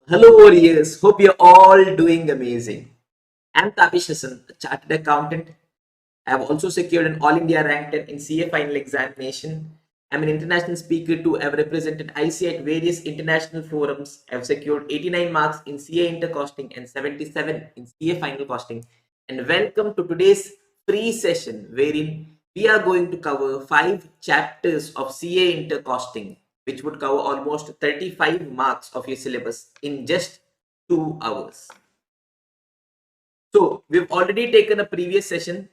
Hello warriors, hope you're all doing amazing. I'm Tabish Hassan, a chartered accountant. I have also secured an All India rank 10 in CA final examination. I'm an international speaker too. I've represented ICAI at various international forums. I've secured 89 marks in CA Inter costing and 77 in CA final costing. And welcome to today's free session wherein we are going to cover 5 chapters of CA Inter costing, which would cover almost 35 marks of your syllabus in just 2 hours. So we've already taken a previous session.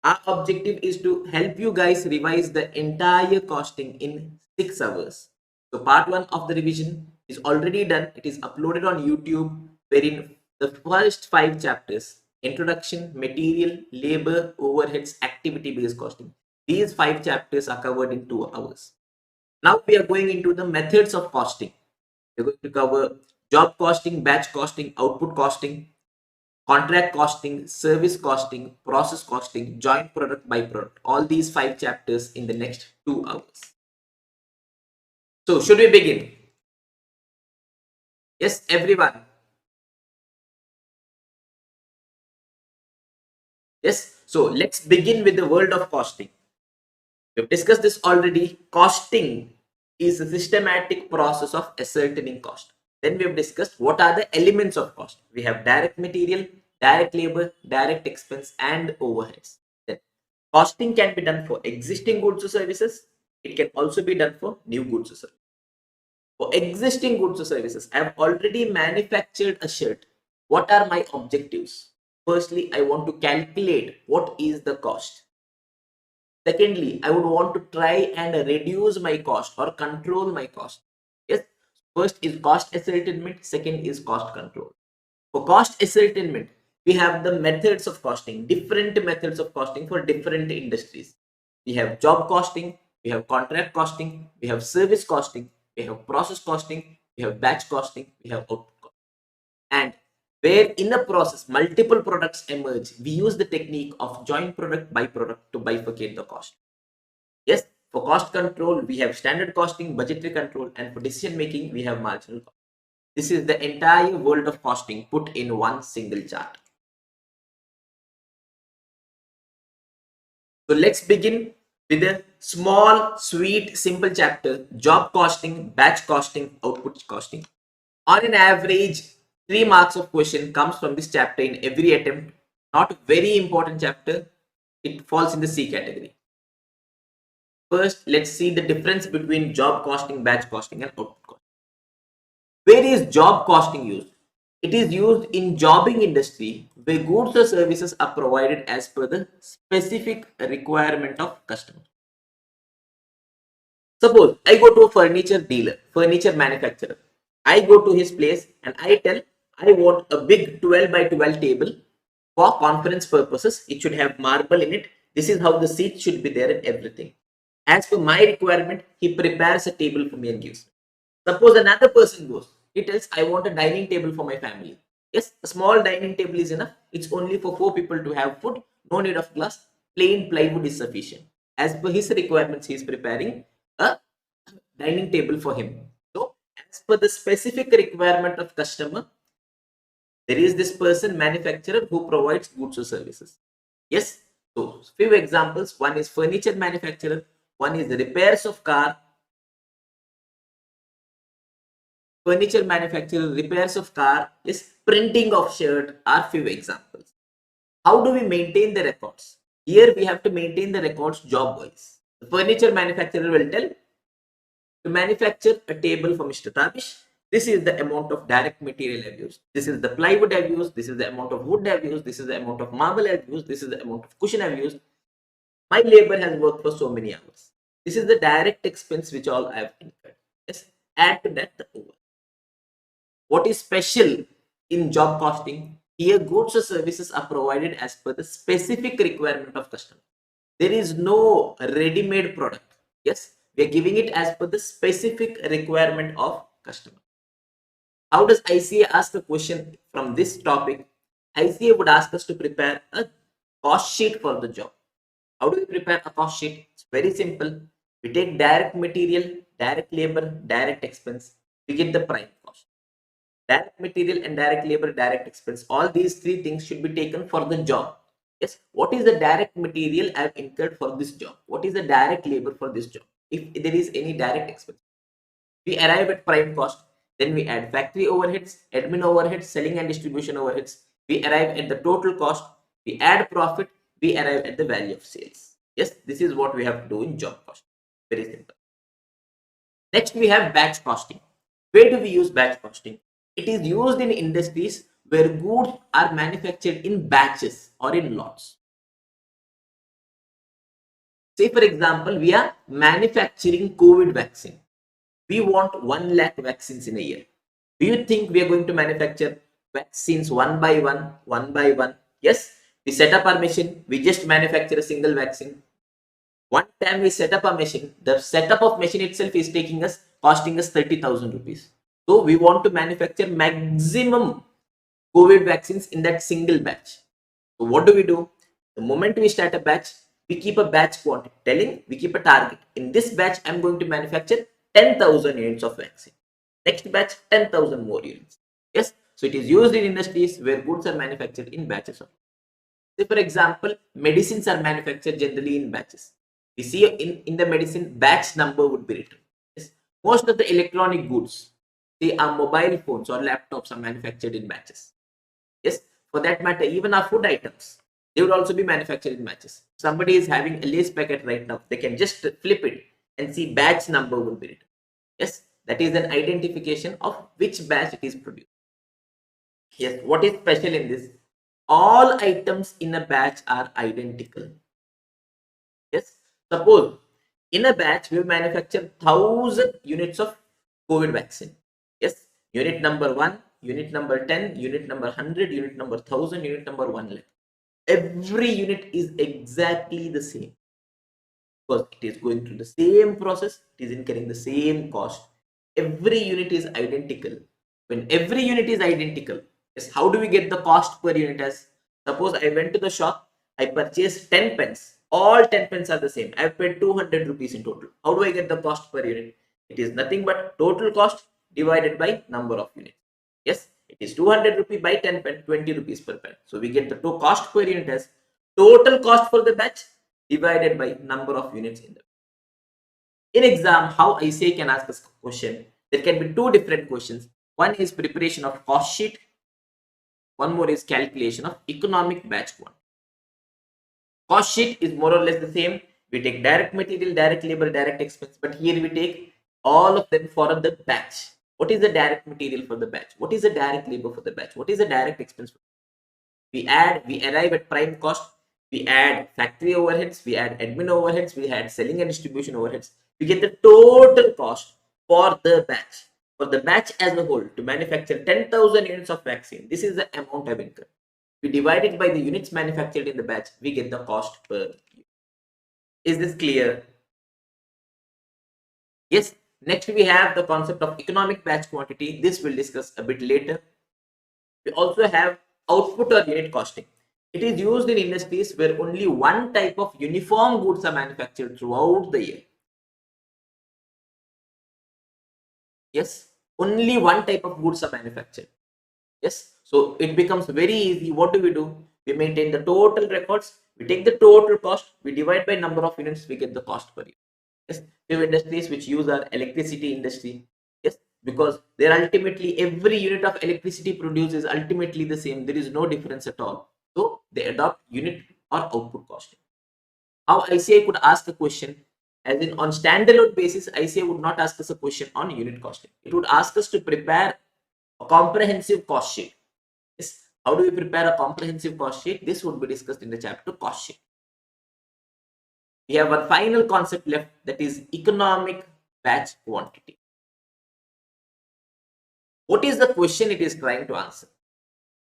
Our objective is to help you guys revise the entire costing in 6 hours. So part 1 of the revision is already done. It is uploaded on YouTube, wherein the first 5 chapters, introduction, material, labor, overheads, activity based costing, these 5 chapters are covered in 2 hours. Now we are going into the methods of costing. We're going to cover job costing, batch costing, output costing, contract costing, service costing, process costing, joint product by product. All these 5 chapters in the next 2 hours. So should we begin? Yes, everyone. Yes. So let's begin with the world of costing. We've discussed this already. Costing is a systematic process of ascertaining cost. Then we have discussed what are the elements of cost. We have direct material, direct labor, direct expense, and overheads. Then costing can be done for existing goods or services. It can also be done for new goods or services. For existing goods or services, I have already manufactured a shirt. What are my objectives? Firstly, I want to calculate what is the cost. Secondly, I would want to try and reduce my cost or control my cost. Yes, first is cost ascertainment, second is cost control. For cost ascertainment, we have the methods of costing, different methods of costing for different industries. We have job costing, we have contract costing, we have service costing, we have process costing, we have batch costing, we have output costing. And where in a process multiple products emerge, we use the technique of joint product by product to bifurcate the cost. Yes, for cost control, we have standard costing, budgetary control, and for decision making, we have marginal cost. This is the entire world of costing put in one single chart. So let's begin with a small, sweet, simple chapter: job costing, batch costing, output costing. On an average, 3 marks of question comes from this chapter in every attempt. Not a very important chapter. It falls in the C category. First, let's see the difference between job costing, batch costing, and output costing. Where is job costing used? It is used in jobbing industry where goods or services are provided as per the specific requirement of customer. Suppose I go to a furniture dealer, furniture manufacturer. I go to his place and I tell I want a big 12 by 12 table for conference purposes. It should have marble in it. This is how the seat should be there and everything. As per my requirement, he prepares a table for me and gives me. Suppose another person goes, he tells, I want a dining table for my family. Yes, a small dining table is enough. It's only for 4 people to have food. No need of glass. Plain plywood is sufficient. As per his requirements, he is preparing a dining table for him. So, as per the specific requirement of customer, there is this person, manufacturer, who provides goods or services. Yes. So, few examples. One is furniture manufacturer. One is the repairs of car. Furniture manufacturer, repairs of car, is printing of shirt are few examples. How do we maintain the records? Here we have to maintain the records job wise. The furniture manufacturer will tell to manufacture a table for Mr. Tabish. This is the amount of direct material I've used. This is the plywood I've used. This is the amount of wood I've used. This is the amount of marble I've used. This is the amount of cushion I've used. My labor has worked for so many hours. This is the direct expense which all I have incurred. Yes, add to that the over. What is special in job costing? Here, goods or services are provided as per the specific requirement of customer. There is no ready-made product. Yes, we are giving it as per the specific requirement of customer. How does ICA ask a question from this topic? ICA would ask us to prepare a cost sheet for the job. How do we prepare a cost sheet? It's very simple. We take direct material, direct labor, direct expense. We get the prime cost. Direct material and direct labor, direct expense. All these three things should be taken for the job. Yes. What is the direct material I have incurred for this job? What is the direct labor for this job? If there is any direct expense, we arrive at prime cost. Then we add factory overheads, admin overheads, selling and distribution overheads. We arrive at the total cost. We add profit. We arrive at the value of sales. Yes, this is what we have to do in job cost. Very simple. Next, we have batch costing. Where do we use batch costing? It is used in industries where goods are manufactured in batches or in lots. Say, for example, we are manufacturing COVID vaccine. We want 1 lakh vaccines in a year. Do you think we are going to manufacture vaccines one by one, one by one? Yes, we set up our machine. We just manufacture a single vaccine. One time we set up a machine, the setup of machine itself is costing us 30,000 rupees. So we want to manufacture maximum COVID vaccines in that single batch. So what do? The moment we start a batch, we keep a batch quantity, we keep a target. In this batch, I'm going to manufacture 10,000 units of vaccine. Next batch, 10,000 more units. Yes, so it is used in industries where goods are manufactured in batches. Say, for example, medicines are manufactured generally in batches. We see in the medicine, batch number would be written. Yes. Most of the electronic goods, say our mobile phones or laptops, are manufactured in batches. Yes, for that matter, even our food items, they would also be manufactured in batches. Somebody is having a Lay's packet right now, they can just flip it and see batch number will be written. Yes, that is an identification of which batch it is produced. Yes, what is special in this? All items in a batch are identical. Yes, suppose in a batch we manufacture 1,000 units of COVID vaccine. Yes, unit number 1, unit number 10, unit number 100, unit number 1,000, unit number 1 lakh. Every unit is exactly the same because it is going through the same process, it is incurring the same cost. Every unit is identical. When every unit is identical, yes, how do we get the cost per unit? As suppose I went to the shop, I purchased 10 pens. All 10 pens are the same. I have paid 200 rupees in total. How do I get the cost per unit? It is nothing but total cost divided by number of units. Yes, it is 200 rupees by 10 pen, 20 rupees per pen. So we get the cost per unit as total cost for the batch divided by number of units in the batch. In exam, how ICAI can ask us a question? There can be two different questions. One is preparation of cost sheet. One more is calculation of economic batch quantity. Cost sheet is more or less the same. We take direct material, direct labor, direct expense, but here we take all of them for the batch. What is the direct material for the batch? What is the direct labor for the batch? What is the direct expense? We arrive at prime cost. We add factory overheads, we add admin overheads, we add selling and distribution overheads. We get the total cost for the batch. For the batch as a whole, to manufacture 10,000 units of vaccine, this is the amount I've incurred. We divide it by the units manufactured in the batch, we get the cost per unit. Is this clear? Yes. Next, we have the concept of economic batch quantity. This we'll discuss a bit later. We also have output or unit costing. It is used in industries where only one type of uniform goods are manufactured throughout the year. Yes, only one type of goods are manufactured. Yes, so it becomes very easy. What do? We maintain the total records, we take the total cost, we divide by number of units, we get the cost per unit. Yes, we have industries which use our electricity industry. Yes, because they're ultimately, every unit of electricity produced is ultimately the same. There is no difference at all. So they adopt unit or output costing. How ICAI could ask a question, as in on standalone basis, ICAI would not ask us a question on unit costing. It would ask us to prepare a comprehensive cost sheet. Yes. How do we prepare a comprehensive cost sheet? This would be discussed in the chapter cost sheet. We have one final concept left, that is economic batch quantity. What is the question it is trying to answer?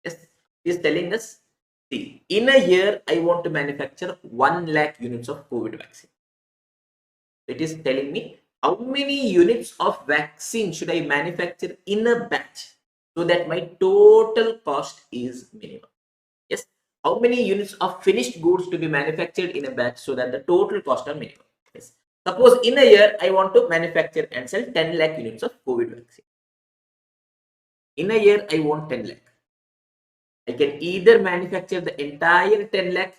Yes, it is telling us, see, in a year, I want to manufacture 1 lakh units of COVID vaccine. It is telling me how many units of vaccine should I manufacture in a batch so that my total cost is minimum. Yes, how many units of finished goods to be manufactured in a batch so that the total cost are minimum. Yes, suppose in a year I want to manufacture and sell 10 lakh units of COVID vaccine. In a year, I want 10 lakh. I can either manufacture the entire 10 lakh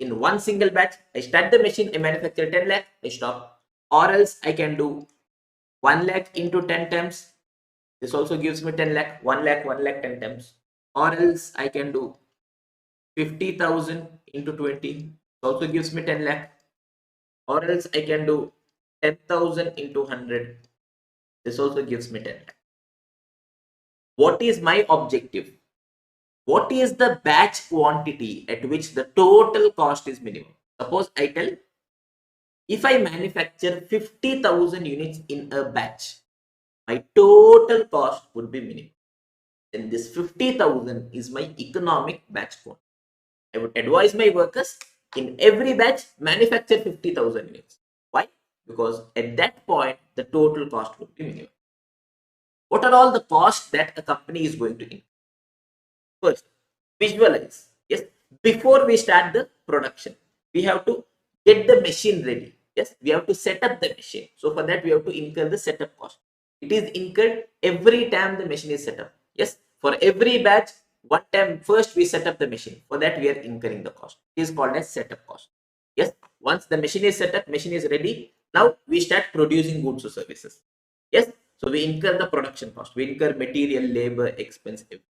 in one single batch. I start the machine, I manufacture 10 lakh, I stop. Or else I can do 1 lakh into 10 times. This also gives me 10 lakh, 1 lakh, 1 lakh, 10 times. Or else I can do 50,000 into 20. It also gives me 10 lakh. Or else I can do 10,000 into 100. This also gives me 10 lakh. What is my objective? What is the batch quantity at which the total cost is minimum? Suppose I tell, if I manufacture 50,000 units in a batch, my total cost would be minimum. Then this 50,000 is my economic batch quantity. I would advise my workers in every batch manufacture 50,000 units. Why? Because at that point, the total cost would be minimum. What are all the costs that a company is going to incur? First, visualize. Yes, before we start the production, we have to get the machine ready. Yes, we have to set up the machine. So for that, we have to incur the setup cost. It is incurred every time the machine is set up. Yes, for every batch, one time first we set up the machine. For that, we are incurring the cost. It is called as setup cost. Yes, once the machine is set up, machine is ready. Now we start producing goods or services. Yes, so we incur the production cost. We incur material, labor, expense, everything.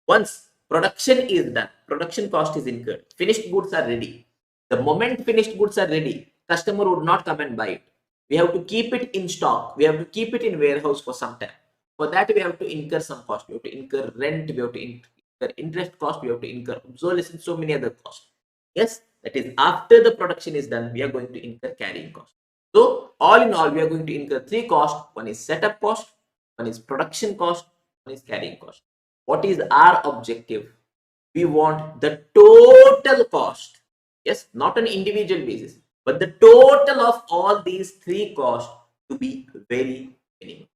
Once production is done, production cost is incurred, finished goods are ready. The moment finished goods are ready, customer would not come and buy it. We have to keep it in stock. We have to keep it in warehouse for some time. For that, we have to incur some cost. We have to incur rent. We have to incur interest cost. We have to incur obsolescence, so many other costs. Yes, that is after the production is done, we are going to incur carrying cost. So all in all, we are going to incur three costs. One is setup cost, one is production cost, one is carrying cost. What is our objective? We want the total cost. Yes, not an individual basis, but the total of all these three costs to be very minimum.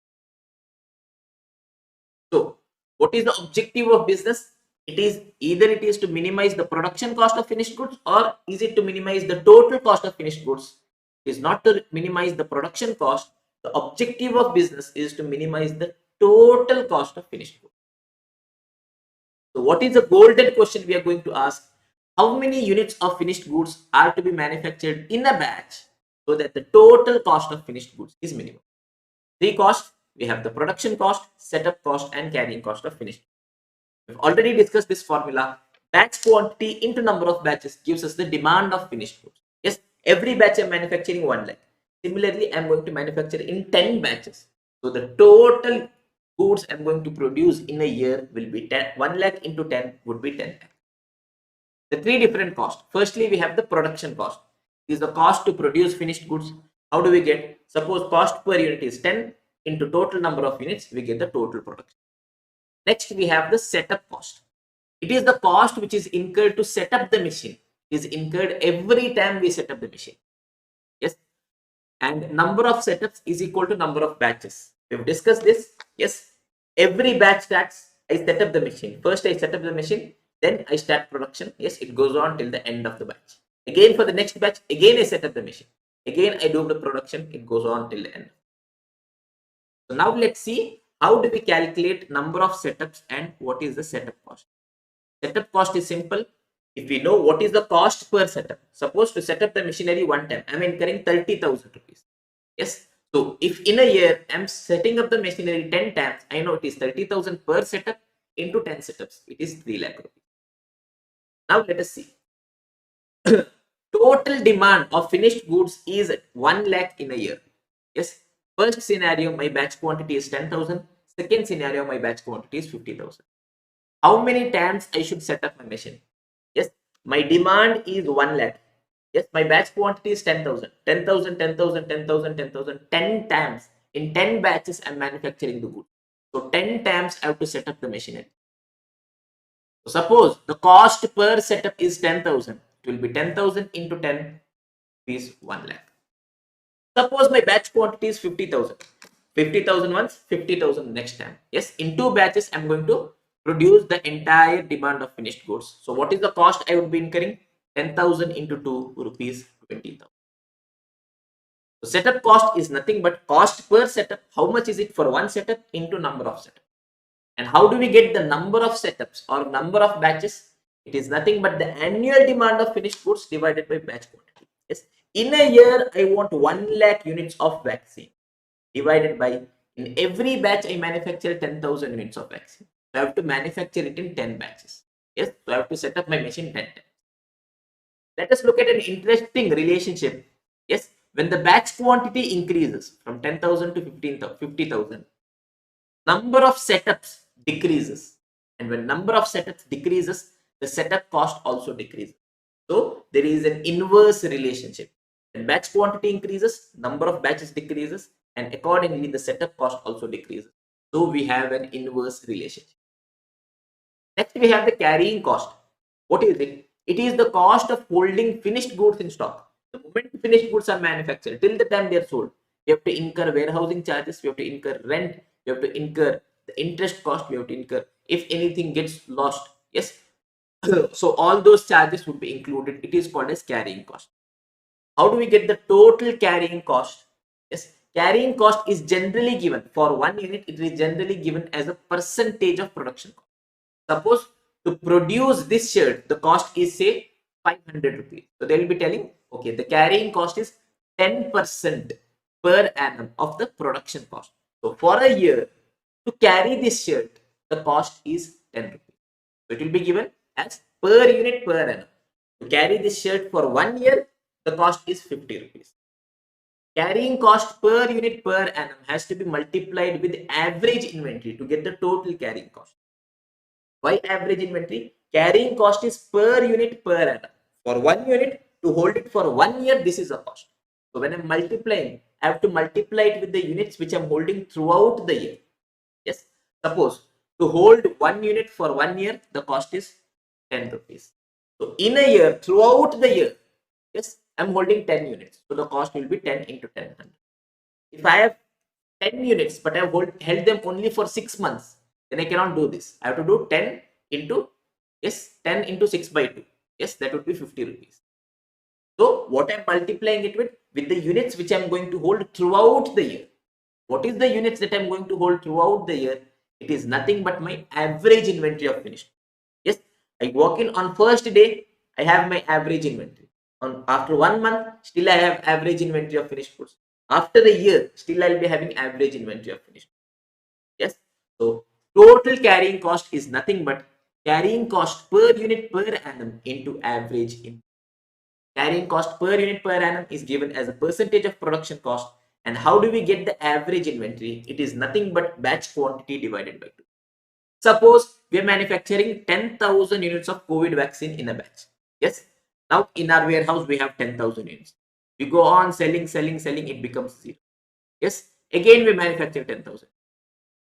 So, what is the objective of business? It is either it is to minimize the production cost of finished goods, or is it to minimize the total cost of finished goods? It is not to minimize the production cost. The objective of business is to minimize the total cost of finished goods. So what is the golden question we are going to ask? How many units of finished goods are to be manufactured in a batch so that the total cost of finished goods is minimum? Three costs. We have the production cost, setup cost, and carrying cost of finished. We've already discussed this formula. Batch quantity into number of batches gives us the demand of finished goods. Yes, every batch I'm manufacturing 1 lakh. Similarly, I'm going to manufacture in 10 batches. So the total goods I'm going to produce in a year will be 1 lakh into 10 would be 10 lakh. The three different costs. Firstly, we have the production cost. This is the cost to produce finished goods. How do we get? Suppose cost per unit is 10 into total number of units, we get the total production. Next, we have the setup cost. It is the cost which is incurred to set up the machine. It is incurred every time we set up the machine. Yes. And number of setups is equal to number of batches. We've discussed this. Yes. Every batch starts, I set up the machine. First, I set up the machine. Then I start production. Yes, it goes on till the end of the batch. Again, for the next batch, again I set up the machine. Again, I do the production. It goes on till the end. So now let's see how do we calculate number of setups and what is the setup cost. Setup cost is simple. If we know what is the cost per setup, suppose to set up the machinery one time, I'm incurring 30,000 rupees. Yes. So if in a year I'm setting up the machinery 10 times, I know it is 30,000 per setup into 10 setups. It is 3 lakh rupees. Now let us see. Total demand of finished goods is 1 lakh in a year. Yes. First scenario, my batch quantity is 10,000. Second scenario, my batch quantity is 50,000. How many times I should set up my machine? Yes, my demand is 1 lakh. Yes, my batch quantity is 10,000. 10,000, 10,000, 10,000, 10,000, 10 times. In 10 batches, I'm manufacturing the good. So 10 times I have to set up the machinery. So suppose the cost per setup is 10,000. It will be 10,000 into 10 is 1 lakh. Suppose my batch quantity is 50,000. 50,000 once, 50,000 next time. Yes, in two batches, I'm going to produce the entire demand of finished goods. So what is the cost I would be incurring? 10,000 into 2 rupees 20,000. So setup cost is nothing but cost per setup. How much is it for one setup into number of setup? And how do we get the number of setups or number of batches? It is nothing but the annual demand of finished goods divided by batch quantity. Yes, in a year, I want 1 lakh units of vaccine divided by, in every batch, I manufacture 10,000 units of vaccine. So I have to manufacture it in 10 batches. Yes, so I have to set up my machine 10 times. Let us look at an interesting relationship. Yes, when the batch quantity increases from 10,000 to 50,000, number of setups decreases. And when number of setups decreases, the setup cost also decreases. So there is an inverse relationship. When batch quantity increases, number of batches decreases, and accordingly the setup cost also decreases. So we have an inverse relationship. Next, we have the carrying cost. What is it? It is the cost of holding finished goods in stock. The moment finished goods are manufactured, till the time they are sold, you have to incur warehousing charges, you have to incur rent, you have to incur the interest cost, you have to incur if anything gets lost. Yes. So all those charges would be included. It is called as carrying cost. How do we get the total carrying cost? Yes, carrying cost is generally given for 1 unit. It is generally given as a percentage of production cost. Suppose to produce this shirt, the cost is say 500 rupees. So they will be telling, okay, the carrying cost is 10% per annum of the production cost. So for a year, to carry this shirt, the cost is 10 rupees. So it will be given as per unit per annum. To carry this shirt for 1 year, the cost is 50 rupees. Carrying cost per unit per annum has to be multiplied with average inventory to get the total carrying cost. Why average inventory? Carrying cost is per unit per annum. For 1 unit, to hold it for 1 year, this is a cost. So when I'm multiplying, I have to multiply it with the units which I'm holding throughout the year. Yes. Suppose to hold 1 unit for 1 year, the cost is 10 rupees. So in a year, throughout the year, yes, I'm holding 10 units. So the cost will be 10 into 10. If I have 10 units, but I have held them only for 6 months, then I cannot do this. I have to do 10 into, yes, 10 into 6 by 2. Yes, that would be 50 rupees. So what I'm multiplying it with the units which I'm going to hold throughout the year. What is the units that I'm going to hold throughout the year? It is nothing but my average inventory of finished. Yes, I walk in on first day, I have my average inventory. After 1 month, still I have average inventory of finished goods. After the year, still I'll be having average inventory of finished goods. Yes, so total carrying cost is nothing but carrying cost per unit per annum into average inventory. Carrying cost per unit per annum is given as a percentage of production cost. And how do we get the average inventory? It is nothing but batch quantity divided by 2. Suppose we are manufacturing 10,000 units of COVID vaccine in a batch. Yes. Now in our warehouse, we have 10,000 units. We go on selling, it becomes 0. Yes. Again, we manufacture 10,000.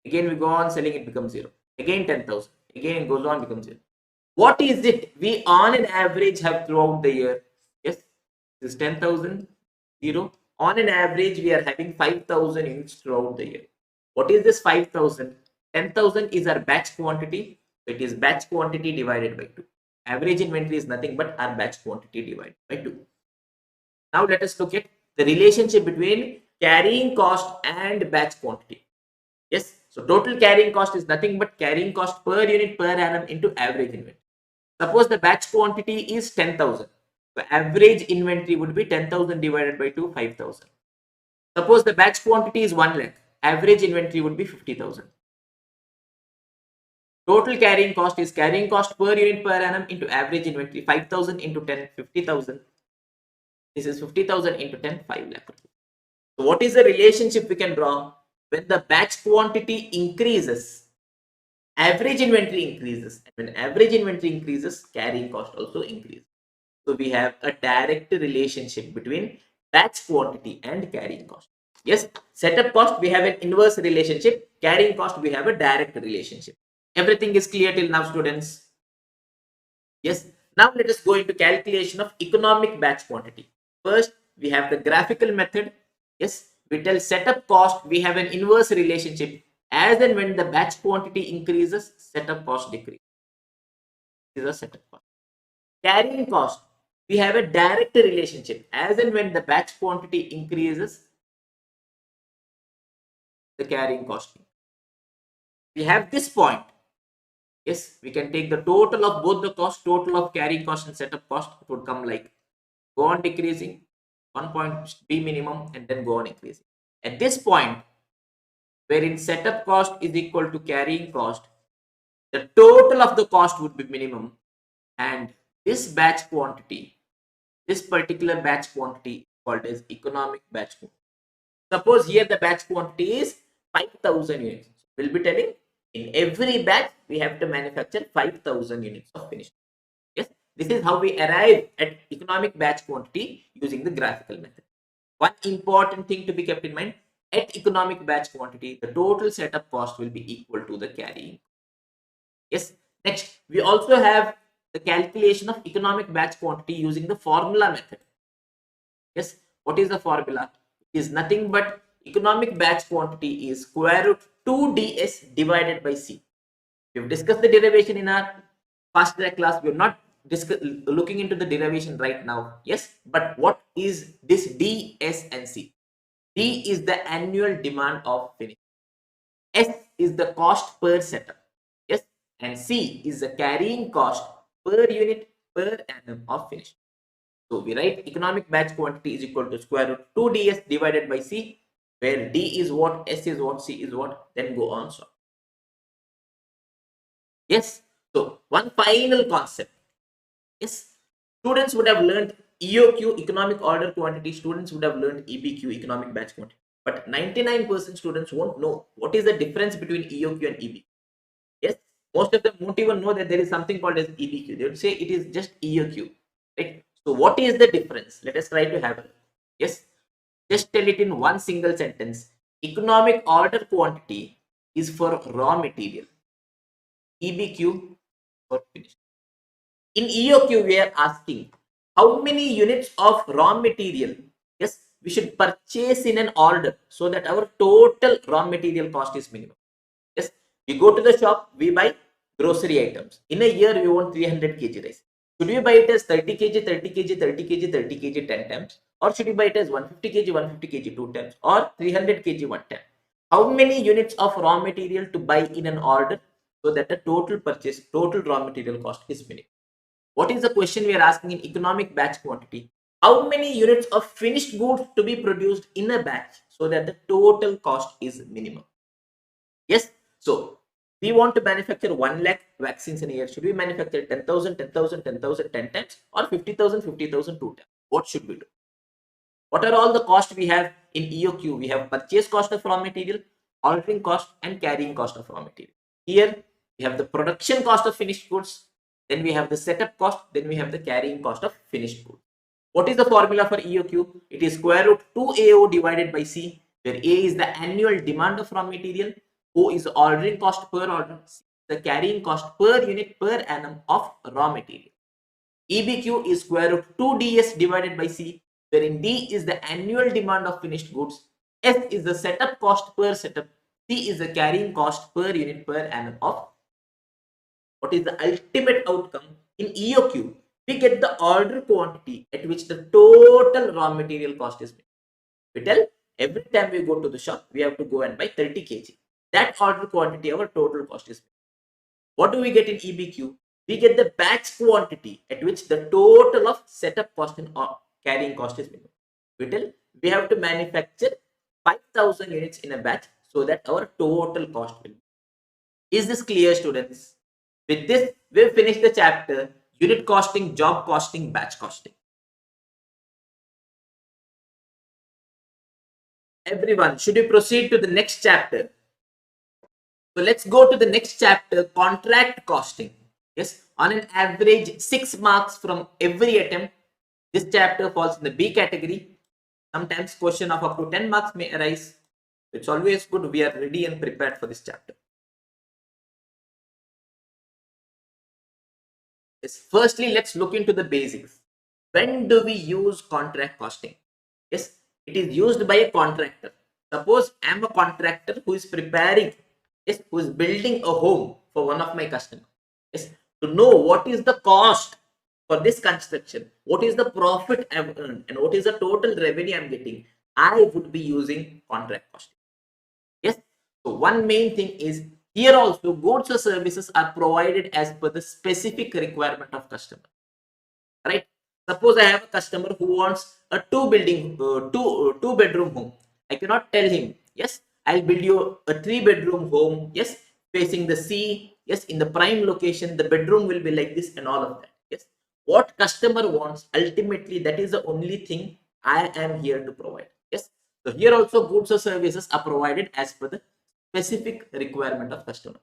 Again, we go on selling, it becomes 0. Again, 10,000. Again, it goes on, becomes 0. What is it we on an average have throughout the year? Yes, this is 10,000, 0. On an average, we are having 5,000 units throughout the year. What is this 5,000? 10,000 is our batch quantity. So it is batch quantity divided by 2. Average inventory is nothing but our batch quantity divided by 2. Now let us look at the relationship between carrying cost and batch quantity. Yes, so total carrying cost is nothing but carrying cost per unit per annum into average inventory. Suppose the batch quantity is 10,000. So average inventory would be 10,000 divided by 2, 5,000. Suppose the batch quantity is 1 lakh. Average inventory would be 50,000. Total carrying cost is carrying cost per unit per annum into average inventory. 5,000 into 10, 50,000. This is 50,000 into 10, 5 lakh rupees. So what is the relationship we can draw? When the batch quantity increases, average inventory increases. And when average inventory increases, carrying cost also increases. So we have a direct relationship between batch quantity and carrying cost. Yes, setup cost, we have an inverse relationship. Carrying cost, we have a direct relationship. Everything is clear till now, students? Yes. Now let us go into calculation of economic batch quantity. First, we have the graphical method. Yes, we tell setup cost, we have an inverse relationship. As and when the batch quantity increases, setup cost decreases. This is a setup cost. Carrying cost, we have a direct relationship. As and when the batch quantity increases, the carrying cost. we have this point. Yes, we can take the total of both the cost, total of carrying cost and setup cost. It would come like go on decreasing, 1 point be minimum, and then go on increasing. At this point, wherein setup cost is equal to carrying cost, the total of the cost would be minimum, and this batch quantity, this particular batch quantity is called as economic batch quantity. Suppose here the batch quantity is 5,000 units. We'll be telling in every batch we have to manufacture 5,000 units of finished. Yes, this is how we arrive at economic batch quantity using the graphical method. One important thing to be kept in mind, at economic batch quantity, the total setup cost will be equal to the carrying. Yes, next we also have the calculation of economic batch quantity using the formula method. Yes, what is the formula? It is nothing but economic batch quantity is square root 2ds divided by C. We've discussed the derivation in our fast track class. We're not looking into the derivation right now. Yes, but what is this D, S and C? D is the annual demand of finish. S is the cost per setup. Yes, and C is the carrying cost per unit per annum of finish. So we write economic batch quantity is equal to square root 2ds divided by C, where D is what, S is what, C is what, then go on so. Yes, so one final concept. Yes, students would have learned EOQ, economic order quantity. Students would have learned EBQ, economic batch quantity. But 99% students won't know what is the difference between EOQ and EBQ. Yes, most of them won't even know that there is something called as EBQ. They would say it is just EOQ. Right? So what is the difference? Let us try to have it. Yes, just tell it in one single sentence. Economic order quantity is for raw material. EBQ for finished. In EOQ, we are asking how many units of raw material, yes, we should purchase in an order so that our total raw material cost is minimum. Yes, we go to the shop, we buy grocery items. In a year, we want 300 kg rice. Should we buy it as 30 kg, 30 kg, 30 kg, 30 kg 10 times? Or should we buy it as 150 kg, 150 kg 2 times? Or 300 kg 1 time? How many units of raw material to buy in an order so that the total purchase, total raw material cost is minimum? What is the question we are asking in economic batch quantity? How many units of finished goods to be produced in a batch so that the total cost is minimum? Yes. So we want to manufacture 1 lakh vaccines in a year. Should we manufacture 10,000, 10,000, 10,000, 10 times or 50,000, 50,000 2 times? What should we do? What are all the costs we have in EOQ? We have purchase cost of raw material, ordering cost and carrying cost of raw material. Here we have the production cost of finished goods, then we have the setup cost, then we have the carrying cost of finished goods. What is the formula for EOQ? It is square root 2AO divided by C, where A is the annual demand of raw material, O is ordering cost per order, C is the carrying cost per unit per annum of raw material. EBQ is square root 2ds divided by C, wherein D is the annual demand of finished goods, S is the setup cost per setup, C is the carrying cost per unit per annum of. What is the ultimate outcome? In EOQ, we get the order quantity at which the total raw material cost is made. We tell every time we go to the shop, we have to go and buy 30 kg. That order quantity, our total cost is made. What do we get in EBQ? We get the batch quantity at which the total of setup cost and carrying cost is minimum. We tell we have to manufacture 5,000 units in a batch so that our total cost will be. Is this clear, students? With this, we've finished the chapter unit costing, job costing, batch costing. Everyone, should we proceed to the next chapter? So let's go to the next chapter, contract costing. Yes, on an average 6 marks from every attempt. This chapter falls in the B category. Sometimes question of up to 10 marks may arise. It's always good we are ready and prepared for this chapter. Yes, firstly, let's look into the basics. When do we use contract costing? Yes, it is used by a contractor. Suppose I am a contractor who is preparing, yes, who is building a home for one of my customers. Yes, to know what is the cost for this construction, what is the profit I've earned, and what is the total revenue I'm getting, I would be using contract costing. Yes, so one main thing is Here also goods or services are provided as per the specific requirement of customer, right? Suppose I have a customer who wants a two bedroom home. I cannot tell him, yes, I'll build you a 3 bedroom home, yes, facing the sea, yes, in the prime location, the bedroom will be like this and all of that. Yes, what customer wants, ultimately that is the only thing I am here to provide. Yes, so here also goods or services are provided as per the specific requirement of customer.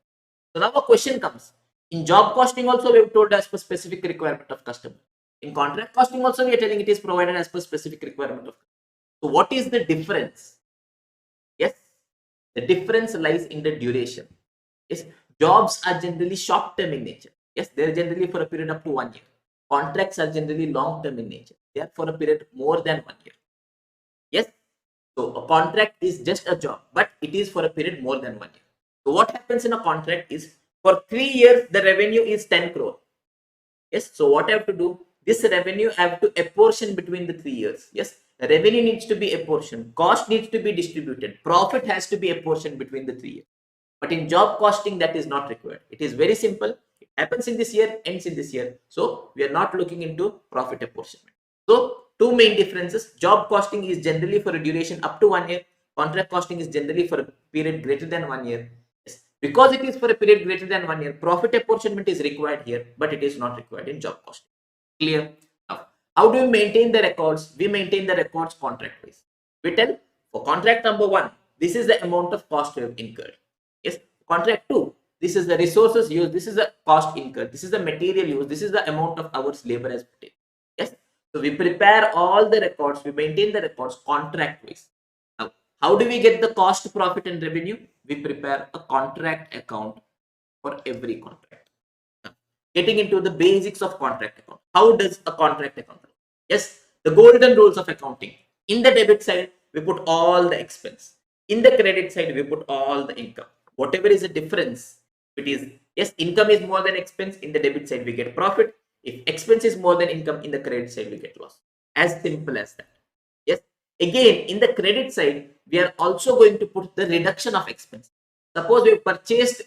So now a question comes. In job costing also we have told as per specific requirement of customer. In contract costing also we are telling it is provided as per specific requirement of customer. So what is the difference? Yes, the difference lies in the duration. Yes, jobs are generally short term in nature. Yes, they are generally for a period up to 1 year. Contracts are generally long term in nature. They are for a period more than 1 year. Yes, so a contract is just a job, but it is for a period more than 1 year. So what happens in a contract is for 3 years the revenue is 10 crore. Yes, so what I have to do? This revenue I have to apportion between the 3 years. Yes, revenue needs to be apportioned, cost needs to be distributed, profit has to be apportioned between the 3 years. But in job costing, that is not required. It is very simple. It happens in this year, ends in this year. So we are not looking into profit apportionment. So two main differences. Job costing is generally for a duration up to 1 year. Contract costing is generally for a period greater than 1 year. Yes. Because it is for a period greater than 1 year, profit apportionment is required here, but it is not required in job costing. Clear? Now, how do we maintain the records? We maintain the records contract wise. We tell for contract number 1, this is the amount of cost we have incurred. Yes, contract 2, this is the resources used, this is the cost incurred, this is the material used, this is the amount of hours labor has put in. Yes, so we prepare all the records, we maintain the records contract wise. Now, how do we get the cost, profit, and revenue? We prepare a contract account for every contract. Now, getting into the basics of contract account. How does a contract account work? Yes, the golden rules of accounting. In the debit side, we put all the expense. In the credit side, we put all the income. Whatever is the difference, it is, yes, income is more than expense. In the debit side, we get profit. If expense is more than income, in the credit side, we get loss. As simple as that. Yes. Again, in the credit side, we are also going to put the reduction of expense. Suppose we purchased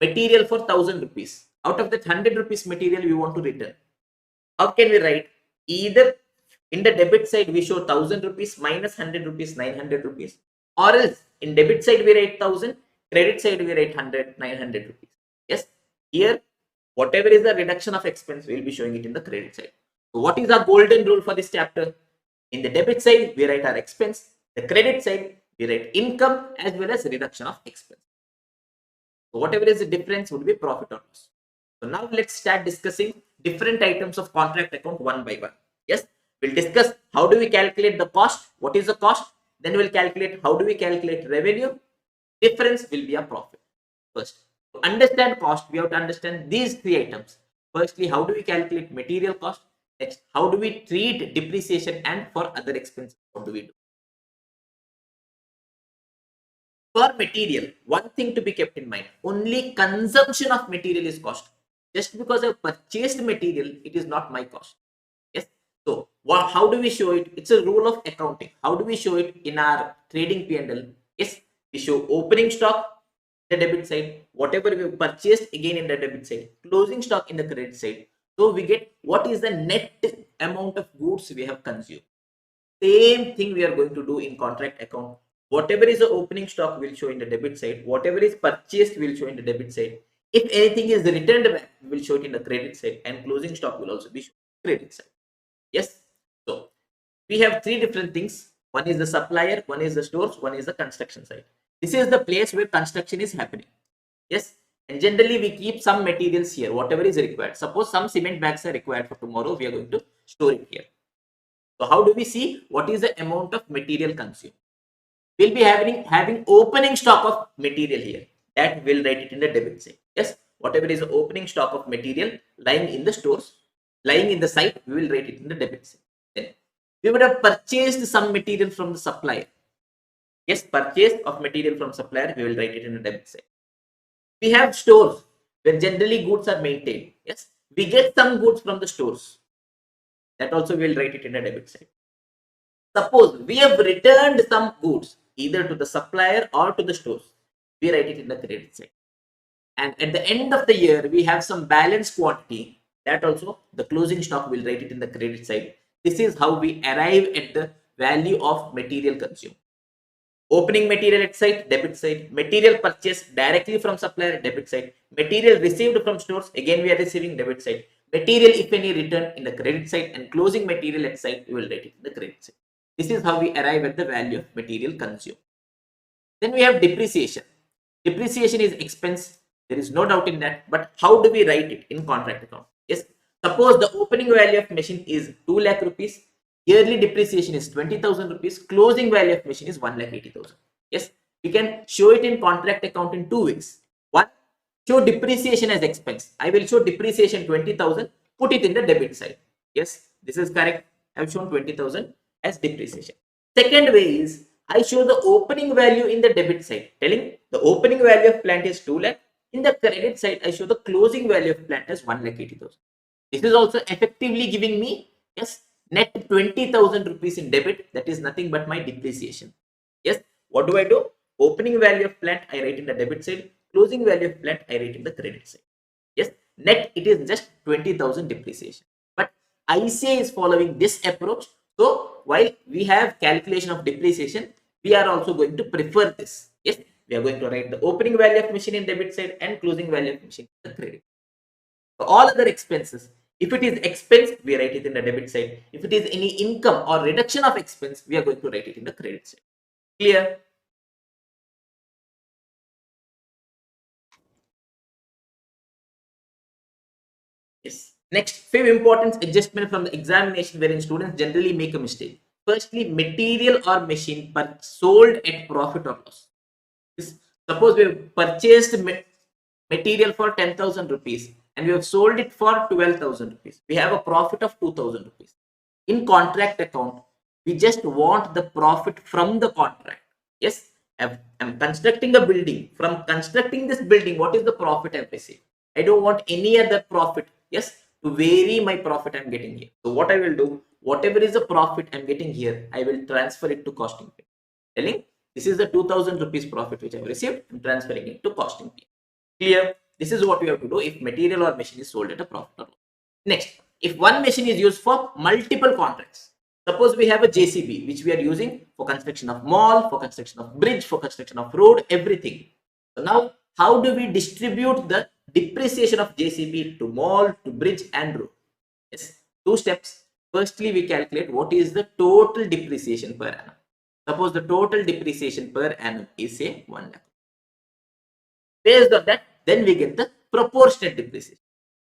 material for 1000 rupees. Out of that 100 rupees material, we want to return. How can we write? Either in the debit side, we show 1000 rupees minus 100 rupees, 900 rupees. Or else in debit side, we write 1000, credit side, we write 100, 900 rupees. Yes. Here, whatever is the reduction of expense, we will be showing it in the credit side. So what is our golden rule for this chapter? In the debit side, we write our expense. The credit side, we write income as well as reduction of expense. So whatever is the difference would be profit or loss. So now let's start discussing different items of contract account one by one. Yes, we'll discuss how do we calculate the cost, what is the cost, then we'll calculate how do we calculate revenue, difference will be a profit. First, to understand cost, we have to understand these 3 items. Firstly, how do we calculate material cost? Next, how do we treat depreciation, and for other expenses, what do we do? For material, one thing to be kept in mind, only consumption of material is cost. Just because I purchased material, it is not my cost. Yes. So how do we show it? It's a rule of accounting. How do we show it in our trading P&L? Yes, we show opening stock in the debit side, whatever we purchased again in the debit side, closing stock in the credit side. So we get what is the net amount of goods we have consumed. Same thing we are going to do in contract account. Whatever is the opening stock will show in the debit side. Whatever is purchased will show in the debit side. If anything is returned back, we will show it in the credit side, and closing stock will also be shown in the credit side. Yes. So we have 3 different things. One is the supplier, one is the stores, one is the construction side. This is the place where construction is happening. Yes. And generally we keep some materials here, whatever is required. Suppose some cement bags are required for tomorrow, we are going to store it here. So how do we see what is the amount of material consumed? We'll be having opening stock of material here. That will write it in the debit side. Yes, whatever is the opening stock of material lying in the stores, lying in the site, we will write it in the debit side. Then we would have purchased some material from the supplier. Yes, purchase of material from supplier, we will write it in the debit side. We have stores where generally goods are maintained. Yes, we get some goods from the stores. That also we will write it in the debit side. Suppose we have returned some goods either to the supplier or to the stores, we write it in the credit side. and at the end of the year we have some balance quantity, that also the closing stock will write it in the credit side. This is how we arrive at the value of material consumed. Opening material at site, debit side. Material purchased directly from supplier, debit side. Material received from stores, again we are receiving, debit side. Material, if any, returned in the credit side, and closing material at site, we will write it in the credit side. This is how we arrive at the value of material consumed. Then we have depreciation. Depreciation is expense. There is no doubt in that. But how do we write it in contract account? Yes. Suppose the opening value of machine is 2 lakh rupees. Yearly depreciation is 20,000 rupees. Closing value of machine is 1,80,000. Yes. We can show it in contract account in two ways. One, show depreciation as expense. I will show depreciation 20,000. Put it in the debit side. Yes. This is correct. I have shown 20,000 as depreciation. Second way is I show the opening value in the debit side, telling the opening value of plant is 2 lakh. In the credit side, I show the closing value of plant as 1,80,000. This is also effectively giving me, yes, net 20,000 rupees in debit. That is nothing but my depreciation. Yes, what do I do? Opening value of plant, I write in the debit side. Closing value of plant, I write in the credit side. Yes, net it is just 20,000 depreciation. But ICAI is following this approach. So while we have calculation of depreciation, we are also going to prefer this. Yes, we are going to write the opening value of machine in debit side and closing value of machine in the credit. For all other expenses, if it is expense, we write it in the debit side. If it is any income or reduction of expense, we are going to write it in the credit side. Clear? Yes. Next, 5 important adjustment from the examination wherein students generally make a mistake. Firstly, material or machine sold at profit or loss. Suppose we have purchased material for 10,000 rupees and we have sold it for 12,000 rupees. We have a profit of 2,000 rupees. In contract account, we just want the profit from the contract. Yes, I'm constructing a building. From constructing this building, what is the profit I've received? I don't want any other profit. Yes, to vary my profit I'm getting here. So what I will do, whatever is the profit I'm getting here, I will transfer it to costing. Telling this is the 2,000 rupees profit which I've received. I'm transferring it to costing. Clear? This is what we have to do if material or machine is sold at a profit or loss. Next, if one machine is used for multiple contracts, suppose we have a JCB which we are using for construction of mall, for construction of bridge, for construction of road, everything. So now, how do we distribute the depreciation of JCB to mall, to bridge and road? Yes, two steps. Firstly, we calculate what is the total depreciation per annum. Suppose the total depreciation per annum is say 1 lakh. Based on that, then we get the proportionate depreciation.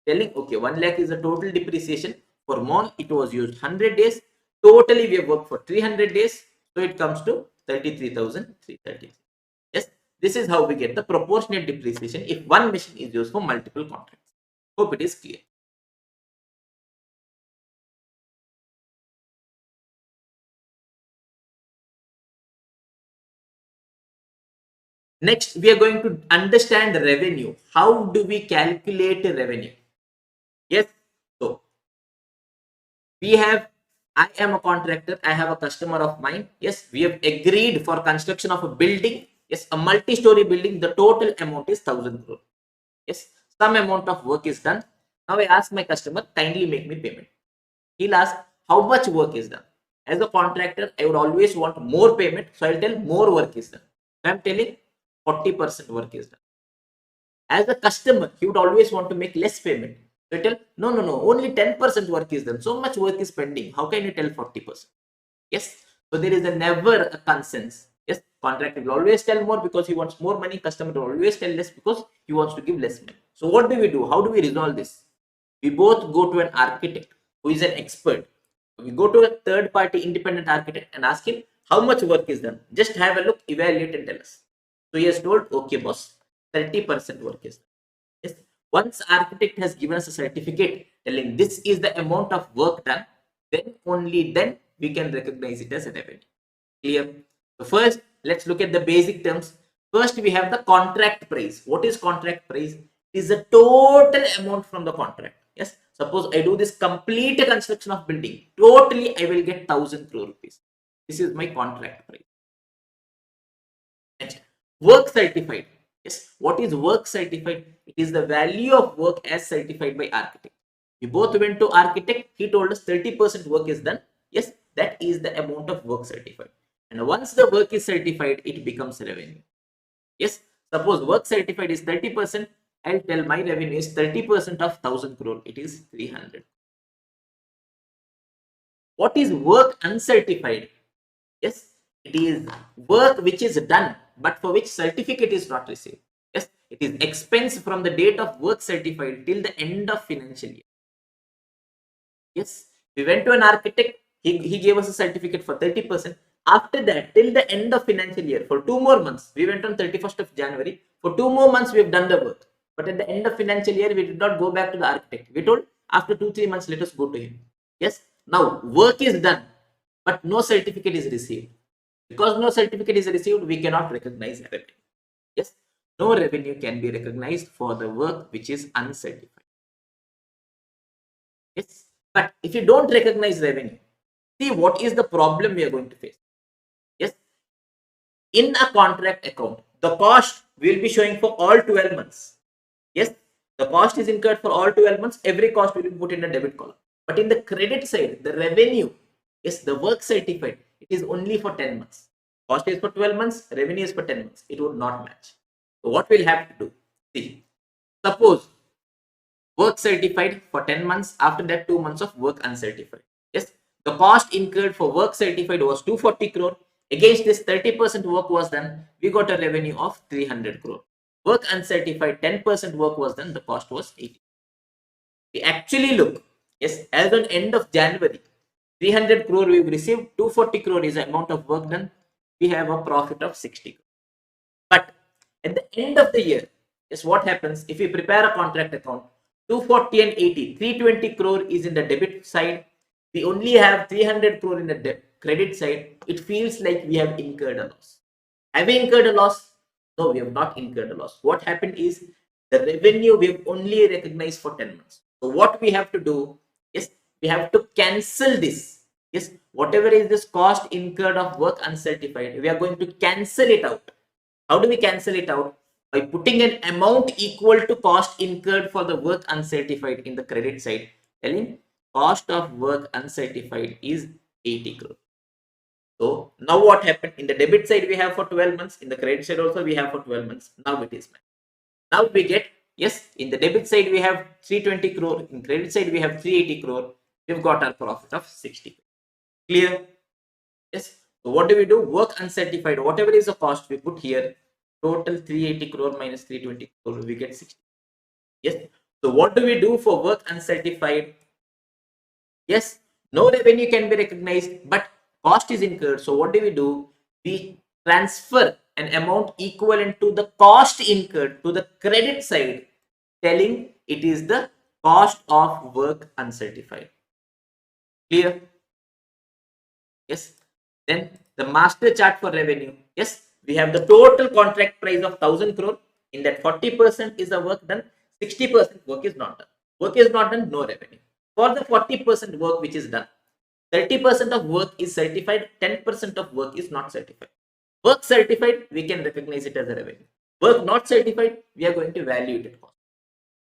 Telling, okay, 1 lakh is the total depreciation. For mall, it was used 100 days. Totally, we have worked for 300 days. So it comes to 33,330. Yes, this is how we get the proportionate depreciation if one machine is used for multiple contracts. Hope it is clear. Next, we are going to understand revenue. How do we calculate revenue? Yes, so I am a contractor, I have a customer of mine. Yes, we have agreed for construction of a building. Yes, a multi-story building, the total amount is 1,000 crore. Yes, some amount of work is done. Now I ask my customer, kindly make me payment. He'll ask, how much work is done? As a contractor, I would always want more payment. So I'll tell more work is done. So I'm telling 40% work is done. As a customer, he would always want to make less payment. So I tell, no, only 10% work is done. So much work is pending. How can you tell 40%? Yes. So there is never a consensus. Yes, contractor will always tell more because he wants more money. Customer will always tell less because he wants to give less money. So what do we do? How do we resolve this? We both go to an architect who is an expert. We go to a third party independent architect and ask him how much work is done. Just have a look, evaluate and tell us. So he has told, okay boss, 30% work is done. Yes. Once architect has given us a certificate telling this is the amount of work done, then only then we can recognize it as a revenue. Clear? So first, let's look at the basic terms. First, we have the contract price. What is contract price? It is the total amount from the contract. Yes. Suppose I do this complete construction of building. Totally, I will get 1,000 crore rupees. This is my contract price. Next, work certified. Yes, what is work certified? It is the value of work as certified by architect. We both went to architect. He told us 30% work is done. Yes, that is the amount of work certified. And once the work is certified, it becomes revenue. Yes, suppose work certified is 30%. I'll tell my revenue is 30% of 1000 crore. It is 300. What is work uncertified? Yes, it is work which is done, but for which certificate is not received. Yes, it is expense from the date of work certified till the end of financial year. Yes, we went to an architect, he gave us a certificate for 30%. After that, till the end of financial year, for 2 more months, we went on 31st of January. For 2 more months, we have done the work. But at the end of financial year, we did not go back to the architect. We told after 2-3 months, let us go to him. Yes, now work is done, but no certificate is received. Because no certificate is received, we cannot recognize revenue. Yes, no revenue can be recognized for the work which is uncertified. Yes, but if you don't recognize revenue, see what is the problem we are going to face. Yes, in a contract account, the cost will be showing for all 12 months. Yes, the cost is incurred for all 12 months. Every cost will be put in the debit column. But in the credit side, the revenue, yes, the work certified, it is only for 10 months. Cost is for 12 months, revenue is for 10 months. It would not match. So what we'll have to do? See, suppose work certified for 10 months, after that 2 months of work uncertified. Yes, the cost incurred for work certified was 240 crore. Against this 30% work was done, we got a revenue of 300 crore. Work uncertified, 10% work was done, the cost was 80. We actually look, yes, as on end of January, 300 crore we've received, 240 crore is the amount of work done, we have a profit of 60 crore. But at the end of the year, is what happens if we prepare a contract account, 240 and 80, 320 crore is in the debit side. We only have 300 crore in the credit side. It feels like we have incurred a loss. Have we incurred a loss? No, we have not incurred a loss. What happened is the revenue we have only recognized for 10 months. So what we have to do is we have to cancel this. Yes, whatever is this cost incurred of work uncertified, we are going to cancel it out. How do we cancel it out? By putting an amount equal to cost incurred for the work uncertified in the credit side, telling cost of work uncertified is 80 crore. So now what happened? In the debit side we have for 12 months, in the credit side also we have for 12 months. Now it is matched. Now we get, yes, in the debit side we have 320 crore, in credit side we have 380 crore. We've got our profit of 60 crore. Clear? Yes. So what do we do? Work uncertified, whatever is the cost we put here, total 380 crore minus 320 crore, we get 60. Yes. So what do we do for work uncertified? Yes, no revenue can be recognized, but cost is incurred. So what do? We transfer an amount equivalent to the cost incurred to the credit side, telling it is the cost of work uncertified. Clear? Yes. Then the master chart for revenue. Yes, we have the total contract price of 1000 crore. In that 40% is the work done, 60% work is not done. Work is not done, no revenue. For the 40% work which is done, 30% of work is certified, 10% of work is not certified. Work certified, we can recognize it as a revenue. Work not certified, we are going to value it at cost.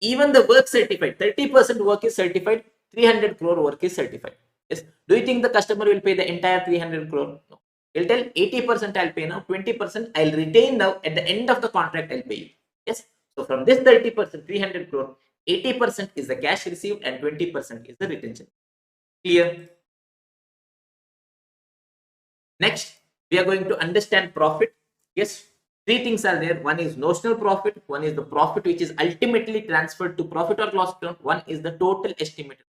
Even the work certified, 30% work is certified, 300 crore work is certified. Yes. Do you think the customer will pay the entire 300 crore? No. He'll tell 80% I'll pay now, 20% I'll retain now, at the end of the contract I'll pay you. Yes. So from this 30%, 300 crore, 80% is the cash received and 20% is the retention. Clear? Next, we are going to understand profit. Yes, three things are there. One is notional profit, one is the profit which is ultimately transferred to profit or loss account, one is the total estimated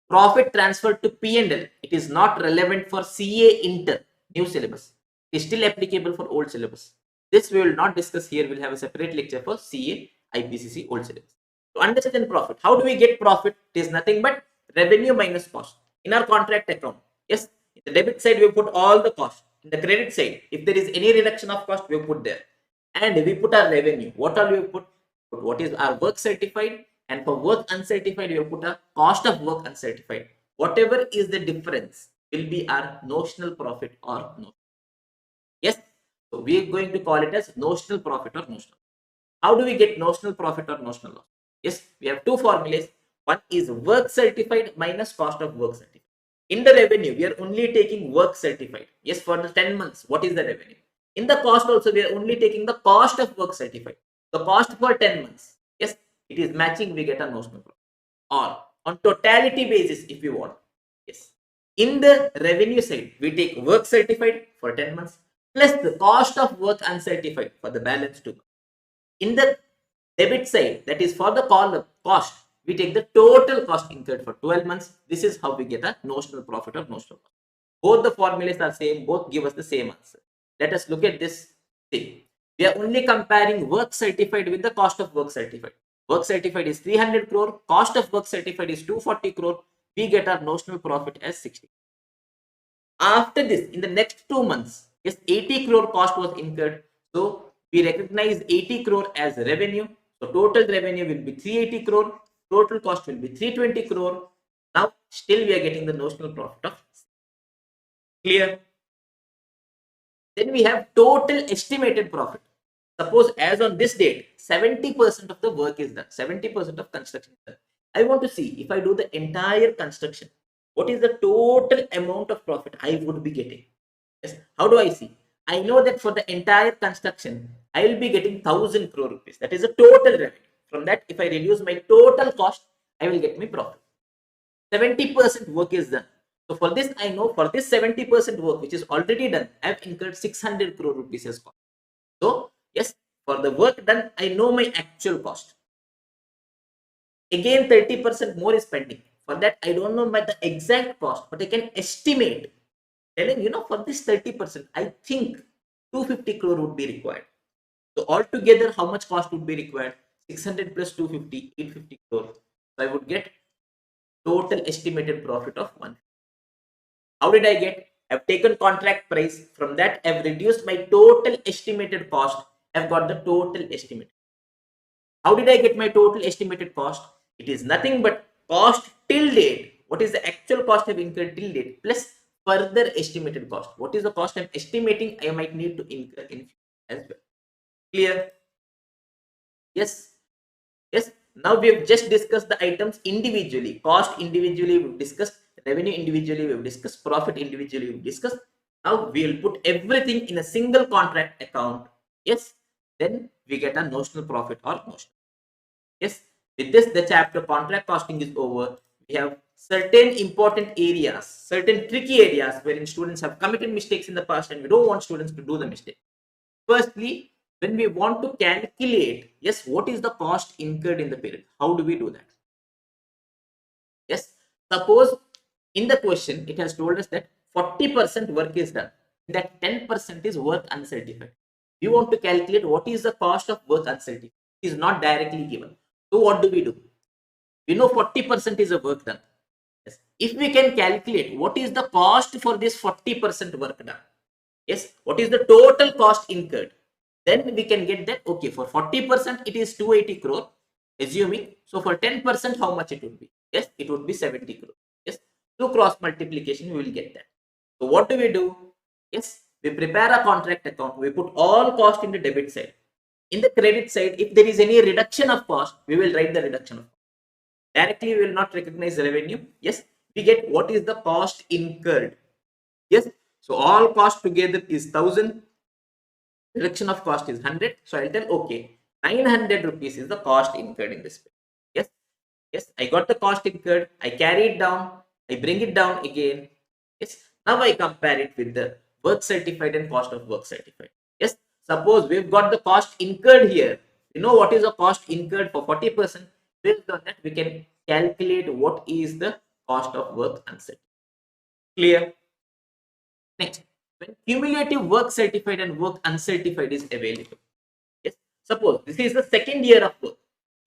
profit transferred to P&L. It is not relevant for CA Inter, new syllabus. It is still applicable for old syllabus. This we will not discuss here. We'll have a separate lecture for CA IPCC old syllabus. To understand profit, how do we get profit? It is nothing but revenue minus cost. In our contract account, yes, in the debit side we put all the cost. In the credit side, if there is any reduction of cost, we put there. And we put our revenue. What all we put? What is our work certified? And for work uncertified, we have put a cost of work uncertified. Whatever is the difference will be our notional profit or no. Yes. So we are going to call it as notional profit or notional. How do we get notional profit or notional loss? Yes, we have two formulas. One is work certified minus cost of work certified. In the revenue, we are only taking work certified. Yes, for the 10 months, what is the revenue? In the cost also, we are only taking the cost of work certified. The cost for 10 months. Yes, it is matching, we get a notional profit. Or on totality basis, if you want. Yes. In the revenue side, we take work certified for 10 months plus the cost of work uncertified for the balance 2 months. In the debit side, that is for the cost, we take the total cost incurred for 12 months. This is how we get a notional profit or notional cost. Both the formulas are same, both give us the same answer. Let us look at this thing. We are only comparing work certified with the cost of work certified. Work certified is 300 crore, cost of work certified is 240 crore. We get our notional profit as 60. After this, in the next 2 months, yes, 80 crore cost was incurred. So we recognize 80 crore as revenue. So total revenue will be 380 crore. Total cost will be 320 crore. Now still we are getting the notional profit of clear. Then we have total estimated profit. Suppose as on this date, 70% of the work is done. 70% of construction is done. I want to see if I do the entire construction, what is the total amount of profit I would be getting? Yes. How do I see? I know that for the entire construction, I will be getting 1000 crore rupees. That is a total revenue. From that, if I reduce my total cost, I will get my profit. 70% work is done. So for this, I know for this 70% work which is already done, I have incurred 600 crore rupees as cost. So yes, for the work done, I know my actual cost. Again, 30% more is pending. For that, I don't know the exact cost, but I can estimate. Telling for this 30%, I think 250 crore would be required. So altogether, how much cost would be required? 600 plus 250, 850 crore. So I would get total estimated profit of 1. How did I get? I've taken contract price. From that, I've reduced my total estimated cost. I've got the total estimate. How did I get my total estimated cost? It is nothing but cost till date. What is the actual cost I've incurred till date plus further estimated cost? What is the cost I'm estimating I might need to incur in as well? Clear? Yes. Yes. Now we have just discussed the items individually. Cost individually we've discussed. Revenue individually we've discussed. Profit individually we've discussed. Now we'll put everything in a single contract account. Yes. Then we get a notional profit or notional. Yes, with this, the chapter contract costing is over. We have certain important areas, certain tricky areas wherein students have committed mistakes in the past and we don't want students to do the mistake. Firstly, when we want to calculate, yes, what is the cost incurred in the period? How do we do that? Yes, suppose in the question, it has told us that 40% work is done. That 10% is work uncertified. We want to calculate what is the cost of work uncertified. It is not directly given. So what do? We know 40% is a work done. Yes. If we can calculate what is the cost for this 40% work done, yes, what is the total cost incurred, then we can get that, okay, for 40% it is 280 crore, assuming. So for 10%, how much it would be? Yes, it would be 70 crore. Yes, through cross multiplication, we will get that. So what do? Yes, we prepare a contract account. We put all cost in the debit side. In the credit side, if there is any reduction of cost, we will write the reduction of cost. Directly, we will not recognize revenue. Yes, we get what is the cost incurred. Yes, so all cost together is 1000. Reduction of cost is 100. So I'll tell, okay, 900 rupees is the cost incurred in this. Yes, yes, I got the cost incurred. I carry it down. I bring it down again. Yes, now I compare it with the work certified and cost of work certified. Yes, suppose we've got the cost incurred here. You know what is the cost incurred for 40%? Based on that, we can calculate what is the cost of work uncertified. Clear? Next, when cumulative work certified and work uncertified is available. Yes, suppose this is the second year of work.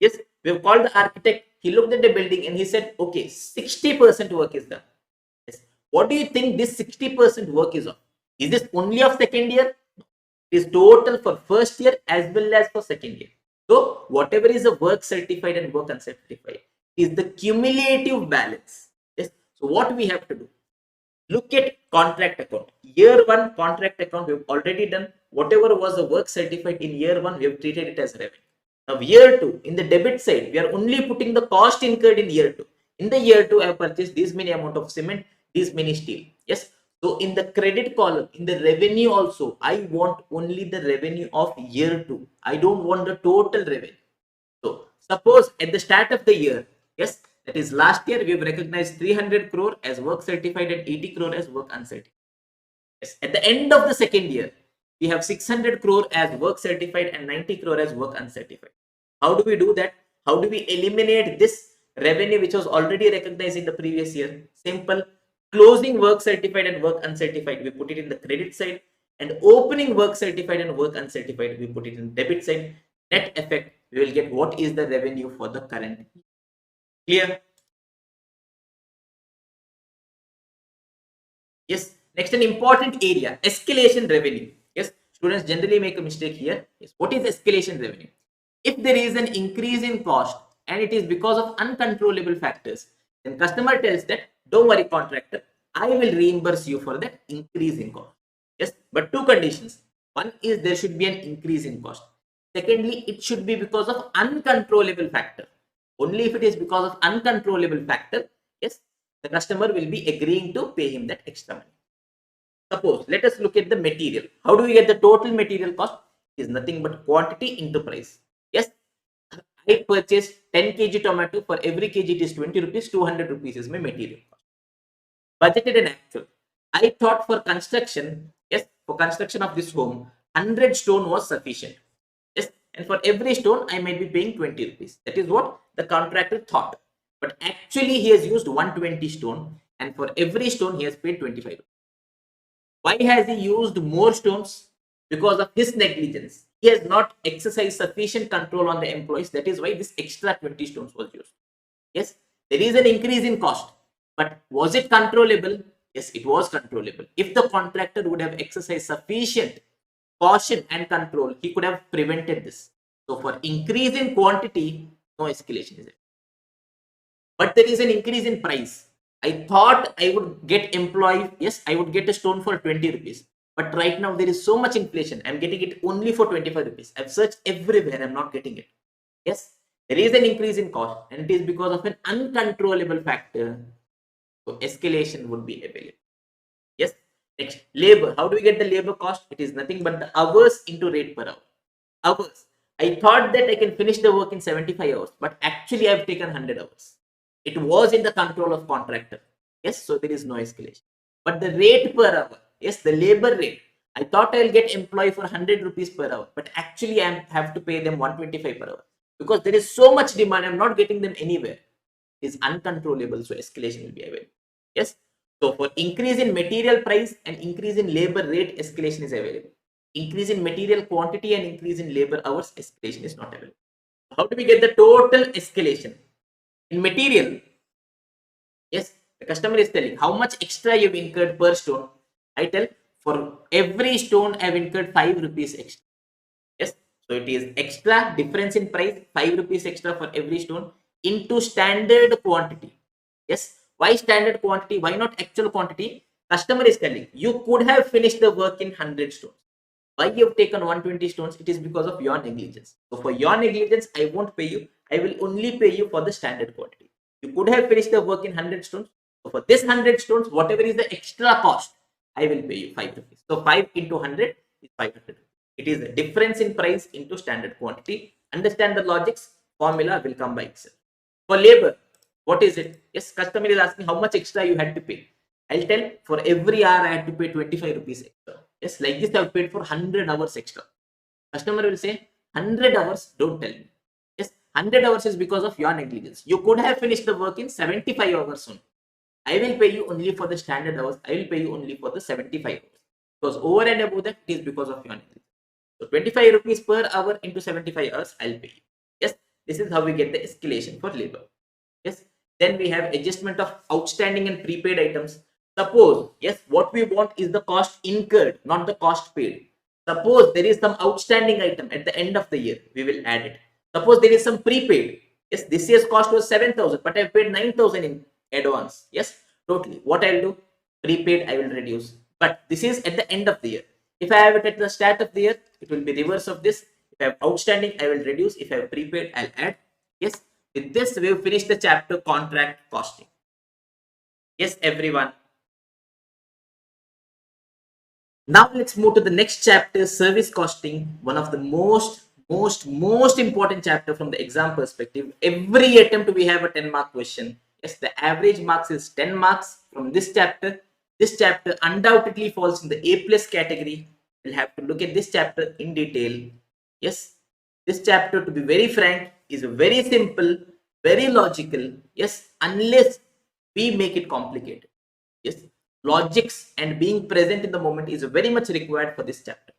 Yes, we have called the architect. He looked at the building and he said, okay, 60% work is done. Yes. What do you think this 60% work is of? Is this only of second year? No. It is total for first year as well as for second year. So whatever is the work certified and work uncertified is the cumulative balance. Yes. So what we have to do? Look at contract account. Year 1 contract account we have already done. Whatever was the work certified in year 1, we have treated it as revenue. Now year 2, in the debit side, we are only putting the cost incurred in year 2. In the year 2, I have purchased this many amount of cement, this many steel. Yes. So in the credit column, in the revenue also, I want only the revenue of year 2. I don't want the total revenue. So suppose at the start of the year, yes, that is last year, we have recognized 300 crore as work certified and 80 crore as work uncertified. Yes. At the end of the second year, we have 600 crore as work certified and 90 crore as work uncertified. How do we do that? How do we eliminate this revenue which was already recognized in the previous year? Simple. Closing work certified and work uncertified, we put it in the credit side, and opening work certified and work uncertified, we put it in debit side. Net effect, we will get what is the revenue for the current year. Clear? Yes. Next, an important area, escalation revenue. Yes, students generally make a mistake here. Yes, what is escalation revenue? If there is an increase in cost and it is because of uncontrollable factors, then customer tells that, don't worry contractor, I will reimburse you for that increase in cost. Yes, but two conditions. One is there should be an increase in cost. Secondly, it should be because of uncontrollable factor. Only if it is because of uncontrollable factor, yes, the customer will be agreeing to pay him that extra money. Suppose, let us look at the material. How do we get the total material cost? It is nothing but quantity into price. Yes, I purchased 10 kg tomato. For every kg it is 20 rupees, 200 rupees is my material cost. Budgeted and actual. I thought for construction, yes, for construction of this home, 100 stone was sufficient. Yes, and for every stone I might be paying 20 rupees. That is what the contractor thought. But actually he has used 120 stone, and for every stone he has paid 25 rupees. Why has he used more stones? Because of his negligence. He has not exercised sufficient control on the employees. That is why this extra 20 stones was used. Yes, there is an increase in cost, but was it controllable? Yes, it was controllable. If the contractor would have exercised sufficient caution and control, he could have prevented this. So for increase in quantity, no escalation is it. But there is an increase in price. I thought I would get employee, yes, I would get a stone for 20 rupees. But right now there is so much inflation. I'm getting it only for 25 rupees. I've searched everywhere. I'm not getting it. Yes, there is an increase in cost, and it is because of an uncontrollable factor. So escalation would be available. Yes. Next, labor. How do we get the labor cost? It is nothing but the hours into rate per hour. Hours. I thought that I can finish the work in 75 hours, but actually I've taken 100 hours. It was in the control of contractor. Yes, so there is no escalation. But the rate per hour, yes, the labor rate. I thought I'll get employee for 100 rupees per hour, but actually I have to pay them 125 per hour because there is so much demand. I'm not getting them anywhere. It is uncontrollable, so escalation will be available. Yes. So for increase in material price and increase in labor rate, escalation is available. Increase in material quantity and increase in labor hours, escalation is not available. How do we get the total escalation? In material, yes, the customer is telling how much extra you've incurred per stone. I tell for every stone I've incurred 5 rupees extra. Yes, so it is extra difference in price, 5 rupees extra for every stone into standard quantity. Yes, why standard quantity? Why not actual quantity? Customer is telling you could have finished the work in 100 stones. Why you have taken 120 stones? It is because of your negligence. So for your negligence, I won't pay you. I will only pay you for the standard quantity. You could have finished the work in 100 stones. So for this 100 stones, whatever is the extra cost, I will pay you 5 rupees. So 5 into 100 is 500. It is the difference in price into standard quantity. Understand the logics. Formula will come by itself. For labor, what is it? Yes, customer is asking how much extra you had to pay. I'll tell for every hour I had to pay 25 rupees extra. Yes, like this I've paid for 100 hours extra. Customer will say 100 hours, don't tell me. Yes, 100 hours is because of your negligence. You could have finished the work in 75 hours soon. I will pay you only for the standard hours. I will pay you only for the 75 hours. Because over and above that, it is because of your negligence. So 25 rupees per hour into 75 hours, I'll pay you. Yes, this is how we get the escalation for labor. Yes, then we have adjustment of outstanding and prepaid items. Suppose, yes, what we want is the cost incurred, not the cost paid. Suppose there is some outstanding item at the end of the year, we will add it. Suppose there is some prepaid. Yes, this year's cost was 7,000, but I paid 9,000 in advance. Yes, totally. What I'll do? Prepaid I will reduce. But this is at the end of the year. If I have it at the start of the year, it will be reverse of this. If I have outstanding, I will reduce. If I have prepaid, I'll add. Yes, with this, we have finished the chapter contract costing. Yes, everyone. Now let's move to the next chapter, service costing. One of the most important chapter from the exam perspective. Every attempt we have a 10-mark question. Yes, the average marks is 10 marks from this chapter. This chapter undoubtedly falls in the A plus category. We'll have to look at this chapter in detail. Yes, this chapter, to be very frank, is very simple, very logical. Yes, unless we make it complicated. Yes, logics and being present in the moment is very much required for this chapter.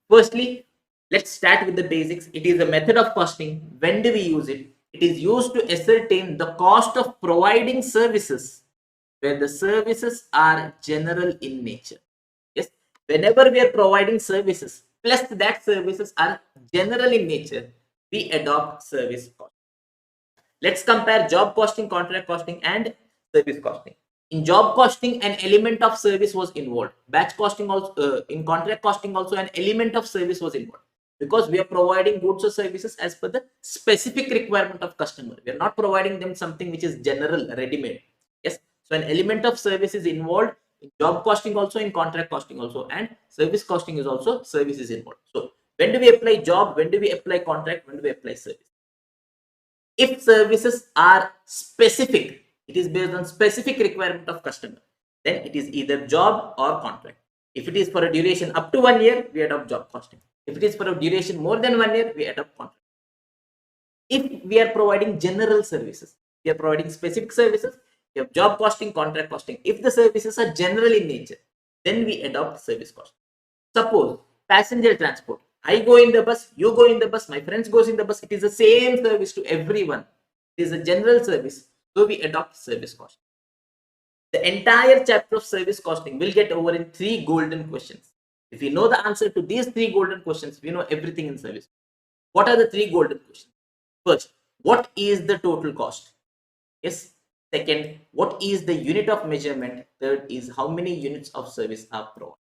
Firstly, let's start with the basics. It is a method of costing. When do we use it? It is used to ascertain the cost of providing services where the services are general in nature. Yes, whenever we are providing services, plus that services are general in nature, we adopt service cost. Let's compare job costing, contract costing, and service costing. In job costing, an element of service was involved. Batch costing also, in contract costing also, an element of service was involved, because we are providing goods or services as per the specific requirement of customer. We are not providing them something which is general, ready-made. Yes, so an element of service is involved in job costing also, in contract costing also, and service costing is also services involved. So when do we apply job? When do we apply contract? When do we apply service? If services are specific, it is based on specific requirement of customer, then it is either job or contract. If it is for a duration up to 1 year, we adopt job costing. If it is for a duration more than 1 year, we adopt contract. If we are providing general services, we are providing specific services, we have job costing, contract costing. If the services are general in nature, then we adopt service cost. Suppose passenger transport. I go in the bus, you go in the bus, my friends goes in the bus. It is the same service to everyone. It is a general service. So we adopt service cost. The entire chapter of service costing will get over in 3 golden questions. If we know the answer to these 3 golden questions, we know everything in service. What are the 3 golden questions? First, what is the total cost? Yes. Second, what is the unit of measurement? Third is how many units of service are provided.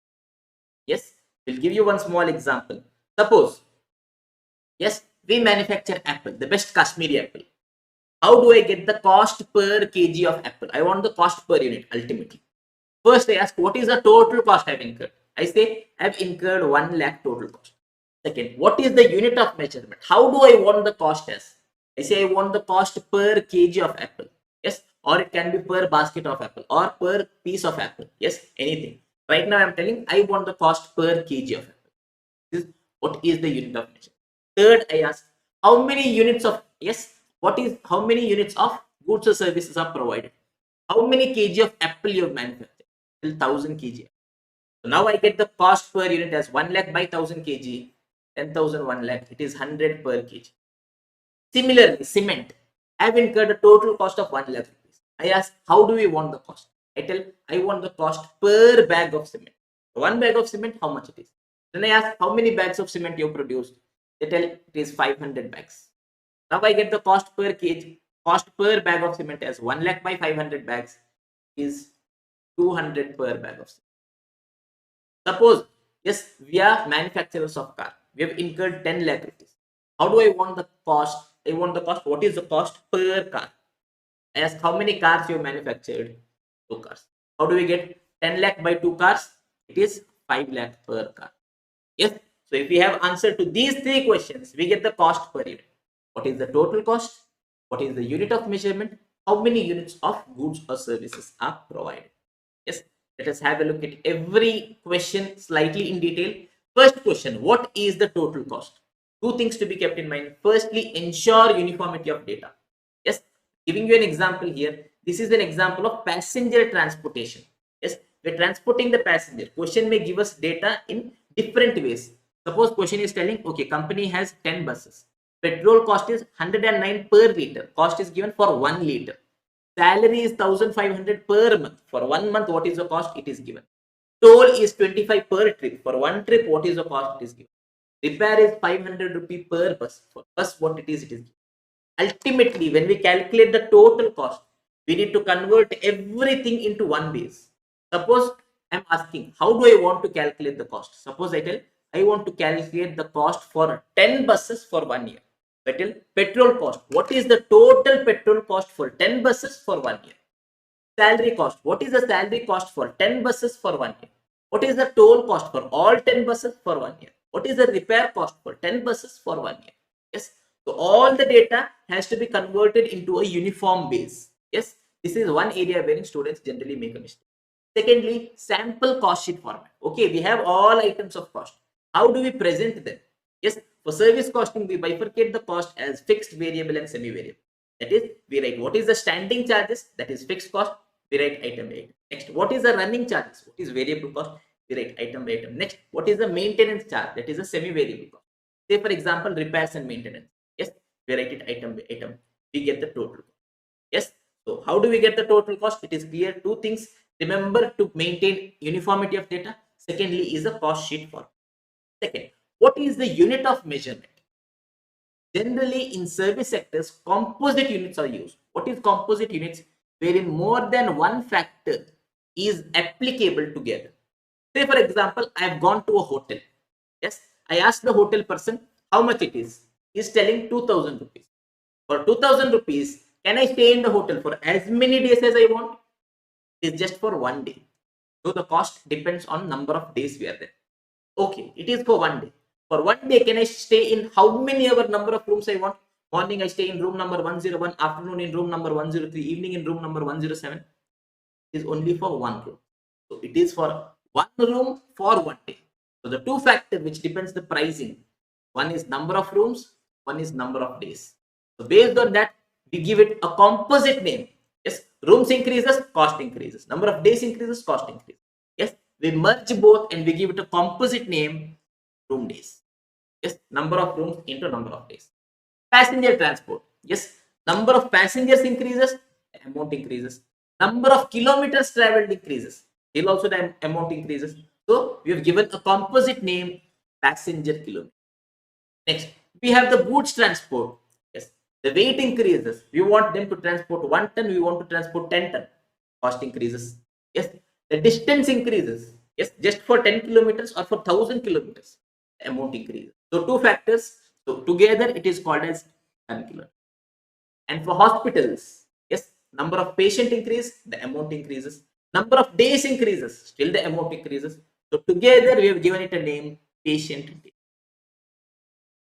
Yes, we'll give you one small example. Suppose, yes, we manufacture apple, the best Kashmiri apple. How do I get the cost per kg of apple? I want the cost per unit ultimately. First, I ask, what is the total cost I've incurred? I say, I've incurred 1 lakh total cost. Second, what is the unit of measurement? How do I want the cost as? I say, I want the cost per kg of apple. Yes, or it can be per basket of apple or per piece of apple. Yes, anything. Right now, I'm telling I want the cost per kg of apple. This, what is the unit of measurement? Third, I ask, how many units of, yes, how many units of goods or services are provided? How many kg of apple you have manufactured? 1000 kg. So now I get the cost per unit as 1 lakh by 1000 kg, 10,000 1 lakh. It is 100 per kg. Similarly, cement. I have incurred a total cost of 1 lakh rupees. I ask, how do we want the cost? I tell, I want the cost per bag of cement. 1 bag of cement, how much it is? Then I ask, how many bags of cement you produced? They tell it is 500 bags. Now I get the cost per kg, cost per bag of cement as 1 lakh by 500 bags is 200 per bag of cement. Suppose, yes, we are manufacturers of car. We have incurred 10 lakh rupees. How do I want the cost? I want the cost. What is the cost per car? I ask, how many cars you have manufactured? 2 cars. How do we get 10 lakh by 2 cars? It is 5 lakh per car. Yes. So if we have answer to these 3 questions, we get the cost per unit. What is the total cost? What is the unit of measurement? How many units of goods or services are provided? Yes. Let us have a look at every question slightly in detail. First question, what is the total cost? 2 things to be kept in mind. Firstly, ensure uniformity of data. Yes, giving you an example here. This is an example of passenger transportation. Yes, we're transporting the passenger. Question may give us data in different ways. Suppose question is telling, okay, company has 10 buses. Petrol cost is 109 per liter. Cost is given for 1 liter. Salary is 1500 per month. For 1 month, what is the cost? It is given. Toll is 25 per trip. For 1 trip, what is the cost? It is given. Repair is 500 rupee per bus. For bus, what it is given. Ultimately, when we calculate the total cost, we need to convert everything into one base. Suppose I'm asking, how do I want to calculate the cost? Suppose I tell, I want to calculate the cost for 10 buses for 1 year. Petrol cost. What is the total petrol cost for 10 buses for 1 year? Salary cost. What is the salary cost for 10 buses for 1 year? What is the toll cost for all 10 buses for 1 year? What is the repair cost for 10 buses for 1 year? Yes. So all the data has to be converted into a uniform base. Yes. This is one area wherein students generally make a mistake. Secondly, sample cost sheet format. Okay, we have all items of cost. How do we present them? Yes, for service costing, we bifurcate the cost as fixed, variable, and semi-variable. That is, we write what is the standing charges, that is fixed cost, we write item by item. Next, what is the running charges, what is variable cost, we write item by item. Next, what is the maintenance charge, that is a semi-variable cost. Say, for example, repairs and maintenance. Yes, we write it item by item. We get the total cost. Yes, so how do we get the total cost? It is clear. Two things. Remember to maintain uniformity of data. Secondly is the cost sheet format. Second, what is the unit of measurement? Generally, in service sectors, composite units are used. What is composite units? Wherein more than one factor is applicable together. Say, for example, I have gone to a hotel. Yes, I asked the hotel person how much it is. He is telling 2000 rupees. For 2000 rupees, can I stay in the hotel for as many days as I want? It is just for 1 day. So the cost depends on number of days we are there. Okay, it is for 1 day. For 1 day, can I stay in how many ever number of rooms I want? Morning, I stay in room number 101, afternoon in room number 103, evening in room number 107. It is only for one room. So it is for one room for 1 day. So the two factors which depends the pricing. One is number of rooms, one is number of days. So based on that, we give it a composite name. Yes, rooms increases, cost increases. Number of days increases, cost increases. Yes, we merge both and we give it a composite name, room days. Yes, number of rooms into number of days. Passenger transport. Yes, number of passengers increases, amount increases. Number of kilometers traveled increases. Still also the amount increases. So we have given a composite name, passenger kilometer. Next, we have the goods transport. Yes, the weight increases. We want them to transport 1 ton, we want to transport 10 ton. Cost increases. Yes, the distance increases. Yes, just for 10 kilometers or for 1000 kilometers, the amount increases. So two factors. So together it is called as 10 kilometers. And for hospitals, yes, number of patient increase, the amount increases. Number of days increases, still the amount increases. So together we have given it a name, patient day.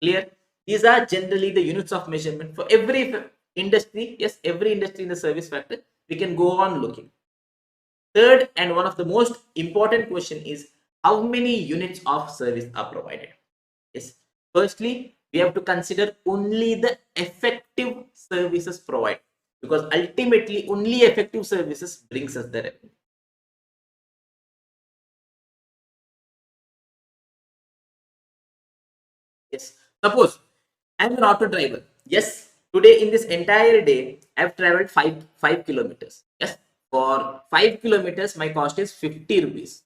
Clear? These are generally the units of measurement for every industry. Yes, every industry in the service factor. We can go on looking. Third and one of the most important question is how many units of service are provided? Yes. Firstly, we have to consider only the effective services provided because ultimately only effective services brings us the revenue. Yes. Suppose I am an auto driver. Yes. Today in this entire day, I have traveled 5 kilometers. Yes. For 5 kilometers, my cost is 50 rupees.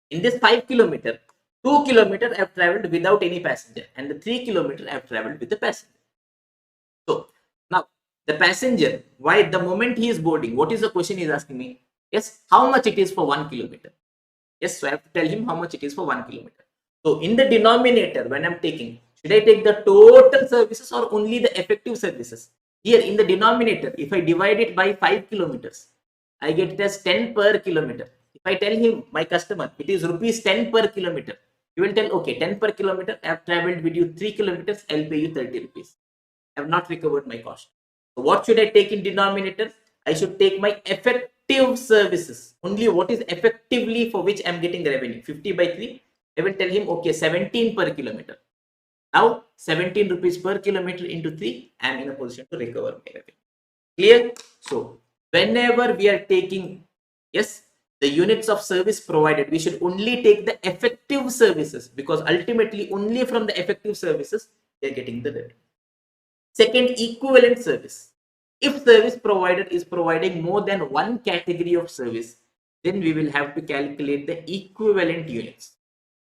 In this 5 kilometer, 2 kilometers I have traveled without any passenger, and the 3 kilometers I have traveled with the passenger. So now the passenger, why the moment he is boarding, what is the question he is asking me? Yes, how much it is for 1 kilometer? Yes, so I have to tell him how much it is for 1 kilometer. So in the denominator, when I'm taking, should I take the total services or only the effective services? Here in the denominator, if I divide it by 5 kilometers, I get it as 10 per kilometer. If I tell him, my customer, it is rupees 10 per kilometer, you will tell, okay, 10 per kilometer, I have traveled with you 3 kilometers, I'll pay you 30 rupees. I have not recovered my cost. So what should I take in denominator? I should take my effective services. Only what is effectively for which I am getting revenue. 50 by 3. I will tell him, okay, 17 per kilometer. Now, 17 rupees per kilometer into 3, I am in a position to recover my revenue. Clear? So, whenever we are taking, yes, the units of service provided, we should only take the effective services because ultimately only from the effective services we are getting the revenue. Second, equivalent service. If service provider is providing more than one category of service, then we will have to calculate the equivalent units.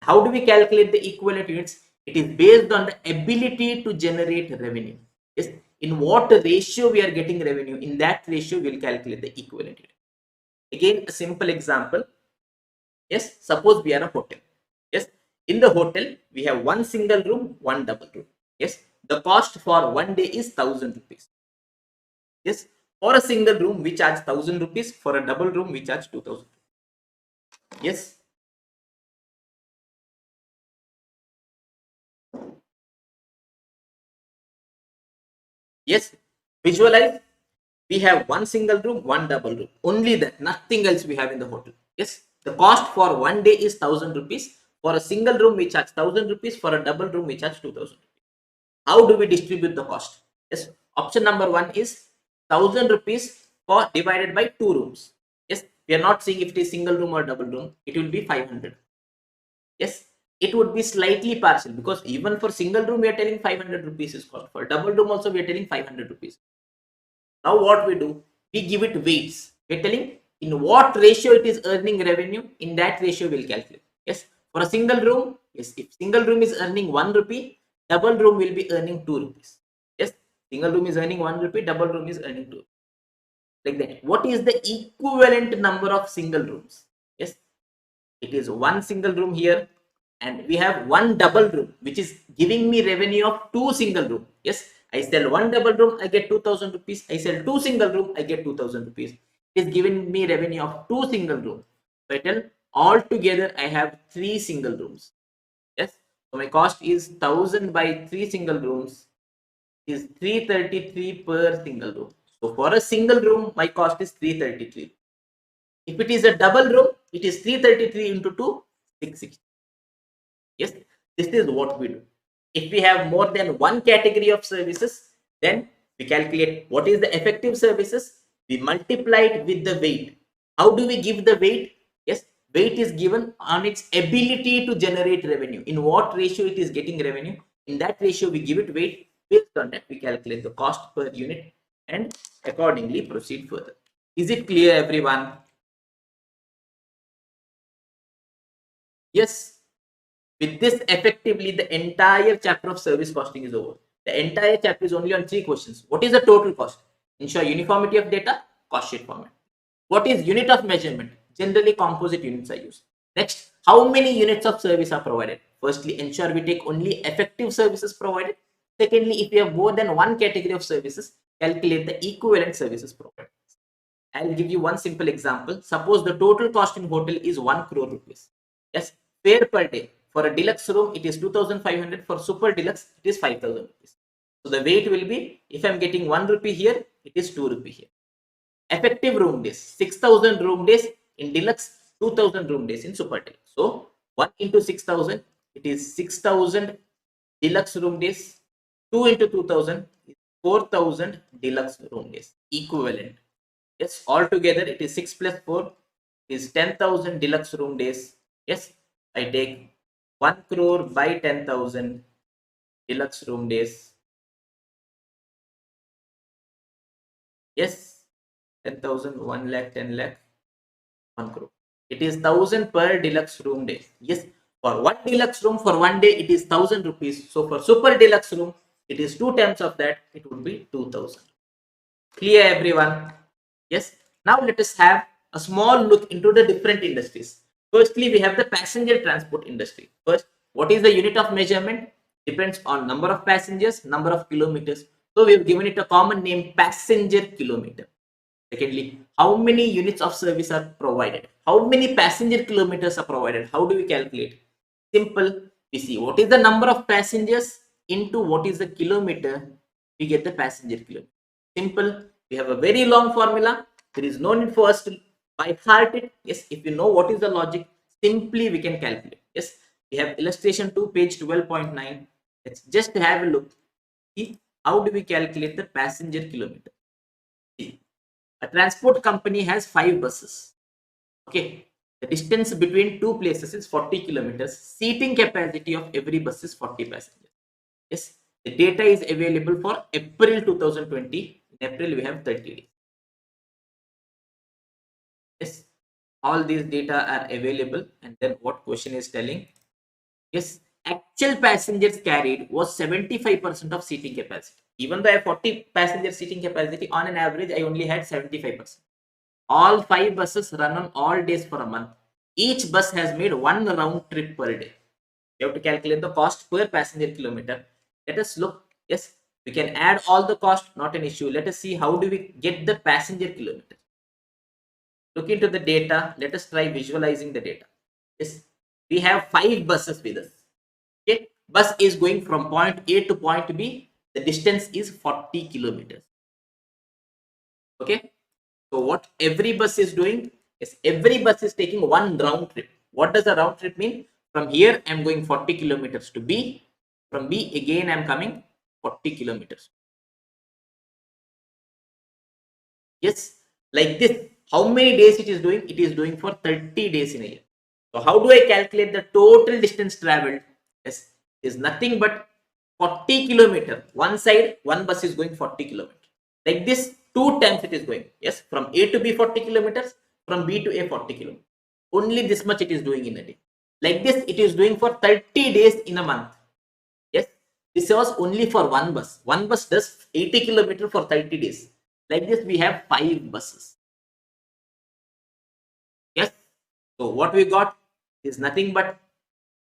How do we calculate the equivalent units? It is based on the ability to generate revenue. Yes, in what ratio we are getting revenue, in that ratio we will calculate the equivalent unit. Again, a simple example. Yes, suppose we are a hotel. Yes, In the hotel, we have one single room, one double room. Yes, the cost for one day is 1000 rupees. Yes, for a single room, we charge 1000 rupees. For a double room, we charge 2000. Yes. Yes, visualize. We have one single room, one double room. Only that, nothing else we have in the hotel. Yes, the cost for one day is 1000 rupees. For a single room, we charge 1000 rupees. For a double room, we charge 2000. How do we distribute the cost? Yes, option number one is 1000 rupees for divided by two rooms. Yes, we are not saying if it is single room or double room, it will be 500. Yes, it would be slightly partial because even for single room, we are telling 500 rupees is cost. For double room also, we are telling 500 rupees. Now what we do, we give it weights. We're telling in what ratio it is earning revenue, in that ratio we'll calculate. Yes, for a single room, yes, if single room is earning 1 rupee, double room will be earning 2 rupees. Yes, single room is earning 1 rupee, double room is earning 2. Like that. What is the equivalent number of single rooms? Yes, it is one single room here, and we have one double room which is giving me revenue of two single room. Yes, I sell one double room, I get 2000 rupees. I sell two single room, I get 2000 rupees. It is giving me revenue of two single room. So I tell all together I have three single rooms. Yes, so my cost is 1000 by three single rooms is 333 per single room. So for a single room, my cost is 333. If it is a double room, it is 333 into 2, 660. Yes, this is what we do. If we have more than one category of services, then we calculate what is the effective services. We multiply it with the weight. How do we give the weight? Yes, weight is given on its ability to generate revenue. In what ratio it is getting revenue? In that ratio, we give it weight. Based on that, we calculate the cost per unit and accordingly proceed further. Is it clear, everyone? Yes. With this, effectively, the entire chapter of service costing is over. The entire chapter is only on three questions. What is the total cost? Ensure uniformity of data, cost sheet format. What is unit of measurement? Generally, composite units are used. Next, how many units of service are provided? Firstly, ensure we take only effective services provided. Secondly, if we have more than one category of services, calculate the equivalent services provided. I'll give you one simple example. Suppose the total cost in hotel is 1 crore rupees. Yes, fare per day. For a deluxe room, it is 2500. For super deluxe, it is 5000 rupees. So the weight will be, if I'm getting 1 rupee here, it is 2 rupee here. Effective room days, 6000 room days in deluxe, 2000 room days in super deluxe. So 1 into 6000, it is 6000 deluxe room days. 2 into 2000 is 4000 deluxe room days. Equivalent. Yes, altogether it is 6 plus 4 is 10,000 deluxe room days. Yes, I take 1 crore by 10,000 deluxe room days. Yes, 10,000, 1 lakh, 10 lakh, 1 crore. It is 1000 per deluxe room day. Yes, for one deluxe room for one day it is 1000 rupees. So for super deluxe room, it is 2 times of that, it would be 2000. Clear, everyone? Yes. Now let us have a small look into the different industries. Firstly, we have the passenger transport industry. First, what is the unit of measurement? Depends on number of passengers, number of kilometers. So we have given it a common name, passenger kilometer. Secondly, how many units of service are provided? How many passenger kilometers are provided? How do we calculate? Simple. We see what is the number of passengers into what is the kilometer. We get the passenger kilometer. Simple. We have a very long formula. There is no need for us to by heart it. Yes, if you know what is the logic, simply we can calculate. Yes, we have illustration 2, page 12.9. Let's just have a look. See, how do we calculate the passenger kilometer? See, a transport company has 5 buses. Okay, the distance between two places is 40 kilometers. Seating capacity of every bus is 40 passengers. Yes, the data is available for April 2020. In April, we have 30 days. Yes, all these data are available. And then what question is telling? Yes, actual passengers carried was 75% of seating capacity. Even though I have 40 passenger seating capacity, on an average, I only had 75%. All 5 buses run on all days for a month. Each bus has made 1 round trip per day. We have to calculate the cost per passenger kilometer. Let us look. Yes, we can add all the cost, not an issue. Let us see how do we get the passenger kilometer. Look into the data. Let us try visualizing the data. Yes, we have 5 buses with us. Okay, bus is going from point A to point B. The distance is 40 kilometers. Okay, so what every bus is doing is every bus is taking one round trip. What does a round trip mean? From here I am going 40 kilometers to B. From B again I am coming 40 kilometers. Yes, like this. How many days it is doing? It is doing for 30 days in a year. So how do I calculate the total distance traveled? Yes, is nothing but 40 kilometer. One side, one bus is going 40 kilometers. Like this, 2 times it is going. Yes, from A to B 40 kilometers, from B to A 40 kilometers. Only this much it is doing in a day. Like this, it is doing for 30 days in a month. Yes, this was only for one bus. One bus does 80 kilometers for 30 days. Like this, we have 5 buses. Yes, so what we got is nothing but,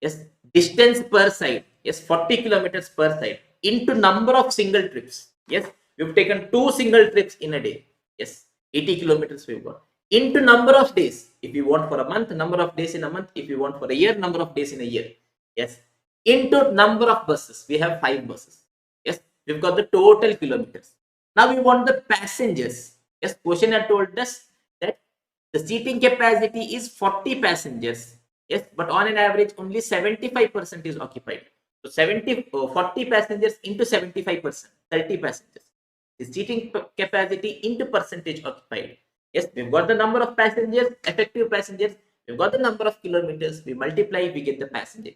yes, distance per side. Yes, 40 kilometers per side into number of single trips. Yes, we've taken 2 single trips in a day. Yes, 80 kilometers we've got into number of days. If you want for a month, number of days in a month. If you want for a year, number of days in a year. Yes, into number of buses. We have 5 buses. Yes, we've got the total kilometers. Now we want the passengers. Yes, question had told us that the seating capacity is 40 passengers. Yes, but on an average, only 75% is occupied. So 40 passengers into 75%, 30 passengers. The seating capacity into percentage occupied. Yes, we've got the number of passengers, effective passengers. We've got the number of kilometers. We multiply, we get the passenger.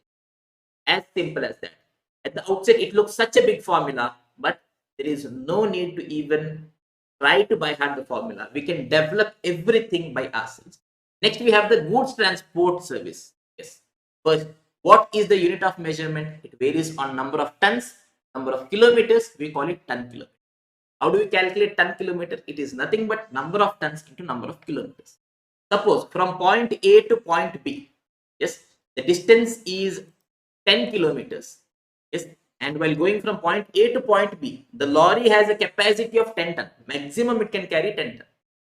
As simple as that. At the outset, it looks such a big formula, but there is no need to even try to by heart the formula. We can develop everything by ourselves. Next, we have the goods transport service. Yes. First, what is the unit of measurement? It varies on number of tons, number of kilometers. We call it ton kilometer. How do we calculate ton kilometer? It is nothing but number of tons into number of kilometers. Suppose from point A to point B, yes, the distance is 10 kilometers. Yes, and while going from point A to point B, the lorry has a capacity of 10 ton. Maximum it can carry 10 ton.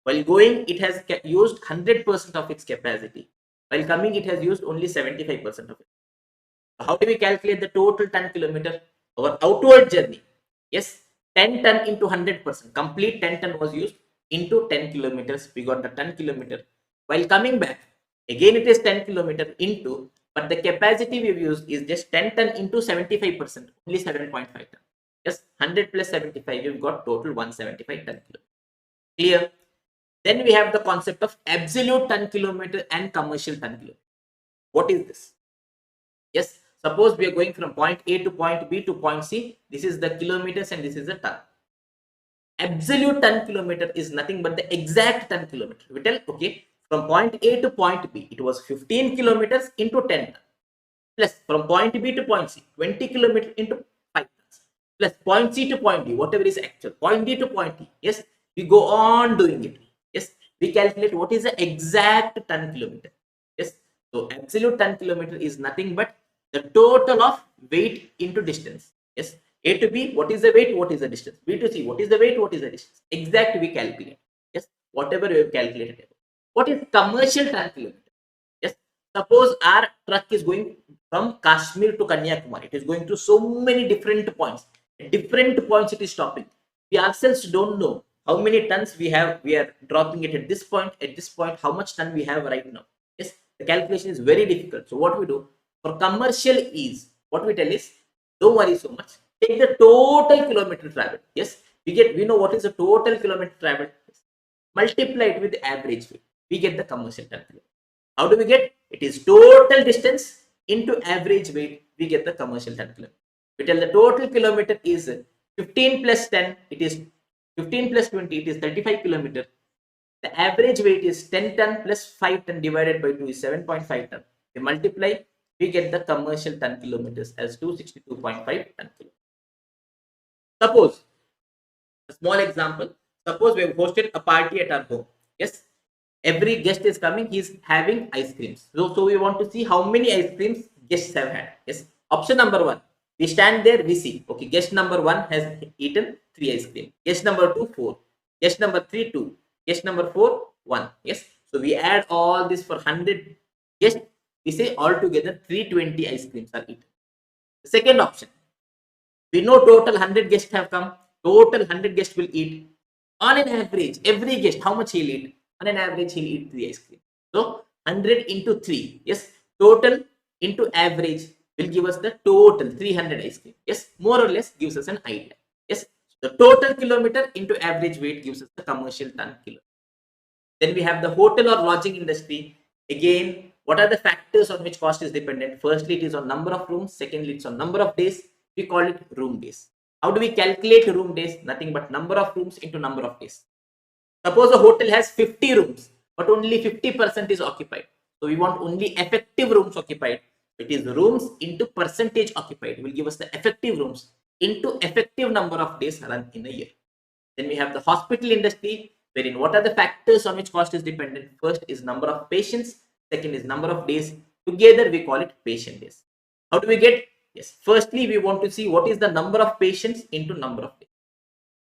While going, it has used 100% of its capacity. While coming, it has used only 75% of it. How do we calculate the total ton kilometer? Our outward journey. Yes, 10 ton into 100%. Complete 10 ton was used into 10 kilometers. We got the 10 kilometer. While coming back, again it is 10 kilometer into, but the capacity we've used is just 10 ton into 75%, only 7.5 ton. Just 100 plus 75, we've got total 175 ton kilometer. Clear? Then we have the concept of absolute ton kilometer and commercial ton kilometer. What is this? Yes, suppose we are going from point A to point B to point C. This is the kilometers and this is the ton. Absolute ton kilometer is nothing but the exact ton kilometer. We tell, okay, from point A to point B, it was 15 kilometers into 10 tons. Plus from point B to point C, 20 kilometers into 5 tons. Plus point C to point D, whatever is actual. Point D to point E. Yes, we go on doing it. Yes, we calculate what is the exact ton kilometer. Yes, so absolute ton kilometer is nothing but the total of weight into distance. Yes, A to B, what is the weight, what is the distance? B to C, what is the weight, what is the distance? Exact we calculate. Yes, whatever we have calculated. What is commercial ton kilometer? Yes, suppose our truck is going from Kashmir to Kanyakumari. It is going to so many different points. At different points it is stopping. We ourselves don't know how many tons we have. We are dropping it at this point, how much ton we have right now. Yes, the calculation is very difficult. So what we do for commercial ease, what we tell is, don't worry so much. Take the total kilometer travel. Yes, we know what is the total kilometer travel. Yes. Multiply it with the average weight. We get the commercial ton kilometer. How do we get? It is total distance into average weight. We get the commercial ton kilometer. We tell the total kilometer is 15 plus 10. It is 15 plus 20. It is 35 kilometer. The average weight is 10 ton plus 5 ton divided by 2 is 7.5 ton. We multiply. We get the commercial ton kilometers as 262.5 ton kilometers. Suppose, a small example, suppose we have hosted a party at our home. Yes, every guest is coming, he is having ice creams. So we want to see how many ice creams guests have had. Yes. Option number 1. We stand there, we see. Okay, guest number 1 has eaten 3 ice cream. Guest number 2, 4. Guest number 3, 2. Guest number 4, 1. Yes. So we add all this for 100 guests. We say altogether 320 ice creams are eaten. The second option. We know total 100 guests have come. Total 100 guests will eat. On an average, every guest, how much he'll eat? On an average, he'll eat 3 ice cream. So 100 into 3. Yes. Total into average will give us the total 300 ice cream. Yes. More or less gives us an idea. Yes. The total kilometer into average weight gives us the commercial ton kilometer. Then we have the hotel or lodging industry. Again, what are the factors on which cost is dependent? Firstly, it is on number of rooms. Secondly, it's on number of days. We call it room days. How do we calculate room days? Nothing but number of rooms into number of days. Suppose a hotel has 50 rooms, but only 50% is occupied. So we want only effective rooms occupied. It is rooms into percentage occupied will give us the effective rooms into effective number of days run in a year. Then we have the hospital industry, wherein what are the factors on which cost is dependent? First is number of patients. Second is number of days. Together we call it patient days. How do we get? Yes, firstly we want to see what is the number of patients into number of days.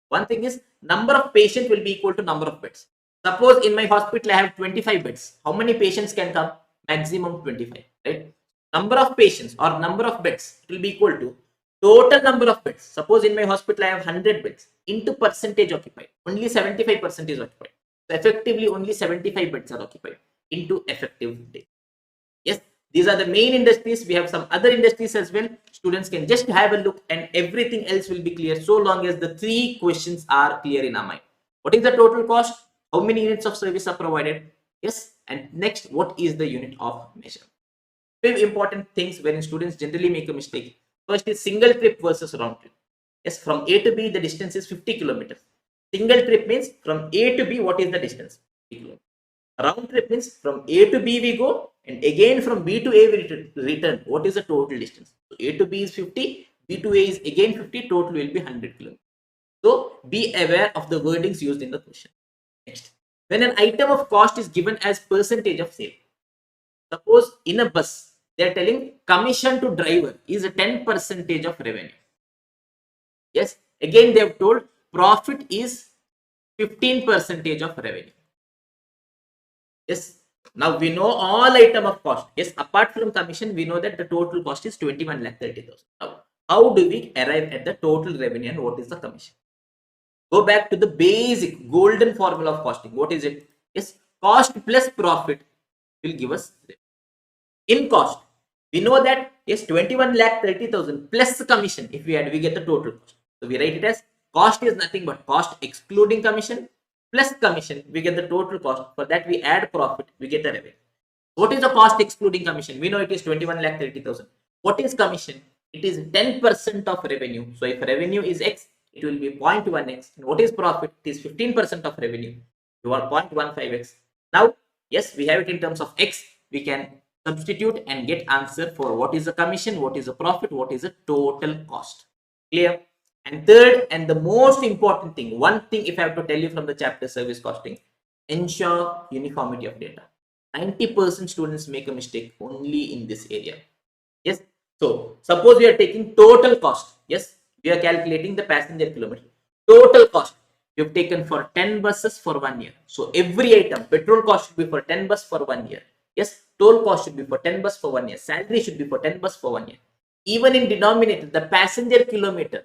One thing is number of patients will be equal to number of beds. Suppose in my hospital I have 25 beds. How many patients can come? Maximum 25, right? Number of patients or number of beds, it will be equal to total number of beds. Suppose in my hospital I have 100 beds into percentage occupied. Only 75% is occupied. So effectively only 75 beds are occupied into effective days. Yes, these are the main industries. We have some other industries as well. Students can just have a look and everything else will be clear so long as the 3 questions are clear in our mind. What is the total cost? How many units of service are provided? Yes, and next, what is the unit of measure? Very important things wherein students generally make a mistake. First is single trip versus round trip. Yes, from A to B, the distance is 50 kilometers. Single trip means from A to B, what is the distance? 50 kilometers. Round trip means from A to B we go, and again from B to A we return. What is the total distance? So A to B is 50, B to A is again 50, total will be 100 kilometers. So be aware of the wordings used in the question. Next, when an item of cost is given as percentage of sale, suppose in a bus, they are telling commission to driver is a 10% of revenue. Yes, again they have told profit is 15% of revenue. Yes, now we know all item of cost. Yes, apart from commission, we know that the total cost is 21,30,000. Now, how do we arrive at the total revenue and what is the commission? Go back to the basic golden formula of costing. What is it? Yes, cost plus profit will give us revenue. In cost, we know that yes, 21,30,000 plus commission. If we add, we get the total cost. So we write it as cost is nothing but cost excluding commission plus commission. We get the total cost. For that we add profit. We get the revenue. What is the cost excluding commission? We know it is 21,30,000. What is commission? It is 10% of revenue. So if revenue is X, it will be 0.1x. And what is profit? It is 15% of revenue. You are 0.15x. Now, yes, we have it in terms of X. We can substitute and get answer for what is the commission, what is the profit, what is the total cost. Clear? And third and the most important thing, one thing if I have to tell you from the chapter service costing, ensure uniformity of data. 90% students make a mistake only in this area. Yes. So suppose we are taking total cost. Yes, we are calculating the passenger kilometer. Total cost we have taken for 10 buses for 1 year. So every item, petrol cost should be for 10 bus for 1 year. Yes, toll cost should be for 10 bus for 1 year. Salary should be for 10 bus for 1 year. Even in denominator, the passenger kilometer.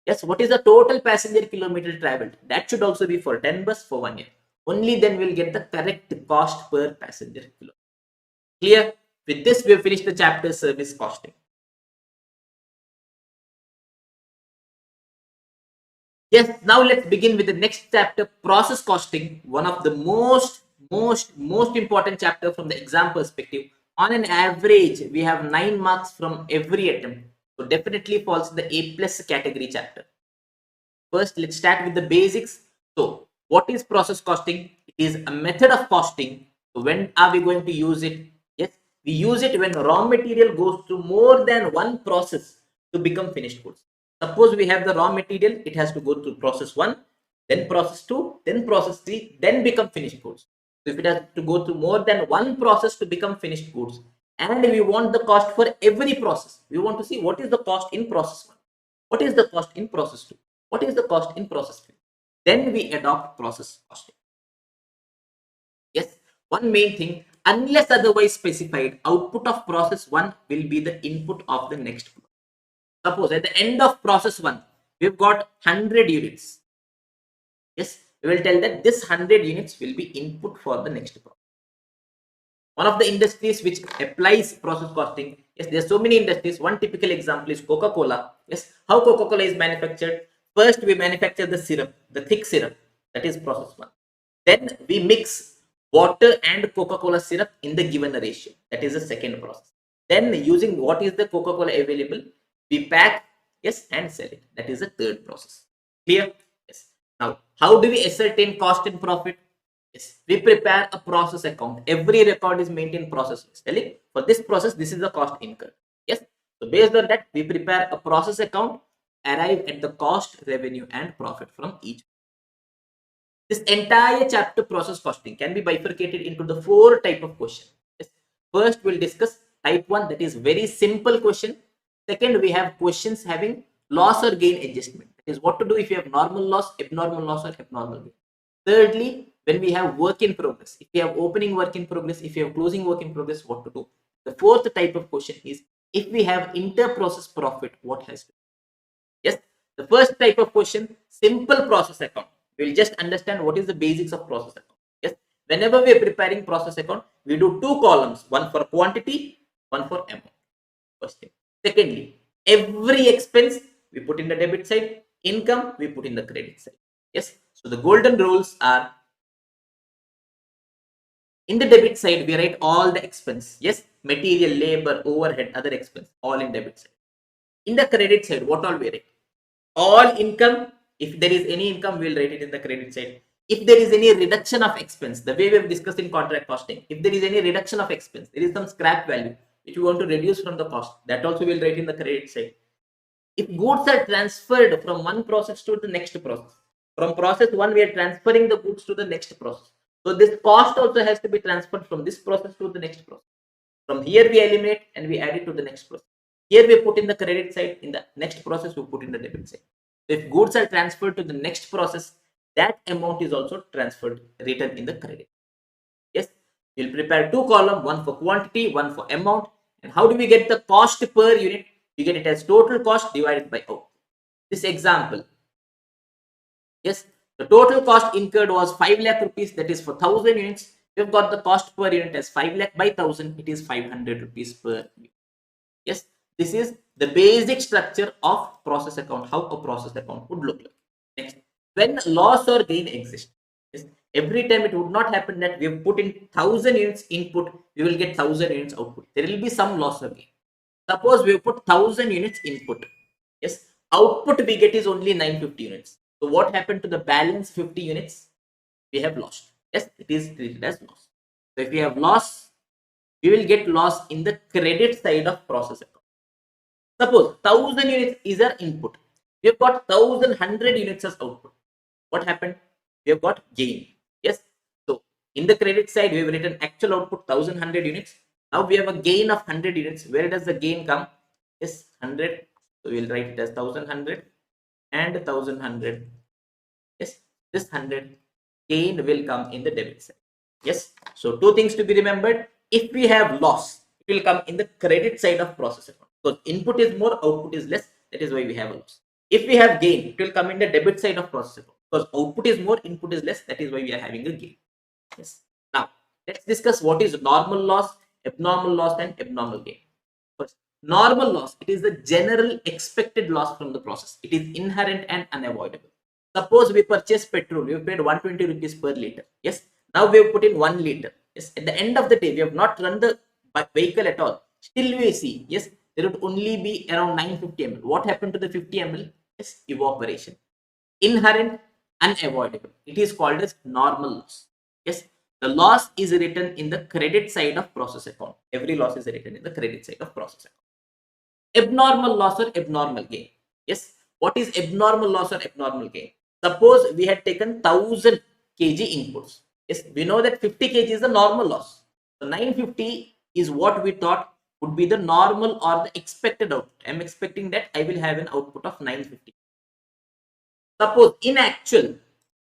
Yes, what is the total passenger kilometer traveled? That should also be for 10 bus for 1 year. Only then we'll get the correct cost per passenger kilometer. Clear? With this, we have finished the chapter service costing. Yes, now let's begin with the next chapter, process costing. One of the most important chapter from the exam perspective. On an average, we have 9 marks from every attempt. So definitely falls in the A plus category chapter. First, let's start with the basics. So what is process costing? It is a method of costing. So when are we going to use it? Yes, we use it when raw material goes through more than one process to become finished goods. Suppose we have the raw material, it has to go through process 1, then process 2, then process 3, then become finished goods. So if it has to go through more than one process to become finished goods, and we want the cost for every process. We want to see what is the cost in process 1, what is the cost in process 2, what is the cost in process 3. Then we adopt process costing. Yes, one main thing, unless otherwise specified, output of process 1 will be the input of the next process. Suppose at the end of process 1, we've got 100 units. Yes, we will tell that this 100 units will be input for the next process. One of the industries which applies process costing, yes, there are so many industries. One typical example is Coca-Cola. Yes, how Coca-Cola is manufactured? First, we manufacture the syrup, the thick syrup, that is process 1. Then we mix water and Coca-Cola syrup in the given ratio, that is the second process. Then using what is the Coca-Cola available, we pack, yes, and sell it, that is the third process. Clear? Yes. Now, how do we ascertain cost and profit? Yes, we prepare a process account. Every record is maintained process. Telling for this process, this is the cost incurred. Yes, so based on that, we prepare a process account, arrive at the cost, revenue, and profit from each. This entire chapter, process costing, can be bifurcated into the 4 type of question. Yes. First, we'll discuss type 1, that is very simple question. Second, we have questions having loss or gain adjustment. That is what to do if you have normal loss, abnormal loss, or abnormal gain. Thirdly, when we have work in progress, if you have opening work in progress, if you have closing work in progress, what to do? The fourth type of question is, if we have inter-process profit, what has to be? Yes, the first type of question, simple process account. We'll just understand what is the basics of process account. Yes, whenever we are preparing process account, we do 2 columns, one for quantity, one for amount. First thing. Secondly, every expense we put in the debit side, income we put in the credit side. Yes, so the golden rules are, in the debit side, we write all the expense. Yes, material, labor, overhead, other expense, all in debit side. In the credit side, what all we write? All income. If there is any income, we'll write it in the credit side. If there is any reduction of expense, the way we have discussed in contract costing, if there is any reduction of expense, there is some scrap value which we want to reduce from the cost, that also we'll write in the credit side. If goods are transferred from one process to the next process, from process 1, we are transferring the goods to the next process. So this cost also has to be transferred from this process to the next process. From here we eliminate and we add it to the next process. Here we put in the credit side, in the next process we put in the debit side. So if goods are transferred to the next process, that amount is also transferred, written in the credit. Yes, we'll prepare 2 columns, one for quantity, one for amount. And how do we get the cost per unit? We get it as total cost divided by output. This example, yes, the total cost incurred was 5 lakh rupees, that is for 1000 units. We've got the cost per unit as 5 lakh by 1000, it is 500 rupees per unit. Yes, this is the basic structure of process account, how a process account would look like. Next, when loss or gain exists, yes, every time it would not happen that we have put in 1000 units input, we will get 1000 units output. There will be some loss or gain. Suppose we have put 1000 units input. Yes, output we get is only 950 units. So what happened to the balance 50 units? We have lost. Yes, it is treated as loss. So if we have loss, we will get loss in the credit side of process account. Suppose 1000 units is our input. We have got 1100 units as output. What happened? We have got gain. Yes. So in the credit side, we have written actual output 1100 units. Now we have a gain of 100 units. Where does the gain come? Yes, 100. So we will write it as 1100 and 1100. Yes, this 100 gain will come in the debit side. Yes. So 2 things to be remembered. If we have loss, it will come in the credit side of process account. Because input is more, output is less. That is why we have a loss. If we have gain, it will come in the debit side of process account. Because output is more, input is less. That is why we are having a gain. Yes. Now, let's discuss what is normal loss, abnormal loss, and abnormal gain. First, normal loss, it is the general expected loss from the process. It is inherent and unavoidable. Suppose we purchase petrol, we have paid 120 rupees per liter. Yes. Now we have put in 1 liter. Yes. At the end of the day, we have not run the vehicle at all. Still we see, yes, there would only be around 950 ml. What happened to the 50 ml? Yes, evaporation. Inherent, unavoidable. It is called as normal loss. Yes, the loss is written in the credit side of process account. Every loss is written in the credit side of process account. Abnormal loss or abnormal gain. Yes, what is abnormal loss or abnormal gain? Suppose we had taken 1000 kg inputs. Yes, we know that 50 kg is the normal loss. So 950 is what we thought would be the normal or the expected output. I'm expecting that I will have an output of 950. Suppose in actual,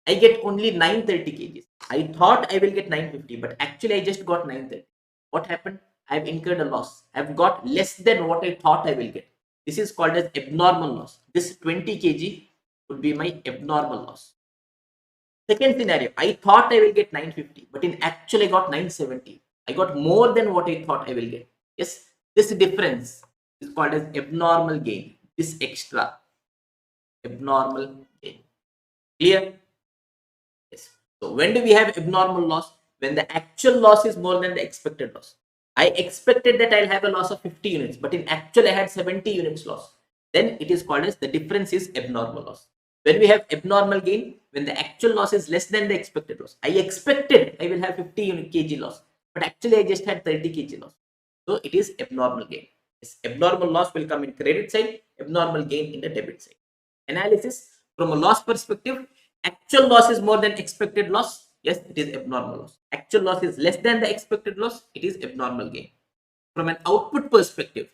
I get only 930 kgs. I thought I will get 950, but actually I just got 930. What happened? I've incurred a loss. I've got less than what I thought I will get. This is called as abnormal loss. This 20 kg would be my abnormal loss. Second scenario, I thought I will get 950, but in actual I got 970. I got more than what I thought I will get. Yes, this difference is called as abnormal gain. This extra abnormal gain. Clear? Yes. So when do we have abnormal loss? When the actual loss is more than the expected loss. I expected that I'll have a loss of 50 units, but in actual I had 70 units loss. Then it is called as the difference is abnormal loss. When we have abnormal gain, when the actual loss is less than the expected loss. I expected I will have 50 unit kg loss, but actually I just had 30 kg loss. So it is abnormal gain. This abnormal loss will come in credit side, abnormal gain in the debit side. Analysis from a loss perspective, actual loss is more than expected loss. Yes, it is abnormal loss. Actual loss is less than the expected loss. It is abnormal gain. From an output perspective,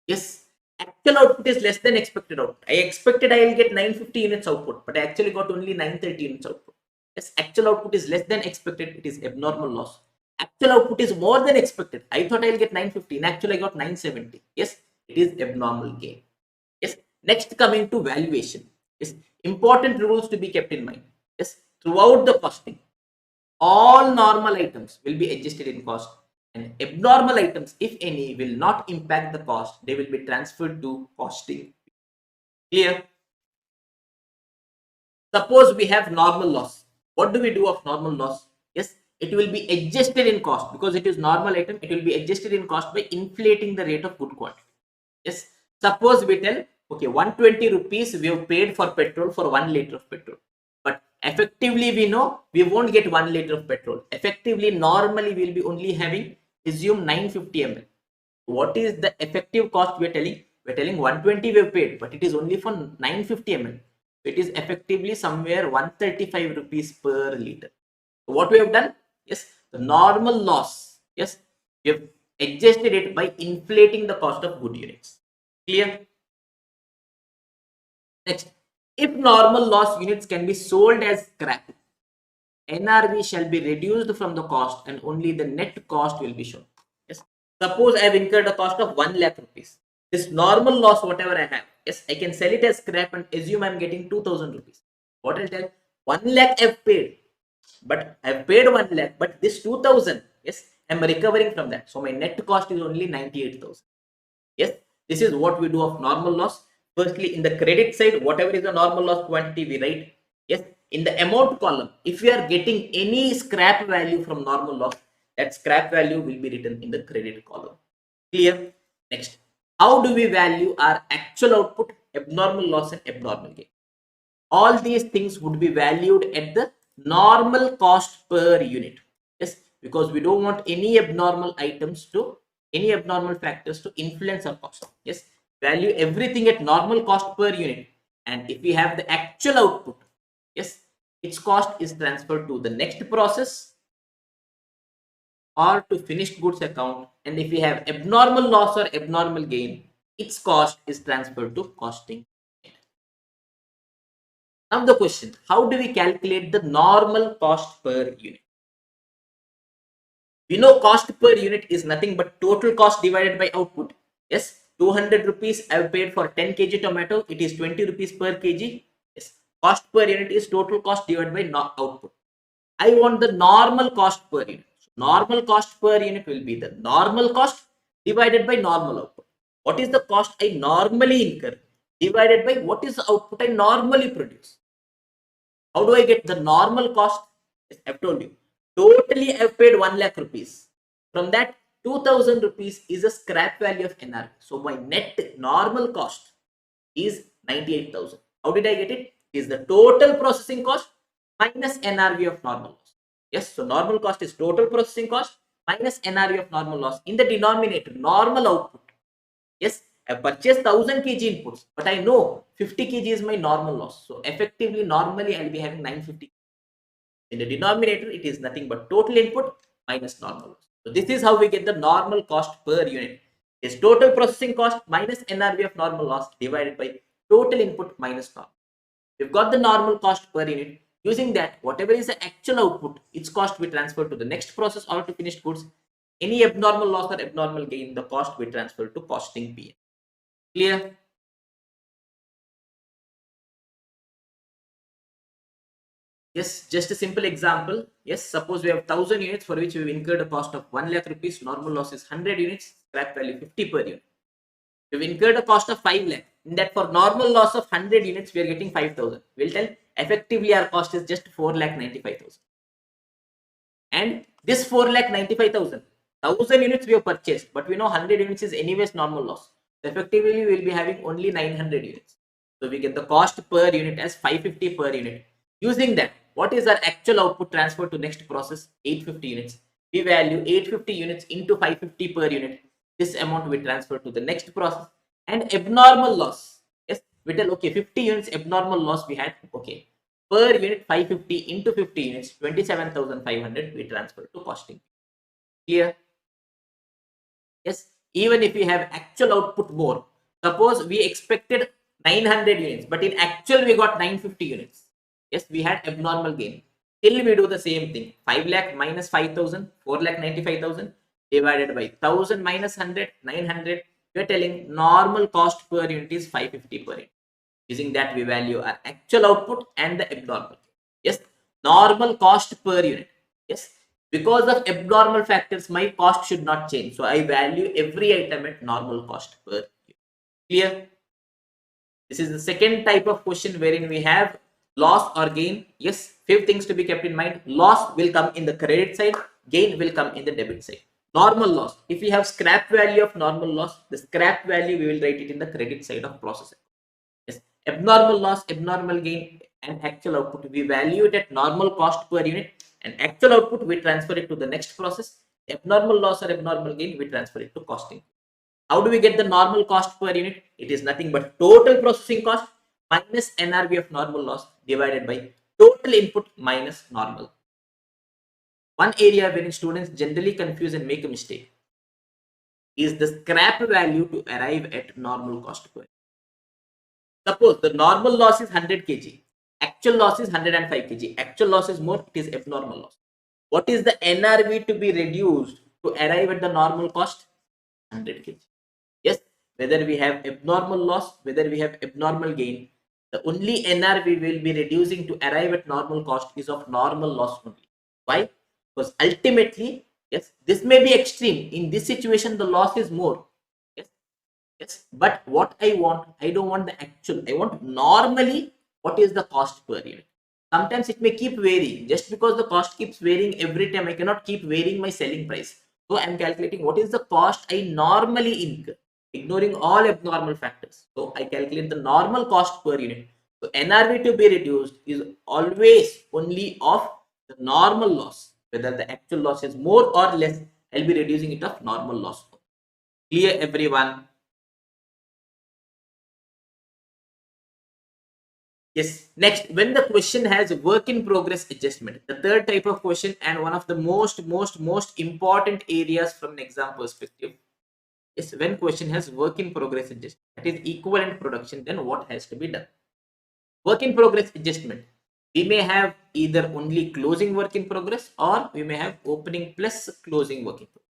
yes, actual output is less than expected output. I expected I will get 950 units output, but I actually got only 930 units output. Yes, actual output is less than expected. It is abnormal loss. Actual output is more than expected. I thought I will get 950. In actual, I got 970. Yes, it is abnormal gain. Yes, next coming to valuation. Yes, important rules to be kept in mind. Yes, throughout the costing, all normal items will be adjusted in cost, and abnormal items, if any, will not impact the cost. They will be transferred to costing. Clear? Suppose we have normal loss. What do we do of normal loss? Yes, it will be adjusted in cost because it is normal item. It will be adjusted in cost by inflating the rate of good quantity. Yes, suppose we tell, okay, 120 rupees we have paid for petrol for 1 liter of petrol, but effectively we know we won't get 1 liter of petrol. Effectively, normally we will be only having, assume 950 ml. What is the effective cost we are telling? We are telling 120 we have paid, but it is only for 950 ml. It is effectively somewhere 135 rupees per liter. So what we have done? Yes, the normal loss. Yes, we have adjusted it by inflating the cost of good units. Clear? Next, if normal loss units can be sold as scrap, NRV shall be reduced from the cost and only the net cost will be shown. Yes. Suppose I have incurred a cost of 1 lakh rupees. This normal loss, whatever I have, yes, I can sell it as scrap and assume I am getting 2000 rupees. What I'll tell, 1 lakh I have paid, but I have paid 1 lakh, but this 2000, yes, I am recovering from that. So my net cost is only 98,000. Yes, this is what we do of normal loss. Firstly, in the credit side, whatever is the normal loss quantity, we write. Yes, in the amount column, if we are getting any scrap value from normal loss, that scrap value will be written in the credit column. Clear? Next, how do we value our actual output, abnormal loss and abnormal gain? All these things would be valued at the normal cost per unit. Yes, because we don't want any abnormal items to, any abnormal factors to influence our cost. Yes, value everything at normal cost per unit, and if we have the actual output, yes, its cost is transferred to the next process or to finished goods account, and if we have abnormal loss or abnormal gain, its cost is transferred to costing. Now the question, how do we calculate the normal cost per unit? We know cost per unit is nothing but total cost divided by output. Yes, 200 rupees I have paid for 10 kg tomato. It is 20 rupees per kg. Yes, cost per unit is total cost divided by output. I want the normal cost per unit. So normal cost per unit will be the normal cost divided by normal output. What is the cost I normally incur divided by what is the output I normally produce? How do I get the normal cost? Yes, I've told you. Totally, I've paid 1 lakh rupees. From that, 2000 rupees is a scrap value of NRV. So my net normal cost is 98,000. How did I get it? Is the total processing cost minus NRV of normal loss. Yes, so normal cost is total processing cost minus NRV of normal loss. In the denominator, normal output. Yes, I purchased 1000 kg inputs, but I know 50 kg is my normal loss. So effectively, normally I'll be having 950. In the denominator, it is nothing but total input minus normal loss. So this is how we get the normal cost per unit. Is total processing cost minus NRV of normal loss divided by total input minus normal. We've got the normal cost per unit. Using that, whatever is the actual output, its cost we transfer to the next process or to finished goods. Any abnormal loss or abnormal gain, the cost we transfer to costing P. Clear? Yes, just a simple example. Yes, suppose we have 1000 units for which we've incurred a cost of 1 lakh rupees. Normal loss is 100 units, scrap value 50 per unit. We've incurred a cost of 5 lakh. In that, for normal loss of 100 units, we are getting 5,000. We'll tell effectively our cost is just 4,95,000. And this 4,95,000, 1000 units we have purchased, but we know 100 units is anyways normal loss. So effectively, we will be having only 900 units. So we get the cost per unit as 550 per unit. Using that, what is our actual output transfer to next process? 850 units. We value 850 units into 550 per unit. This amount we transfer to the next process. And abnormal loss. Yes, we tell okay, 50 units abnormal loss we had. Okay. Per unit 550 into 50 units, 27,500 we transfer to costing. Clear? Yes, even if we have actual output more, suppose we expected 900 units, but in actual we got 950 units. Yes, we had abnormal gain. Still we do the same thing. 5 lakh minus 5,000, 4 lakh 95,000 divided by 1000 minus 100, 900. We are telling normal cost per unit is 550 per unit. Using that, we value our actual output and the abnormal. Yes, normal cost per unit. Yes, because of abnormal factors, my cost should not change. So I value every item at normal cost per unit. Clear? This is the second type of question wherein we have loss or gain. Yes, few things to be kept in mind. Loss will come in the credit side, gain will come in the debit side. Normal loss. If we have scrap value of normal loss, the scrap value we will write it in the credit side of processing. Yes, abnormal loss, abnormal gain, and actual output we value it at normal cost per unit, and actual output we transfer it to the next process. Abnormal loss or abnormal gain we transfer it to costing. How do we get the normal cost per unit? It is nothing but total processing cost minus NRV of normal loss divided by total input minus normal. One area wherein students generally confuse and make a mistake is the scrap value to arrive at normal cost per unit. Suppose the normal loss is 100 kg, actual loss is 105 kg, actual loss is more, it is abnormal loss. What is the NRV to be reduced to arrive at the normal cost? 100 kg. Yes, whether we have abnormal loss, whether we have abnormal gain, the only NRV we will be reducing to arrive at normal cost is of normal loss only. Why? Because ultimately, yes, this may be extreme. In this situation, the loss is more. Yes, but what I don't want the actual. I want normally what is the cost per unit. Sometimes it may keep varying. Just because the cost keeps varying every time, I cannot keep varying my selling price. So I am calculating what is the cost I normally incur, ignoring all abnormal factors. So I calculate the normal cost per unit. So NRV to be reduced is always only of the normal loss. Whether the actual loss is more or less, I'll be reducing it of normal loss. Clear, everyone? Yes. Next, when the question has work in progress adjustment, the third type of question and one of the most important areas from an exam perspective is when question has work in progress adjustment, that is equivalent production, then what has to be done? Work in progress adjustment, we may have either only closing work in progress or we may have opening plus closing work in progress.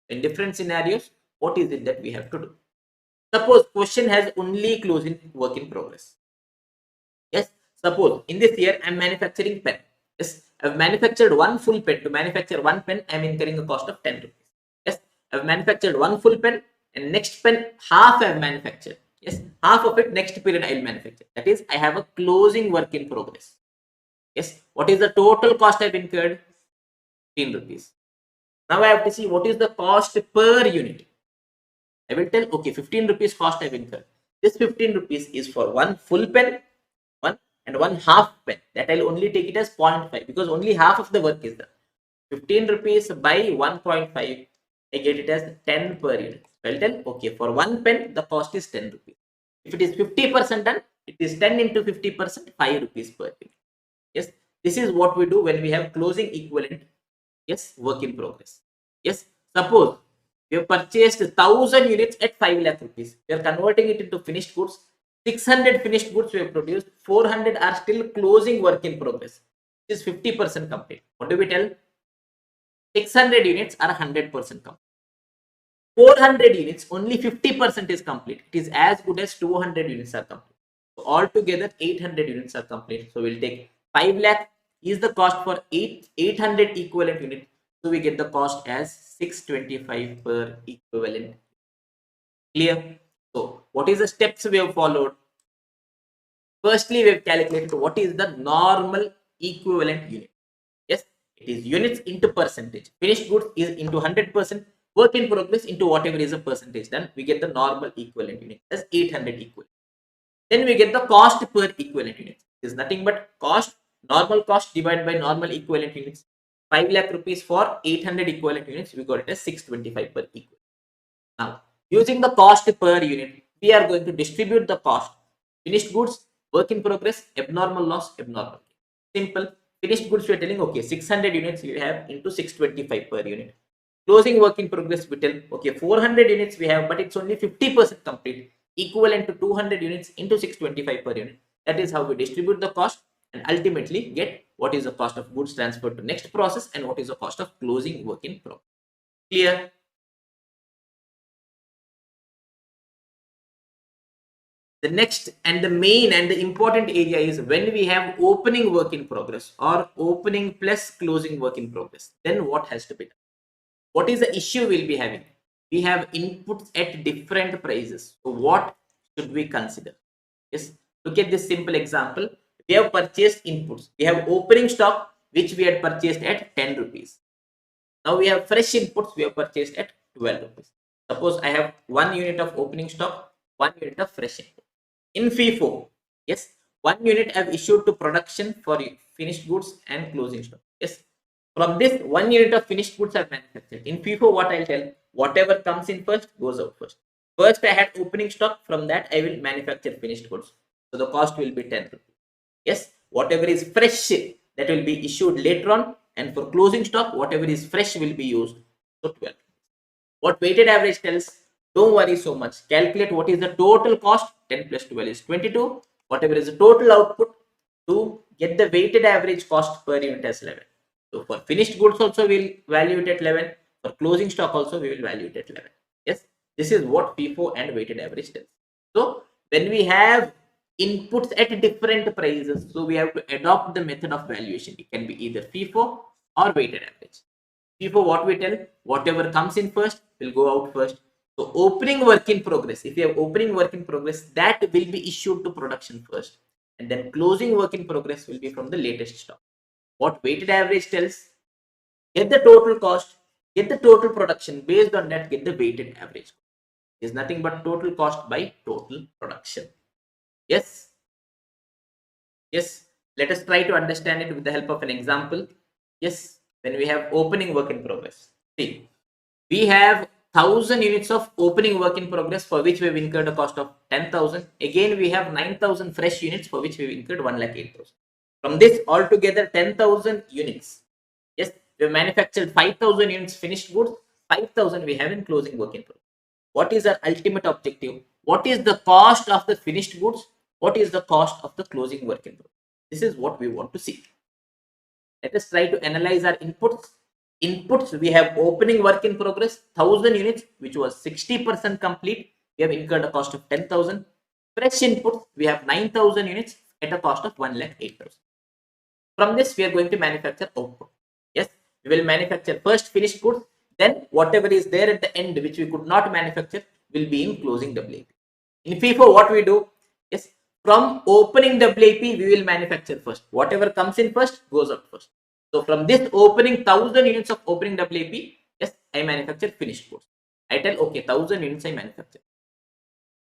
In different scenarios, what is it that we have to do? Suppose question has only closing work in progress. Yes, suppose in this year I am manufacturing pen. Yes, I have manufactured one full pen. To manufacture one pen, I am incurring a cost of 10 rupees. Yes, I have manufactured one full pen, and next pen half I have manufactured. Yes, half of it next period I will manufacture. That is, I have a closing work in progress. Yes, what is the total cost I have incurred? 15 rupees. Now I have to see what is the cost per unit. I will tell, okay, 15 rupees cost I have incurred. This 15 rupees is for one full pen, and one half pen. That I'll only take it as 0.5 because only half of the work is done. 15 rupees by 1.5, I get it as 10 per unit. I'll tell, okay, for one pen, the cost is 10 rupees. If it is 50% done, it is 10 into 50%, 5 rupees per unit. Yes, this is what we do when we have closing equivalent. Yes, work in progress. Yes, Suppose we have purchased 1000 units at 5 lakh rupees. We are converting it into finished goods. 600 finished goods we have produced. 400 are still closing work in progress. It is 50% complete. What do we tell? 600 units are 100% complete. 400 units, only 50% is complete. It is as good as 200 units are complete. So altogether 800 units are complete. So we'll take 5 lakh is the cost for 800 equivalent unit. So we get the cost as 625 per equivalent. Clear? So what is the steps we have followed? Firstly, we have calculated what is the normal equivalent unit. Yes, it is units into percentage. Finished goods is into 100%. Work in progress into whatever is a percentage done. We get the normal equivalent unit as 800 equivalent. Then we get the cost per equivalent unit. It is nothing but cost, normal cost divided by normal equivalent units. 5 lakh rupees for 800 equivalent units. We got it as 625 per equivalent. Now, using the cost per unit, we are going to distribute the cost. Finished goods, work in progress, abnormal loss, abnormal. Simple. Finished goods, we are telling, okay, 600 units we have into 625 per unit. Closing work in progress, we tell, okay, 400 units we have, but it's only 50% complete, equivalent to 200 units into 625 per unit. That is how we distribute the cost and ultimately get what is the cost of goods transferred to next process and what is the cost of closing work in progress. Clear? The next and the main and the important area is when we have opening work in progress or opening plus closing work in progress, then what has to be done? What is the issue we'll be having? We have inputs at different prices. So what should we consider? Yes, look at this simple example. We have purchased inputs. We have opening stock which we had purchased at 10 rupees. Now we have fresh inputs we have purchased at 12 rupees. Suppose I have 1 unit of opening stock, 1 unit of fresh input. In FIFO, yes, 1 unit I have issued to production for finished goods and closing stock. Yes, from this 1 unit of finished goods are manufactured. In FIFO, what I'll tell, whatever comes in first goes out first. First I had opening stock, from that I will manufacture finished goods. So the cost will be 10 rupees. Yes, whatever is fresh that will be issued later on, and for closing stock, whatever is fresh will be used. So 12. What weighted average tells, don't worry so much. Calculate what is the total cost. 10 plus 12 is 22. Whatever is the total output, to get the weighted average cost per unit as 11. So for finished goods also we will value it at 11. For closing stock also we will value it at 11. Yes, this is what FIFO and weighted average tells. So when we have inputs at different prices, so we have to adopt the method of valuation. It can be either FIFO or weighted average. FIFO, what we tell, whatever comes in first will go out first. So opening work in progress, if you have opening work in progress, that will be issued to production first, and then closing work in progress will be from the latest stock. What weighted average tells, get the total cost, get the total production, based on that get the weighted average. It is nothing but total cost by total production. Yes, yes, let us try to understand it with the help of an example. Yes, when we have opening work in progress, see, we have 1000 units of opening work in progress for which we have incurred a cost of 10,000. Again, we have 9,000 fresh units for which we have incurred 1,08,000. From this altogether 10,000 units. Yes, we have manufactured 5,000 units finished goods, 5,000 we have in closing work in progress. What is our ultimate objective? What is the cost of the finished goods? What is the cost of the closing work in progress? This is what we want to see. Let us try to analyze our inputs. Inputs, we have opening work in progress 1000 units, which was 60% complete. We have incurred a cost of 10,000. Fresh inputs, we have 9,000 units at a cost of 1,08,000. From this, we are going to manufacture output. Yes, we will manufacture first finished goods, then whatever is there at the end which we could not manufacture will be in closing WIP. In FIFO, what we do? Yes, from opening WIP, we will manufacture first. Whatever comes in first goes out first. So from this opening 1000 units of opening WIP, yes, I manufacture finished goods. I tell, okay, 1000 units I manufacture.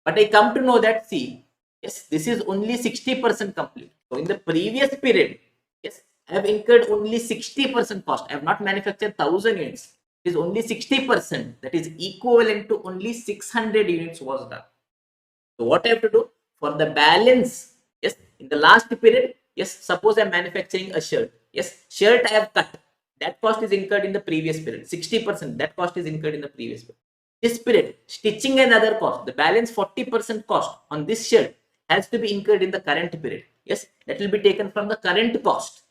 But I come to know that, see, yes, this is only 60% complete. So in the previous period, yes, I have incurred only 60% cost. I have not manufactured 1000 units. It is only 60%. That is equivalent to only 600 units was done. So what I have to do for the balance? Yes, in the last period, yes, suppose I am manufacturing a shirt. Yes, shirt I have cut. that cost is incurred in the previous period. 60%, that cost is incurred in the previous period. This period, stitching and other cost, the balance 40% cost on this shirt has to be incurred in the current period. Yes, that will be taken from the current cost.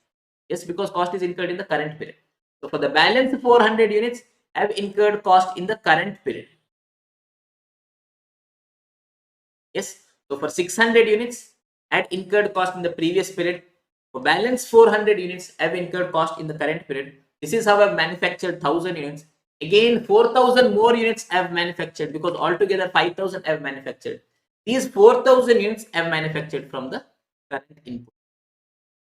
Yes, because cost is incurred in the current period. So for the balance 400 units, have incurred cost in the current period. Yes, so for 600 units, had incurred cost in the previous period. For balance 400 units, have incurred cost in the current period. This is how I've manufactured 1000 units. Again, 4000 more units have manufactured, because altogether 5000 have manufactured. These 4000 units have manufactured from the current input.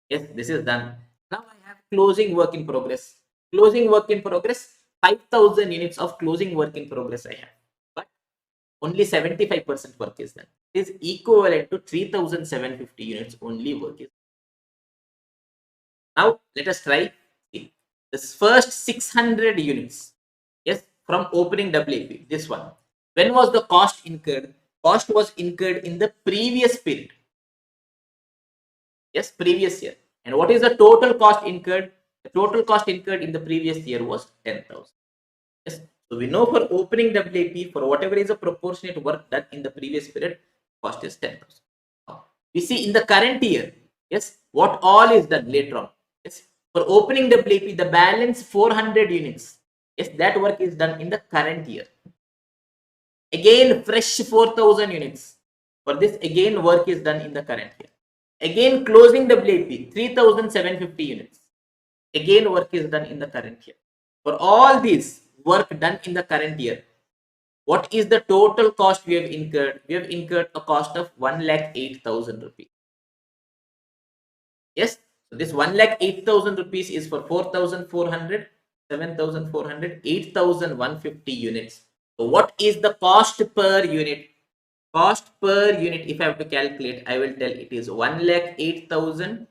Yes, this is done. Now I have closing work in progress. Closing work in progress, 5000 units of closing work in progress I have. But only 75% work is done. It is equivalent to 3750 units only work is. Now let us try this first 600 units. Yes, from opening WAP, this one. When was the cost incurred? Cost was incurred in the previous period. Yes, previous year. And what is the total cost incurred? The total cost incurred in the previous year was 10,000. Yes. So we know for opening WAP, for whatever is a proportionate work done in the previous period, cost is 10,000. We see in the current year, yes, what all is done later on. Yes, for opening WAP, the balance 400 units. Yes, that work is done in the current year. Again, fresh 4000 units. For this, again, work is done in the current year. Again, closing WAP, 3750 units. Again, work is done in the current year. For all these work done in the current year, what is the total cost we have incurred? We have incurred a cost of 1,08,000 rupees. Yes, so this 1,08,000 rupees is for 4,400, 7,400, 8,150 units. So what is the cost per unit? Cost per unit, if I have to calculate, I will tell it is 1,08,000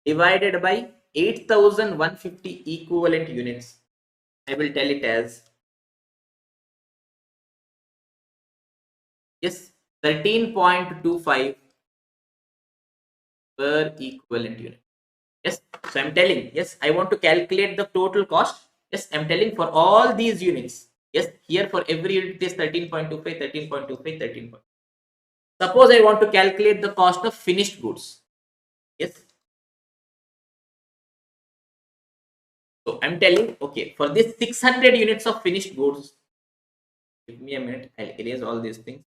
divided by 8,150 equivalent units. I will tell it as, yes, 13.25 per equivalent unit. Yes, so I'm telling, yes, I want to calculate the total cost. Yes, I'm telling for all these units. Yes, here for every unit it is 13.25, 13.25, 13. Suppose I want to calculate the cost of finished goods. Yes. So I'm telling, okay, for this 600 units of finished goods, give me a minute, I'll erase all these things.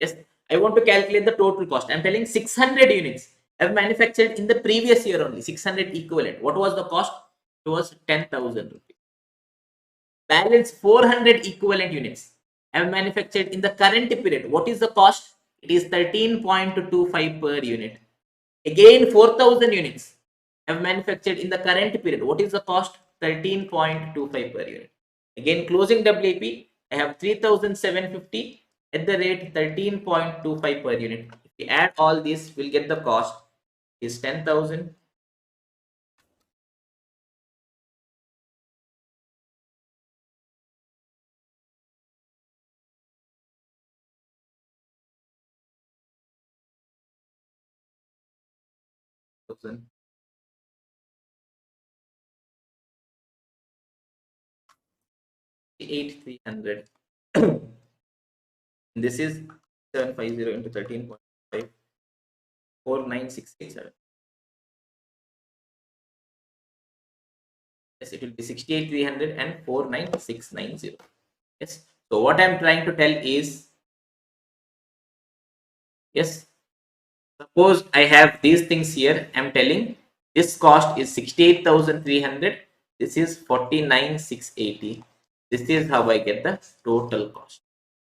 Yes, I want to calculate the total cost. I'm telling 600 units have manufactured in the previous year only, 600 equivalent. What was the cost? It was 10,000 rupees. Balance 400 equivalent units have manufactured in the current period. What is the cost? It is 13.25 per unit. Again, 4,000 units have manufactured in the current period. What is the cost? 13.25 per unit. Again, closing WAP, I have 3,750 at the rate 13.25 per unit. If we add all this, we'll get the cost is 10,000. Eight 300. This is 750 into 13.5, 49687. Yes, it will be 68,300 and 49690. Yes. So what I'm trying to tell is, yes, suppose I have these things here. I'm telling this cost is 68,300. This is 49,680. This is how I get the total cost.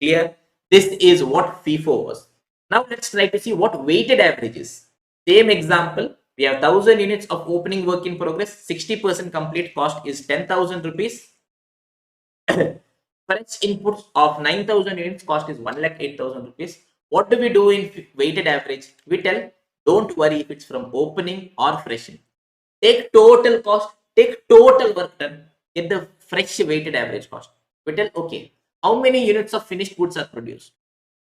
Clear? This is what FIFO was. Now let's try to see what weighted average is. Same example. We have 1000 units of opening work in progress. 60% complete cost is 10,000 rupees. Fresh inputs of 9,000 units cost is 1,08,000 rupees. What do we do in weighted average? We tell, don't worry if it's from opening or fresh. Take total cost, take total work done, get the fresh weighted average cost. We tell, okay, how many units of finished goods are produced?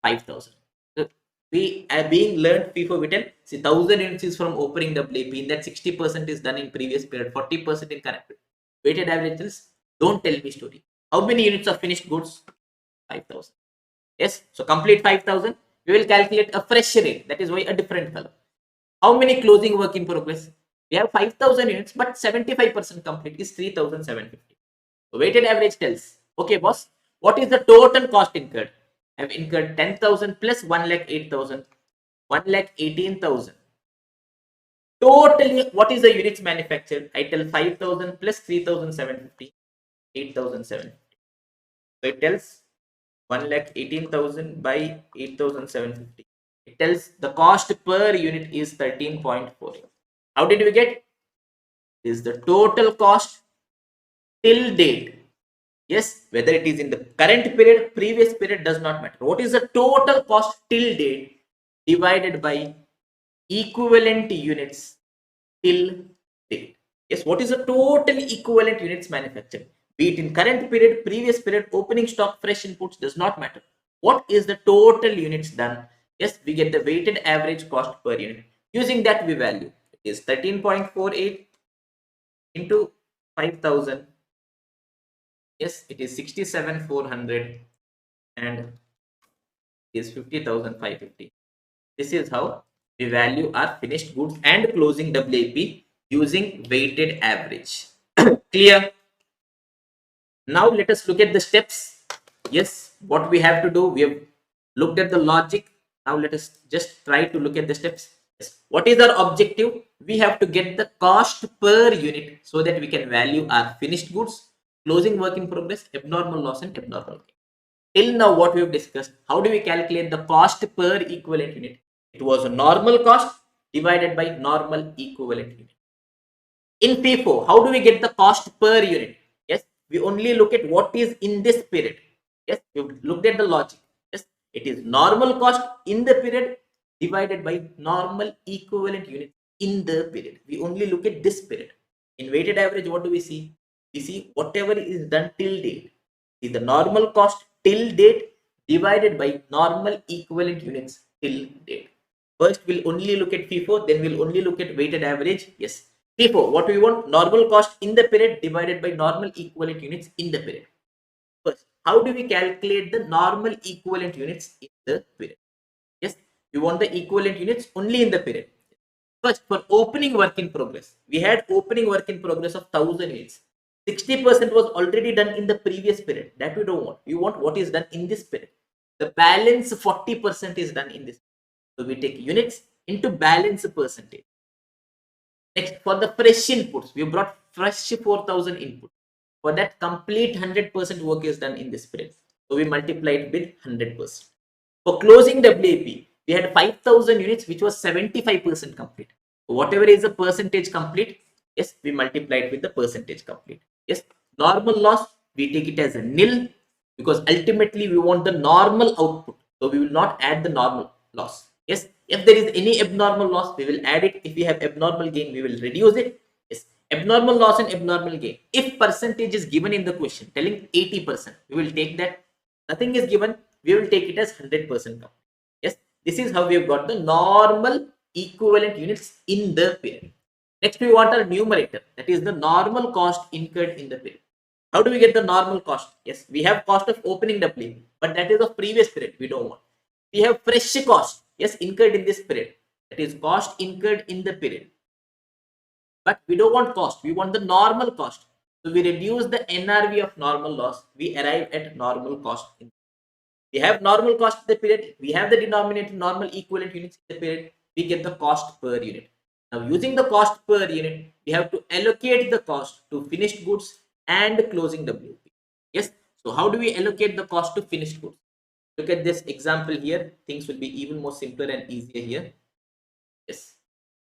5,000. So We are being learned FIFO, we tell, see, 1000 units is from opening WAP. In that 60% is done in previous period, 40% in current period. Weighted average tells, don't tell me story. How many units of finished goods? 5,000. Yes, so complete 5,000. We will calculate a fresh rate. That is why a different color. How many closing work in progress? We have 5,000 units, but 75% complete is 3,750. So weighted average tells, okay, boss, what is the total cost incurred? I have incurred 10,000 plus 1,08,000, 1,18,000. Totally, what is the units manufactured? I tell 5,000 plus 3,750, 8,750. So it tells 1,18,000 by 8,750. It tells the cost per unit is 13.48. How did we get? Is the total cost till date. Yes, whether it is in the current period, previous period, does not matter. What is the total cost till date divided by equivalent units till date? Yes, what is the total equivalent units manufactured? Be it in current period, previous period, opening stock, fresh inputs, does not matter. What is the total units done? Yes, we get the weighted average cost per unit. Using that, we value it is 13.48 into 5,000. Yes, it is 67,400 and it is 50,550. This is how we value our finished goods and closing WAP using weighted average. Clear? Now let us look at the steps. Yes, what we have to do, we have looked at the logic. Now let us just try to look at the steps. Yes. What is our objective? We have to get the cost per unit so that we can value our finished goods, closing work in progress, abnormal loss and abnormal gain. Till now what we have discussed, how do we calculate the cost per equivalent unit? It was a normal cost divided by normal equivalent unit. In FIFO, how do we get the cost per unit? Yes, we only look at what is in this period. Yes, we've looked at the logic. Yes, it is normal cost in the period divided by normal equivalent unit in the period. We only look at this period. In weighted average, what do we see? We see whatever is done till date is the normal cost till date divided by normal equivalent units till date. First, we'll only look at FIFO, then we'll only look at weighted average. Yes, FIFO, what we want? Normal cost in the period divided by normal equivalent units in the period. First, how do we calculate the normal equivalent units in the period? Yes, we want the equivalent units only in the period. First, for opening work in progress, we had opening work in progress of 1,000 units. 60% was already done in the previous period. That we don't want. We want what is done in this period. The balance 40% is done in this. So we take units into balance percentage. Next, for the fresh inputs, we brought fresh 4,000 inputs. For that, complete 100% work is done in this period. So we multiplied with 100%. For closing WAP, we had 5,000 units, which was 75% complete. So whatever is the percentage complete, yes, we multiplied with the percentage complete. Yes, normal loss, we take it as a nil because ultimately we want the normal output. So we will not add the normal loss. Yes, if there is any abnormal loss, we will add it. If we have abnormal gain, we will reduce it. Yes, abnormal loss and abnormal gain. If percentage is given in the question, telling 80%, we will take that. Nothing is given, we will take it as 100%. Yes, this is how we have got the normal equivalent units in the period. Next, we want our numerator, that is the normal cost incurred in the period. How do we get the normal cost? Yes, we have cost of opening WAP, but that is of previous period. We don't want. We have fresh cost, yes, incurred in this period. That is cost incurred in the period. But we don't want cost. We want the normal cost. So we reduce the NRV of normal loss. We arrive at normal cost. We have normal cost in the period. We have the denominator normal equivalent units in the period. We get the cost per unit. Now using the cost per unit, we have to allocate the cost to finished goods and closing WAP. Yes. So how do we allocate the cost to finished goods? Look at this example here. Things will be even more simpler and easier here. Yes.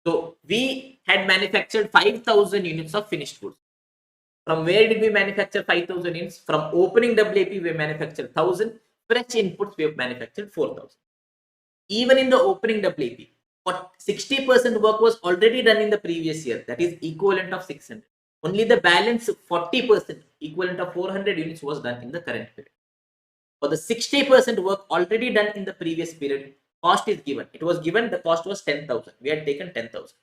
So we had manufactured 5,000 units of finished goods. From where did we manufacture 5,000 units? From opening WAP, we manufactured 1,000. Fresh inputs, we have manufactured 4,000. Even in the opening WAP, 60% work was already done in the previous year. That is equivalent of 600. Only the balance 40%, equivalent of 400 units, was done in the current period. For the 60% work already done in the previous period, Cost is given. It was given the cost was 10,000. We had taken 10,000.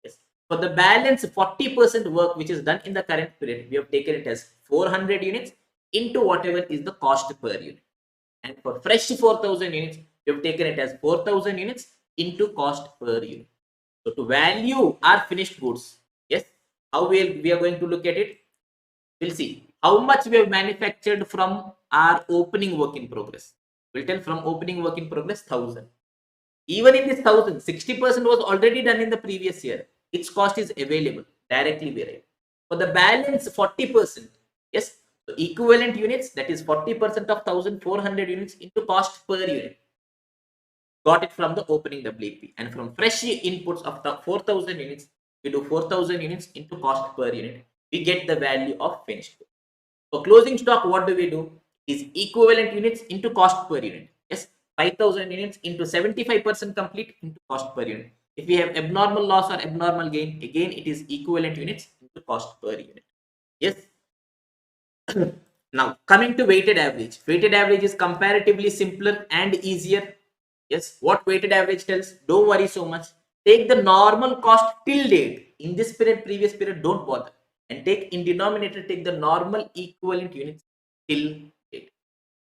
Yes. For the balance 40% work which is done in the current period, we have taken it as 400 units into whatever is the cost per unit. And for fresh 4,000 units, we have taken it as 4,000 units into cost per unit. So to value our finished goods, yes, how we are going to look at it? We'll see how much we have manufactured from our opening work in progress. We'll tell from opening work in progress 1,000. Even in this 1,000, 60% was already done in the previous year. Its cost is available directly we write. For the balance 40%, yes, so equivalent units, that is 40% of 1,400 units into cost per unit. Got it from the opening WP, and from fresh inputs of the 4,000 units, we do 4,000 units into cost per unit. We get the value of finished goods. For closing stock, what do we do? Is equivalent units into cost per unit. Yes, 5,000 units into 75% complete into cost per unit. If we have abnormal loss or abnormal gain, again it is equivalent units into cost per unit. Yes. Now coming to weighted average. Weighted average is comparatively simpler and easier. Yes, what weighted average tells? Don't worry so much. Take the normal cost till date. In this period, previous period, don't bother. And take in denominator, take the normal equivalent units till date.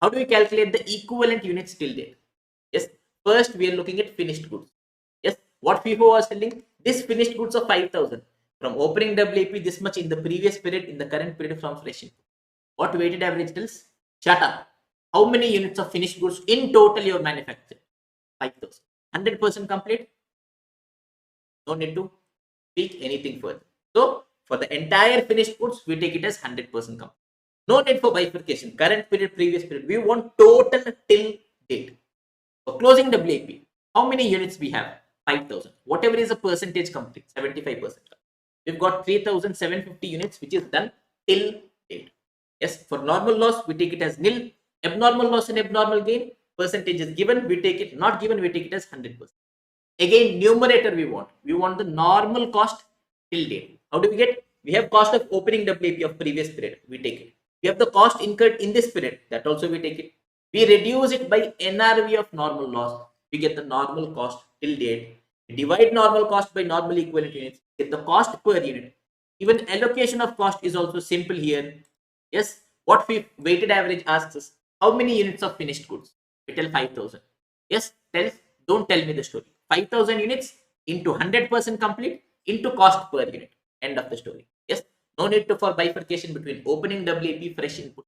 How do we calculate the equivalent units till date? Yes, first we are looking at finished goods. Yes, what FIFO was telling? This finished goods of 5,000 from opening WP, this much in the previous period, in the current period from fresh input. What weighted average tells? Shut up. How many units of finished goods in total you have manufactured? 5,000. 100% complete. No need to speak anything further. So for the entire finished goods, we take it as 100% complete. No need for bifurcation. Current period, previous period. We want total till date. For closing WAP, how many units we have? 5,000. Whatever is a percentage complete, 75%. We've got 3,750 units, which is done till date. Yes, for normal loss, we take it as nil. Abnormal loss and abnormal gain, percentage is given, we take it. Not given, we take it as 100%. Again, numerator we want the normal cost till date. How do we get? We have cost of opening WAP of previous period, we take it. We have the cost incurred in this period, that also we take it. We reduce it by NRV of normal loss, we get the normal cost till date. We divide normal cost by normal equivalent units, get the cost per unit. Even allocation of cost is also simple here. Yes, what weighted average asks us, how many units of finished goods? We tell 5,000. Yes, don't tell me the story. 5,000 units into 100% complete into cost per unit. End of the story. Yes, no need to for bifurcation between opening WAP, fresh input.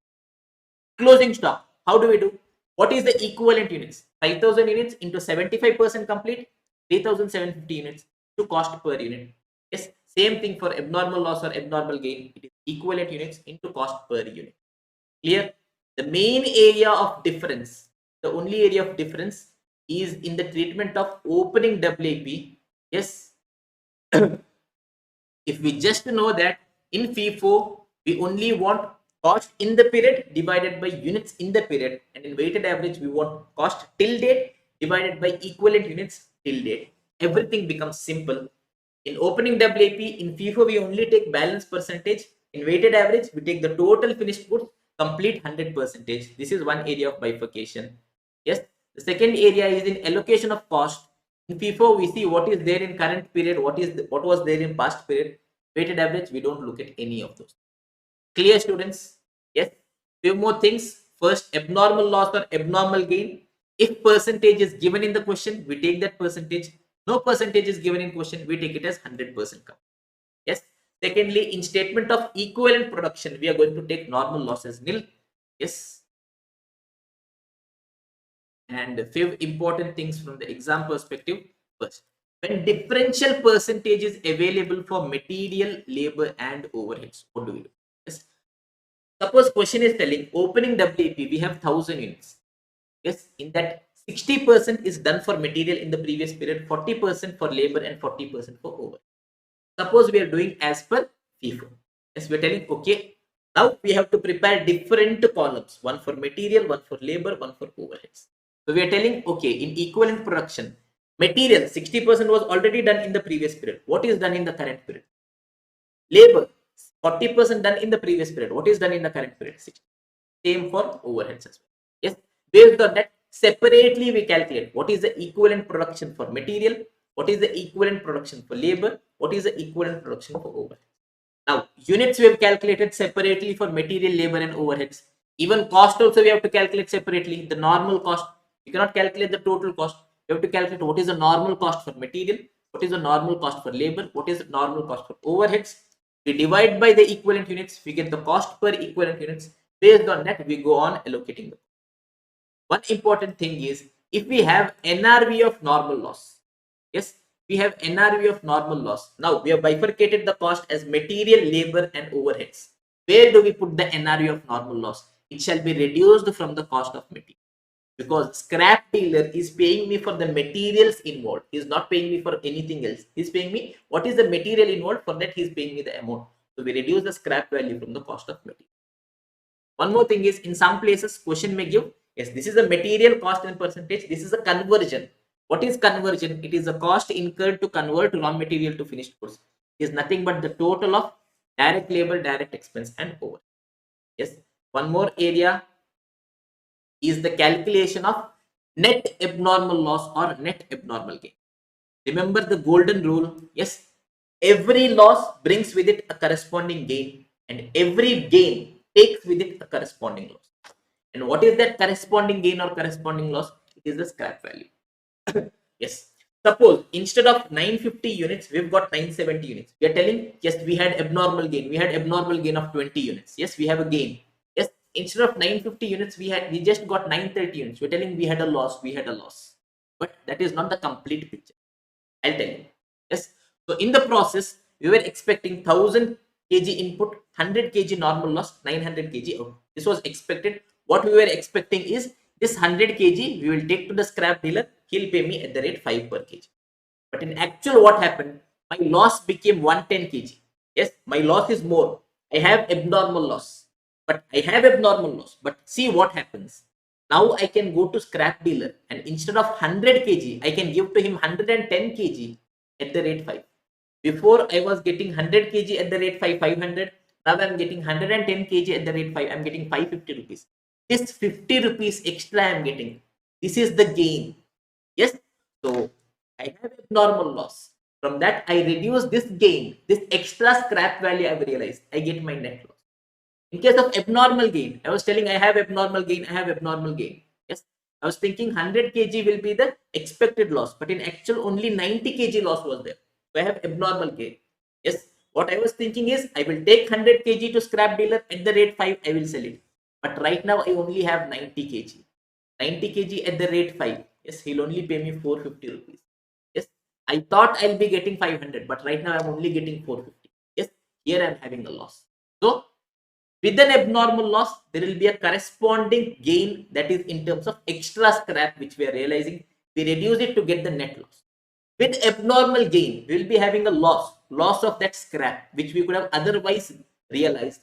Closing stock. How do we do? What is the equivalent units? 5,000 units into 75% complete, 3,750 units to cost per unit. Yes, same thing for abnormal loss or abnormal gain. It is equivalent units into cost per unit. Clear? The main area of difference, the only area of difference is in the treatment of opening WAP. Yes. If we just know that in FIFO, we only want cost in the period divided by units in the period, and in weighted average, we want cost till date divided by equivalent units till date. Everything becomes simple. In opening WAP, in FIFO, we only take balance percentage. In weighted average, we take the total finished goods, complete 100%. This is one area of bifurcation. Yes. The second area is in allocation of cost. In FIFO, we see what is there in current period, what was there in past period. Weighted average, we don't look at any of those. Clear, students? Yes. Few more things. First, abnormal loss or abnormal gain. If percentage is given in the question, we take that percentage. No percentage is given in question, we take it as 100%. Yes. Secondly, in statement of equivalent production, we are going to take normal loss as nil. Yes. And a few important things from the exam perspective. First, when differential percentage is available for material, labor, and overheads, what do we do? Yes. Suppose question is telling opening WAP, we have 1,000 units. Yes, in that 60% is done for material in the previous period, 40% for labor, and 40% for overhead. Suppose we are doing as per FIFO. Yes, we are telling, okay, now we have to prepare different columns, one for material, one for labor, one for overheads. So we are telling, okay, in equivalent production, material 60% was already done in the previous period. What is done in the current period? Labor 40% done in the previous period. What is done in the current period? 60. Same for overheads as well. Yes, based on that, separately we calculate what is the equivalent production for material, what is the equivalent production for labor, what is the equivalent production for overhead. Now, units we have calculated separately for material, labor and overheads. Even cost also we have to calculate separately. The normal cost, you cannot calculate the total cost. You have to calculate what is the normal cost for material, what is the normal cost for labor, what is the normal cost for overheads. We divide by the equivalent units, we get the cost per equivalent units. Based on that, we go on allocating them. One important thing is, if we have NRV of normal loss, yes, we have NRV of normal loss. Now we have bifurcated the cost as material, labor and overheads. Where do we put the NRV of normal loss? It shall be reduced from the cost of material, because scrap dealer is paying me for the materials involved. He is not paying me for anything else. He is paying me what is the material involved. For that he is paying me the amount. So we reduce the scrap value from the cost of material. One more thing is, in some places question may give, yes, this is the material cost in percentage, this is a conversion. What is conversion? It is the cost incurred to convert raw material to finished goods. It is nothing but the total of direct labor, direct expense and overhead. Yes. One more area is the calculation of net abnormal loss or net abnormal gain. Remember the golden rule. Yes, every loss brings with it a corresponding gain, and every gain takes with it a corresponding loss. And what is that corresponding gain or corresponding loss? It is the scrap value. Yes. Suppose instead of 950 units, we've got 970 units. We are telling, yes, we had abnormal gain. We had abnormal gain of 20 units. Yes, we have a gain. Yes, instead of 950 units, we just got 930 units. We're telling we had a loss. We had a loss. But that is not the complete picture. I'll tell you. Yes. So in the process, we were expecting 1000 kg input, 100 kg normal loss, 900 kg out. This was expected. What we were expecting is this 100 kg we will take to the scrap dealer. He'll pay me at the rate 5 per kg. But in actual, what happened? My loss became 110 kg. Yes, my loss is more. I have abnormal loss. But see what happens. Now I can go to scrap dealer, and instead of 100 kg, I can give to him 110 kg at the rate 5. Before I was getting 100 kg at the rate 500. Now I am getting 110 kg at the rate 5. I am getting 550 rupees. This 50 rupees extra I am getting. This is the gain. Yes. So I have abnormal loss. From that I reduce this gain. This extra scrap value I have realized. I get my net loss. In case of abnormal gain, I was telling I have abnormal gain, I have abnormal gain. Yes, I was thinking 100 kg will be the expected loss, but in actual only 90 kg loss was there. So I have abnormal gain. Yes, what I was thinking is I will take 100 kg to scrap dealer at the rate 5, I will sell it. But right now I only have 90 kg. 90 kg at the rate 5. Yes, he'll only pay me 450 rupees. Yes, I thought I'll be getting 500, but right now I'm only getting 450. Yes, here I'm having a loss. So with an abnormal loss, there will be a corresponding gain, that is in terms of extra scrap which we are realizing. We reduce it to get the net loss. With abnormal gain, we will be having a loss of that scrap which we could have otherwise realized.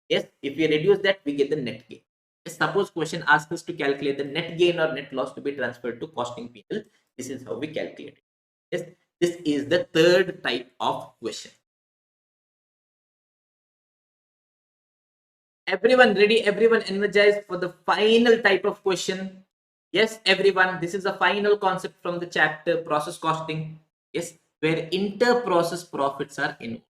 Yes, if we reduce that, we get the net gain. Yes, suppose question asks us to calculate the net gain or net loss to be transferred to costing P&L. This is how we calculate it. Yes, this is the third type of question. Everyone ready? Everyone energized for the final type of question? Yes, everyone. This is the final concept from the chapter process costing. Yes, where inter-process profits are involved.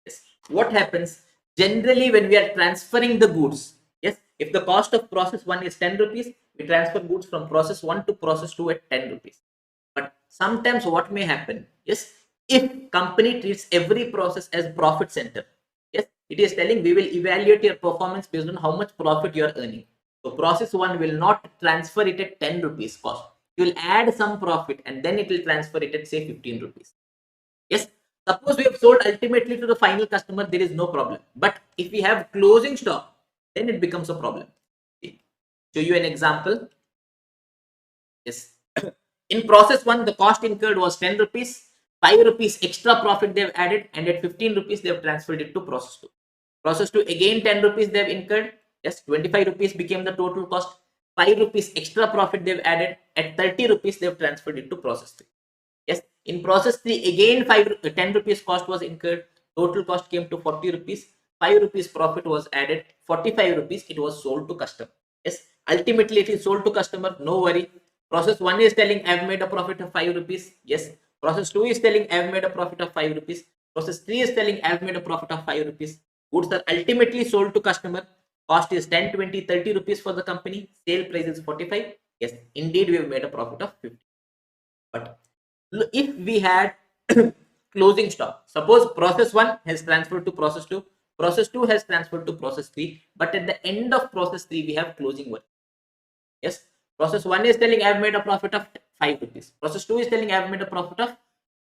Yes. What happens generally when we are transferring the goods? Yes, if the cost of process 1 is 10 rupees, we transfer goods from process 1 to process 2 at 10 rupees. But sometimes what may happen? Yes, if company treats every process as profit center, yes, it is telling we will evaluate your performance based on how much profit you are earning. So process 1 will not transfer it at 10 rupees cost. You will add some profit and then it will transfer it at say 15 rupees. Yes, suppose we have sold ultimately to the final customer, there is no problem. But if we have closing stock, then it becomes a problem. Okay. Show you an example. Yes. In process 1, the cost incurred was 10 rupees. 5 rupees extra profit they have added, and at 15 rupees they have transferred it to process 2. Process 2 again 10 rupees they have incurred. Yes, 25 rupees became the total cost. 5 rupees extra profit they have added. At 30 rupees they have transferred it to process 3. Yes, in process 3 again 10 rupees cost was incurred. Total cost came to 40 rupees. 5 rupees profit was added. 45 rupees it was sold to customer. Yes, Ultimately, it is sold to customer. No worry. Process 1 is telling I have made a profit of 5 rupees. Yes. Process 2 is telling I have made a profit of 5 rupees. Process 3 is telling I have made a profit of 5 rupees. Goods are ultimately sold to customer. Cost is 10, 20, 30 rupees for the company. Sale price is 45. Yes, indeed we have made a profit of 50. But if we had closing stock, suppose process 1 has transferred to process 2, process 2 has transferred to process 3, but at the end of process 3 we have closing 1. Yes, process 1 is telling I have made a profit of 5 rupees. Process 2 is telling I have made a profit of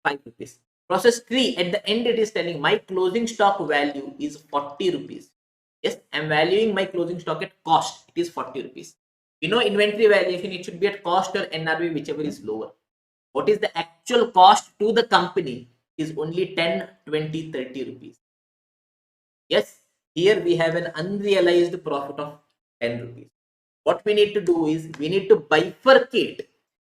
5 rupees. Process 3 at the end it is telling my closing stock value is 40 rupees. Yes, I am valuing my closing stock at cost. It is 40 rupees. You know, inventory valuation, it should be at cost or NRV, whichever is lower. What is the actual cost to the company is only 10, 20, 30 rupees. Yes, here we have an unrealized profit of 10 rupees. What we need to do is we need to bifurcate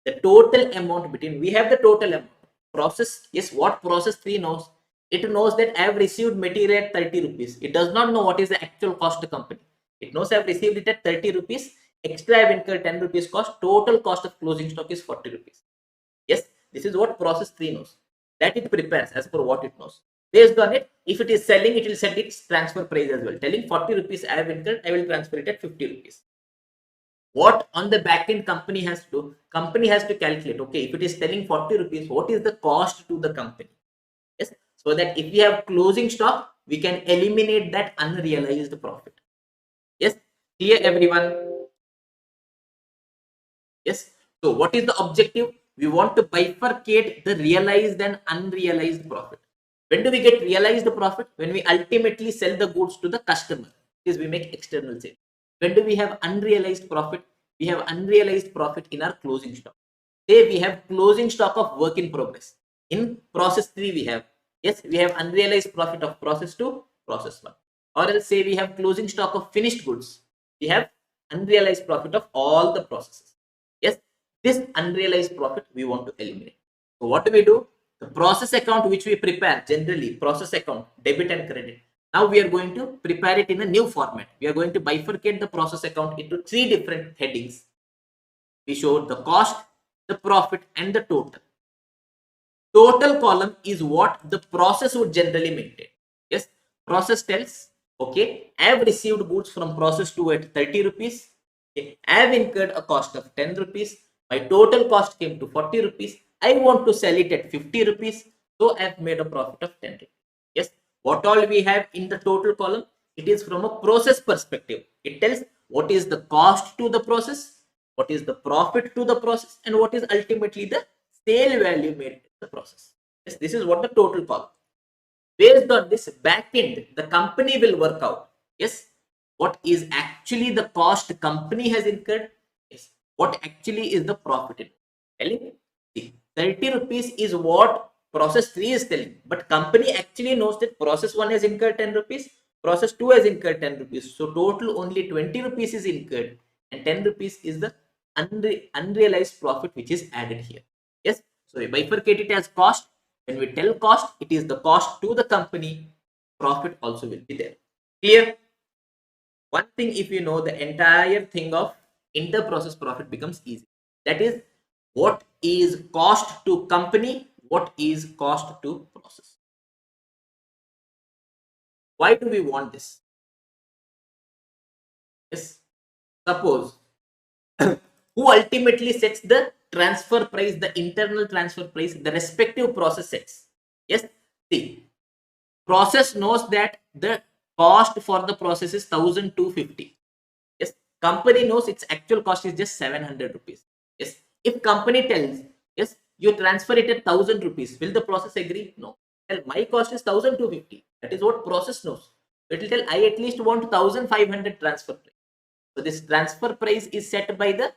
the total amount between, we have the total amount. Process, yes, what process 3 knows? It knows that I have received material at 30 rupees. It does not know what is the actual cost to company. It knows I have received it at 30 rupees. Extra I have incurred 10 rupees cost. Total cost of closing stock is 40 rupees. Yes, this is what process 3 knows. That it prepares as per what it knows. Based on it, if it is selling, it will set its transfer price as well. Telling 40 rupees I have incurred, I will transfer it at 50 rupees. What on the back end company has to do? Company has to calculate, okay, if it is selling 40 rupees, what is the cost to the company? Yes, so that if we have closing stock, we can eliminate that unrealized profit. Yes, clear everyone? Yes. So what is the objective? We want to bifurcate the realized and unrealized profit. When do we get realized profit? When we ultimately sell the goods to the customer. Is we make external sale. When do we have unrealized profit? We have unrealized profit in our closing stock. Say we have closing stock of work in progress. In process 3 we have, yes, we have unrealized profit of process 2, process 1. Or else say we have closing stock of finished goods. We have unrealized profit of all the processes. Yes, this unrealized profit we want to eliminate. So what do we do? The process account which we prepare generally, process account, debit and credit. Now we are going to prepare it in a new format. We are going to bifurcate the process account into 3 different headings. We showed the cost, the profit and the total. Total column is what the process would generally maintain. Yes, process tells, okay, I have received goods from process 2 at 30 rupees. Okay, I have incurred a cost of 10 rupees. My total cost came to 40 rupees. I want to sell it at 50 rupees. So I have made a profit of 10 rupees. Yes, what all we have in the total column, it is from a process perspective. It tells what is the cost to the process, what is the profit to the process, and what is ultimately the sale value made in the process. Yes, this is what the total column. Based on this back end, the company will work out, yes, what is actually the cost company has incurred, yes, what actually is the profit. Telling, see, 30 rupees is what process 3 is telling, but company actually knows that process 1 has incurred 10 rupees, process 2 has incurred 10 rupees. So total only 20 rupees is incurred and 10 rupees is the unrealized profit which is added here. Yes, so we bifurcate it as cost. When we tell cost, it is the cost to the company. Profit also will be there. Clear? One thing, if you know, the entire thing of inter-process profit becomes easy. That is, what is cost to company, what is cost to process. Why do we want this? Yes, suppose who ultimately sets the transfer price, the internal transfer price, the respective process sets. Yes, see, process knows that the cost for the process is 1250. Yes, company knows its actual cost is just 700 rupees. Yes, if company tells, yes, you transfer it at 1000 rupees, will the process agree? No. Well, my cost is 1250. That is what process knows. It will tell I at least want 1500 transfer price. So this transfer price is set by the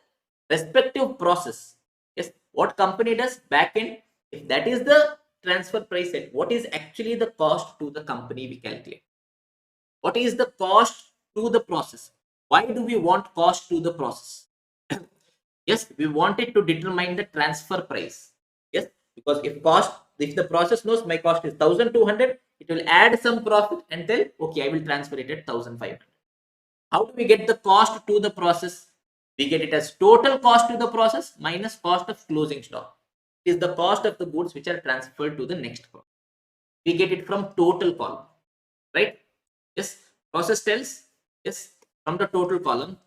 respective process. Yes, what company does back end, if that is the transfer price set, what is actually the cost to the company we calculate. What is the cost to the process? Why do we want cost to the process? Yes, we want it to determine the transfer price. Yes, because if the process knows my cost is 1200, it will add some profit and tell, okay, I will transfer it at 1500. How do we get the cost to the process? We get it as total cost to the process minus cost of closing stock. It is the cost of the goods which are transferred to the next process. We get it from total column, right? Yes, process tells, yes, from the total column,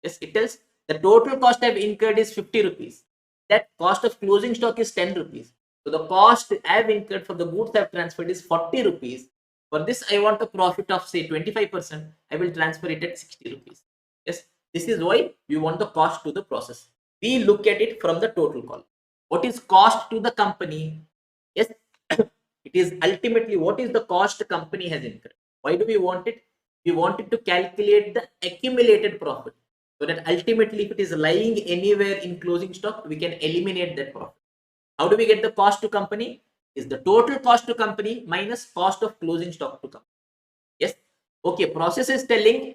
yes, it tells the total cost I've incurred is 50 rupees. That cost of closing stock is 10 rupees. So the cost I've incurred for the goods I've transferred is 40 rupees. For this, I want a profit of say 25%. I will transfer it at 60 rupees. Yes, this is why we want the cost to the process. We look at it from the total column. What is cost to the company? Yes, it is ultimately what is the cost the company has incurred. Why do we want it? We want it to calculate the accumulated profit, so that ultimately if it is lying anywhere in closing stock, we can eliminate that profit. How do we get the cost to company? Is the total cost to company minus cost of closing stock to company. Yes. Okay, process is telling,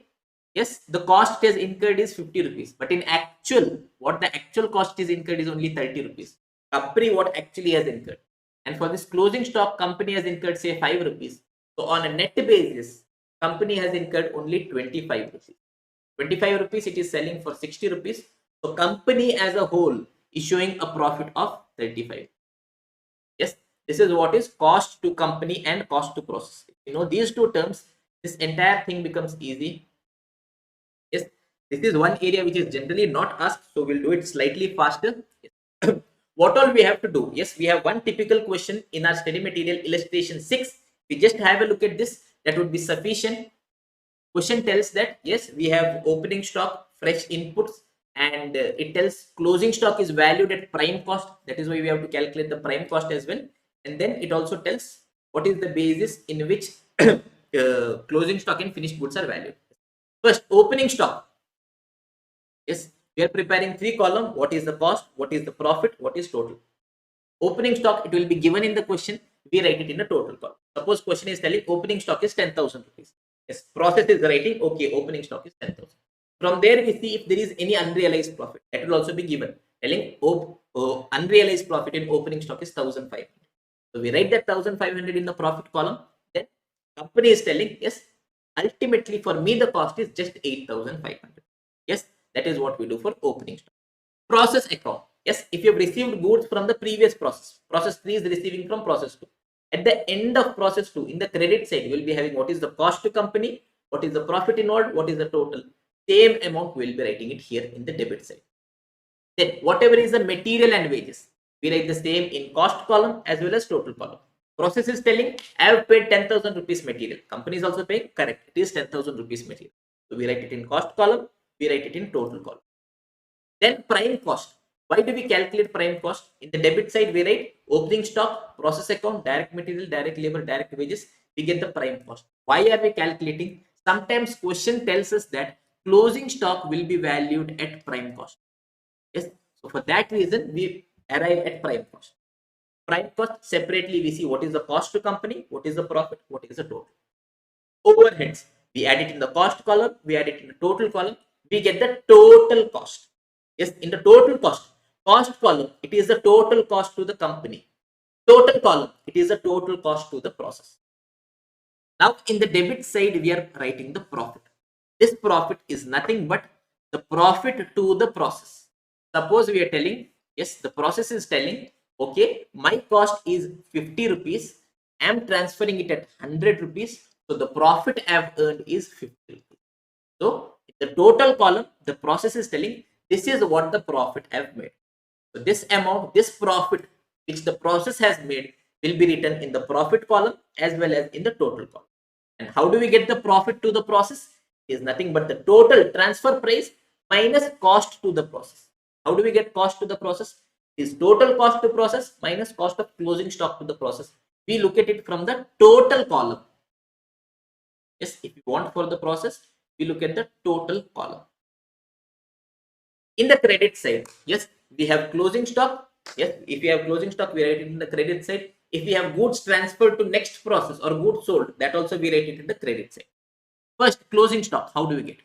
yes, the cost is incurred is 50 rupees, but in actual, what the actual cost is incurred is only 30 rupees. Company what actually has incurred. And for this closing stock, company has incurred say 5 rupees. So on a net basis, company has incurred only 25 rupees. 25 rupees it is selling for 60 rupees. So company as a whole is showing a profit of 35. Yes, this is what is cost to company and cost to process. You know these two terms, this entire thing becomes easy. Yes, this is one area which is generally not asked, so we'll do it slightly faster. What all we have to do? Yes, we have one typical question in our study material illustration 6. We just have a look at this, that would be sufficient. Question tells that yes, we have opening stock, fresh inputs, and it tells closing stock is valued at prime cost. That is why we have to calculate the prime cost as well. And then it also tells what is the basis in which closing stock and finished goods are valued. First, opening stock. Yes, we are preparing 3 column. What is the cost? What is the profit? What is total? Opening stock, it will be given in the question. We write it in the total column. Suppose question is telling opening stock is 10,000 rupees. Yes, process is writing, okay, opening stock is 10,000. From there, we see if there is any unrealized profit. That will also be given. Telling unrealized profit in opening stock is 1,500. So we write that 1,500 in the profit column. Then company is telling, yes, ultimately for me the cost is just 8,500. Yes, that is what we do for opening stock. Process account. Yes, if you have received goods from the previous process, process 3 is receiving from process 2. At the end of process 2, in the credit side, you will be having what is the cost to company, what is the profit involved, what is the total. Same amount we will be writing it here in the debit side. Then whatever is the material and wages, we write the same in cost column as well as total column. Process is telling, I have paid 10,000 rupees material. Company is also paying, correct, it is 10,000 rupees material. So we write it in cost column, we write it in total column. Then prime cost. Why do we calculate prime cost? In the debit side, we write opening stock, process account, direct material, direct labor, direct wages. We get the prime cost. Why are we calculating? Sometimes question tells us that closing stock will be valued at prime cost. Yes. So for that reason, we arrive at prime cost. Prime cost separately, we see what is the cost to company, what is the profit, what is the total. Overheads. We add it in the cost column, we add it in the total column. We get the total cost. Yes, in the total cost column, it is the total cost to the company. Total column, it is the total cost to the process. Now, in the debit side, we are writing the profit. This profit is nothing but the profit to the process. Suppose we are telling, yes, the process is telling, okay, my cost is 50 rupees. I am transferring it at 100 rupees. So the profit I have earned is 50 rupees. So in the total column, the process is telling, this is what the profit I have made. So this amount, this profit which the process has made will be written in the profit column as well as in the total column. And how do we get the profit to the process? It is nothing but the total transfer price minus cost to the process. How do we get cost to the process? It is total cost to process minus cost of closing stock to the process. We look at it from the total column. Yes, if you want for the process, we look at the total column. In the credit side, yes, we have closing stock. Yes, if we have closing stock, we write it in the credit side. If we have goods transferred to next process or goods sold, that also we write it in the credit side. First, closing stock. How do we get?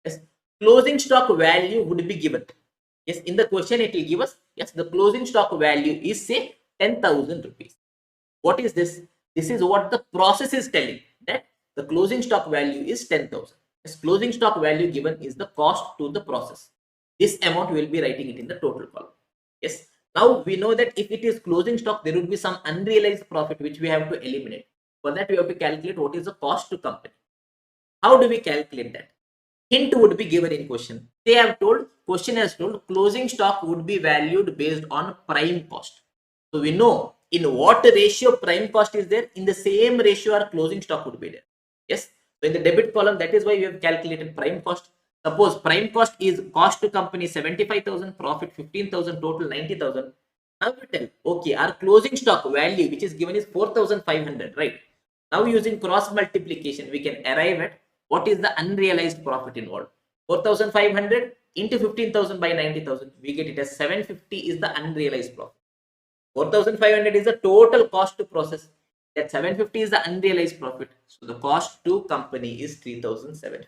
Yes, closing stock value would be given. Yes, in the question it will give us, yes, the closing stock value is say 10,000 rupees. What is this? This is what the process is telling, that the closing stock value is 10,000. Yes, closing stock value given is the cost to the process. This amount we will be writing it in the total column. Yes. Now we know that if it is closing stock, there would be some unrealized profit which we have to eliminate. For that, we have to calculate what is the cost to company. How do we calculate that? Hint would be given in question. They have told, question has told, closing stock would be valued based on prime cost. So we know in what ratio prime cost is there, in the same ratio our closing stock would be there. Yes. So in the debit column, that is why we have calculated prime cost. Suppose prime cost is cost to company 75,000, profit 15,000, total 90,000. Now we tell, okay, our closing stock value which is given is 4,500, right? Now using cross multiplication, we can arrive at what is the unrealized profit involved. 4,500 into 15,000 by 90,000, we get it as 750 is the unrealized profit. 4,500 is the total cost to process. That 750 is the unrealized profit. So the cost to company is 3,750.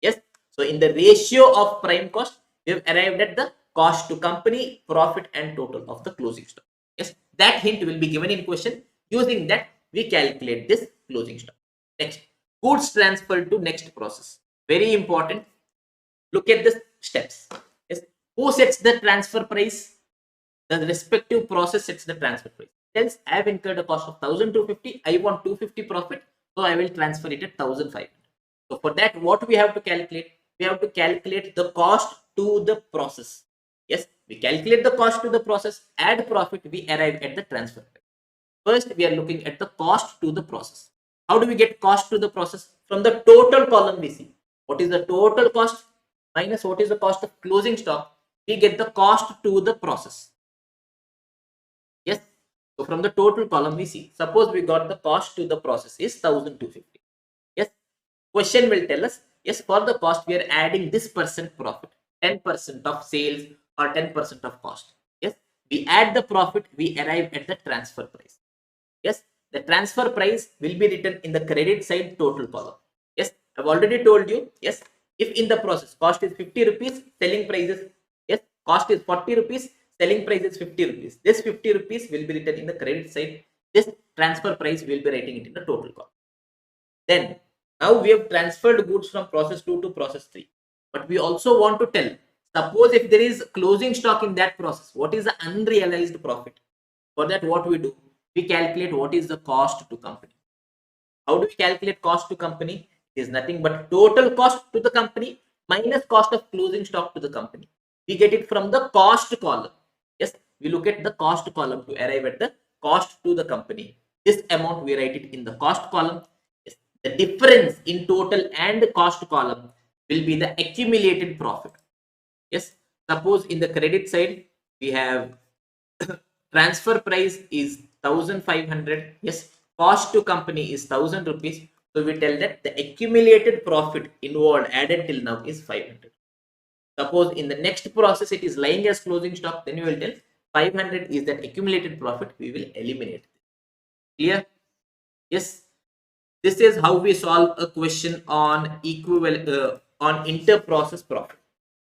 Yes. So in the ratio of prime cost, we have arrived at the cost to company, profit and total of the closing stock. Yes. That hint will be given in question. Using that, we calculate this closing stock. Next, goods transferred to next process. Very important. Look at the steps. Yes. Who sets the transfer price? The respective process sets the transfer price. Tells I have incurred a cost of 1,250. I want 250 profit, so I will transfer it at 1,500. So for that, what we have to calculate? We have to calculate the cost to the process. Yes, we calculate the cost to the process, add profit, we arrive at the transfer price. First, we are looking at the cost to the process. How do we get cost to the process? From the total column we see. What is the total cost minus what is the cost of closing stock? We get the cost to the process. Yes. So from the total column we see. Suppose we got the cost to the process is 1,250. Yes. Question will tell us, yes, for the cost we are adding this percent profit, 10% of sales or 10% of cost. Yes. We add the profit, we arrive at the transfer price. Yes, the transfer price will be written in the credit side total column. Yes, I've already told you. Yes, if in the process cost is 50 rupees, selling price is, yes, cost is 40 rupees, selling price is 50 rupees. This 50 rupees will be written in the credit side. This transfer price will be writing it in the total column. Then, now we have transferred goods from process 2 to process 3. But we also want to tell, suppose if there is closing stock in that process, what is the unrealized profit? For that, what we do? We calculate what is the cost to company. How do we calculate cost to company? It is nothing but total cost to the company minus cost of closing stock to the company. We get it from the cost column. Yes, we look at the cost column to arrive at the cost to the company. This amount we write it in the cost column. Yes, the difference in total and cost column will be the accumulated profit. Yes, suppose in the credit side we have transfer price is 1,500. Yes, cost to company is 1,000 rupees. So we tell that the accumulated profit involved added till now is 500. Suppose in the next process it is lying as closing stock, then we will tell 500 is that accumulated profit. We will eliminate. Clear? Yes. This is how we solve a question on equivalent on inter-process profit.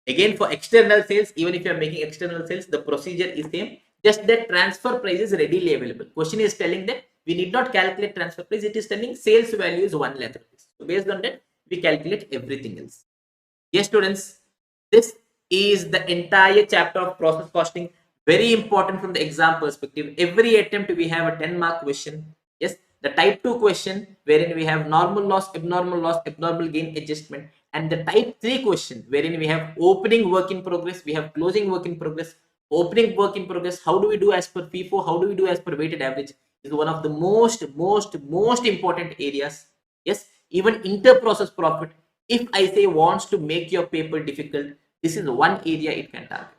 Again, for external sales, even if you are making external sales, the procedure is same. Just that transfer price is readily available. Question is telling that we need not calculate transfer price. It is telling sales value is 1 lakh rupees. So based on that, we calculate everything else. Yes, students, this is the entire chapter of process costing. Very important from the exam perspective. Every attempt we have a 10-mark question. Yes, the type 2 question wherein we have normal loss, abnormal gain adjustment, and the type 3 question wherein we have opening work in progress, we have closing work in progress. Opening work in progress, how do we do as per FIFO, how do we do as per weighted average, is one of the most important areas. Yes, even inter-process profit, if I say wants to make your paper difficult, this is one area it can target.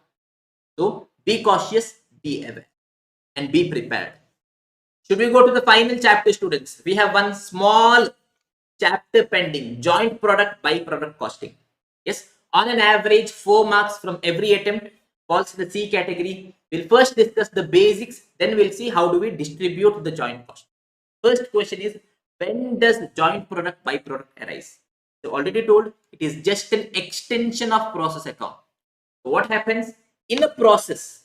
So be cautious, be aware, and be prepared. Should we go to the final chapter, students? We have one small chapter pending, joint product by product costing. Yes, on an average 4 marks from every attempt falls in the C category. We'll first discuss the basics, then we'll see how do we distribute the joint cost. First question is, when does joint product by product arise? So already told, it is just an extension of process account. So what happens in a process?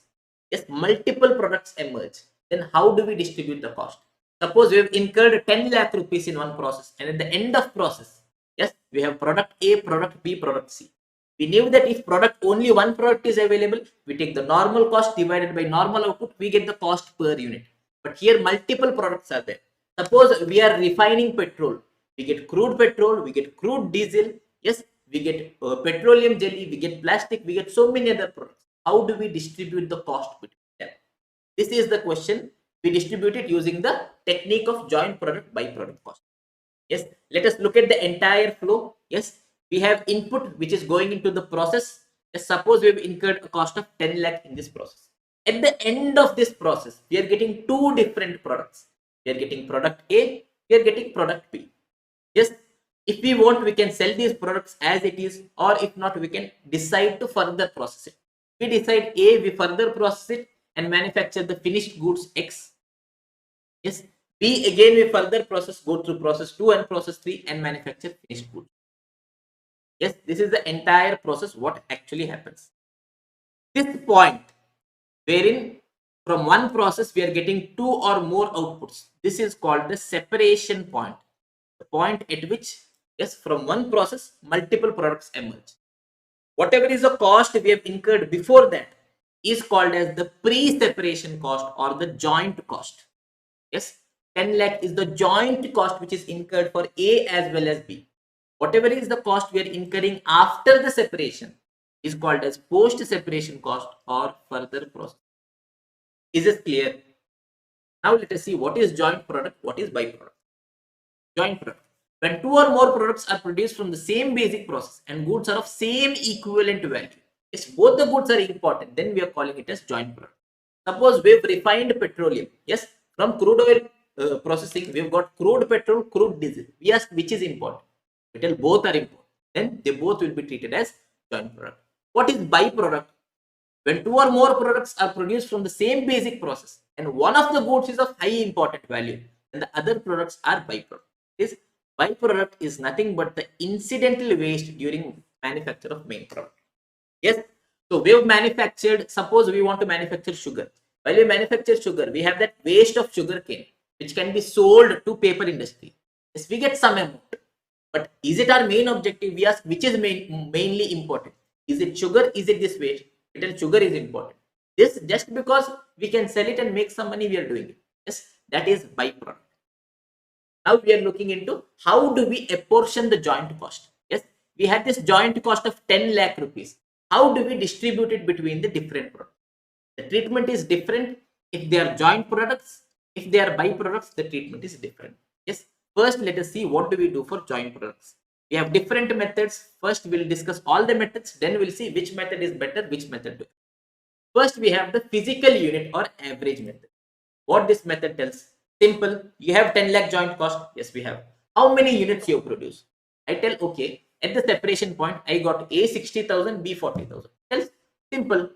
Yes, multiple products emerge. Then how do we distribute the cost? Suppose we have incurred 10 lakh rupees in one process, and at the end of process, yes, we have product A, product B, product C. We knew that if only one product is available, we take the normal cost divided by normal output, we get the cost per unit. But here multiple products are there. Suppose we are refining petrol. We get crude petrol, we get crude diesel, yes, we get petroleum jelly, we get plastic, we get so many other products. How do we distribute the cost between them? This is the question. We distribute it using the technique of joint product byproduct cost. Yes, let us look at the entire flow. Yes, we have input which is going into the process. Yes, suppose we have incurred a cost of 10 lakh in this process. At the end of this process, we are getting two different products. We are getting product A, we are getting product B. Yes, if we want, we can sell these products as it is, or if not, we can decide to further process it. We decide A, we further process it and manufacture the finished goods X. Yes, B, again we further process, go through process 2 and process 3 and manufacture finished goods. Yes, this is the entire process what actually happens. This point wherein from one process we are getting two or more outputs, this is called the separation point. The point at which, yes, from one process multiple products emerge. Whatever is the cost we have incurred before that is called as the pre-separation cost or the joint cost. Yes, 10 lakh is the joint cost which is incurred for A as well as B. Whatever is the cost we are incurring after the separation is called as post-separation cost or further process. Is this clear? Now let us see what is joint product, what is byproduct. Joint product. When two or more products are produced from the same basic process and goods are of same equivalent value, yes, both the goods are important, then we are calling it as joint product. Suppose we have refined petroleum. Yes, from crude oil processing, we have got crude petrol, crude diesel. We ask which is important. We tell both are important. Then they both will be treated as joint product. What is byproduct? When two or more products are produced from the same basic process and one of the goods is of high important value, then the other products are byproduct. This byproduct is nothing but the incidental waste during manufacture of main product. Yes, so we have manufactured, suppose we want to manufacture sugar. While we manufacture sugar, we have that waste of sugar cane which can be sold to paper industry. Yes, we get some amount, but is it our main objective? We ask which is mainly important. Is it sugar? Is it this waste? We tell sugar is important. This just because we can sell it and make some money, we are doing it. Yes, that is byproduct. Now we are looking into how do we apportion the joint cost. Yes, we had this joint cost of 10 lakh rupees. How do we distribute it between the different products? The treatment is different if they are joint products. If they are byproducts, the treatment is different. Yes, first let us see what do we do for joint products. We have different methods. First we will discuss all the methods, then we will see which method is better, which method to. First we have the physical unit or average method. What this method tells? Simple. You have 10 lakh joint cost. Yes, we have. How many units you produce? I tell, okay, at the separation point, I got A 60,000, B 40,000. Tells simple.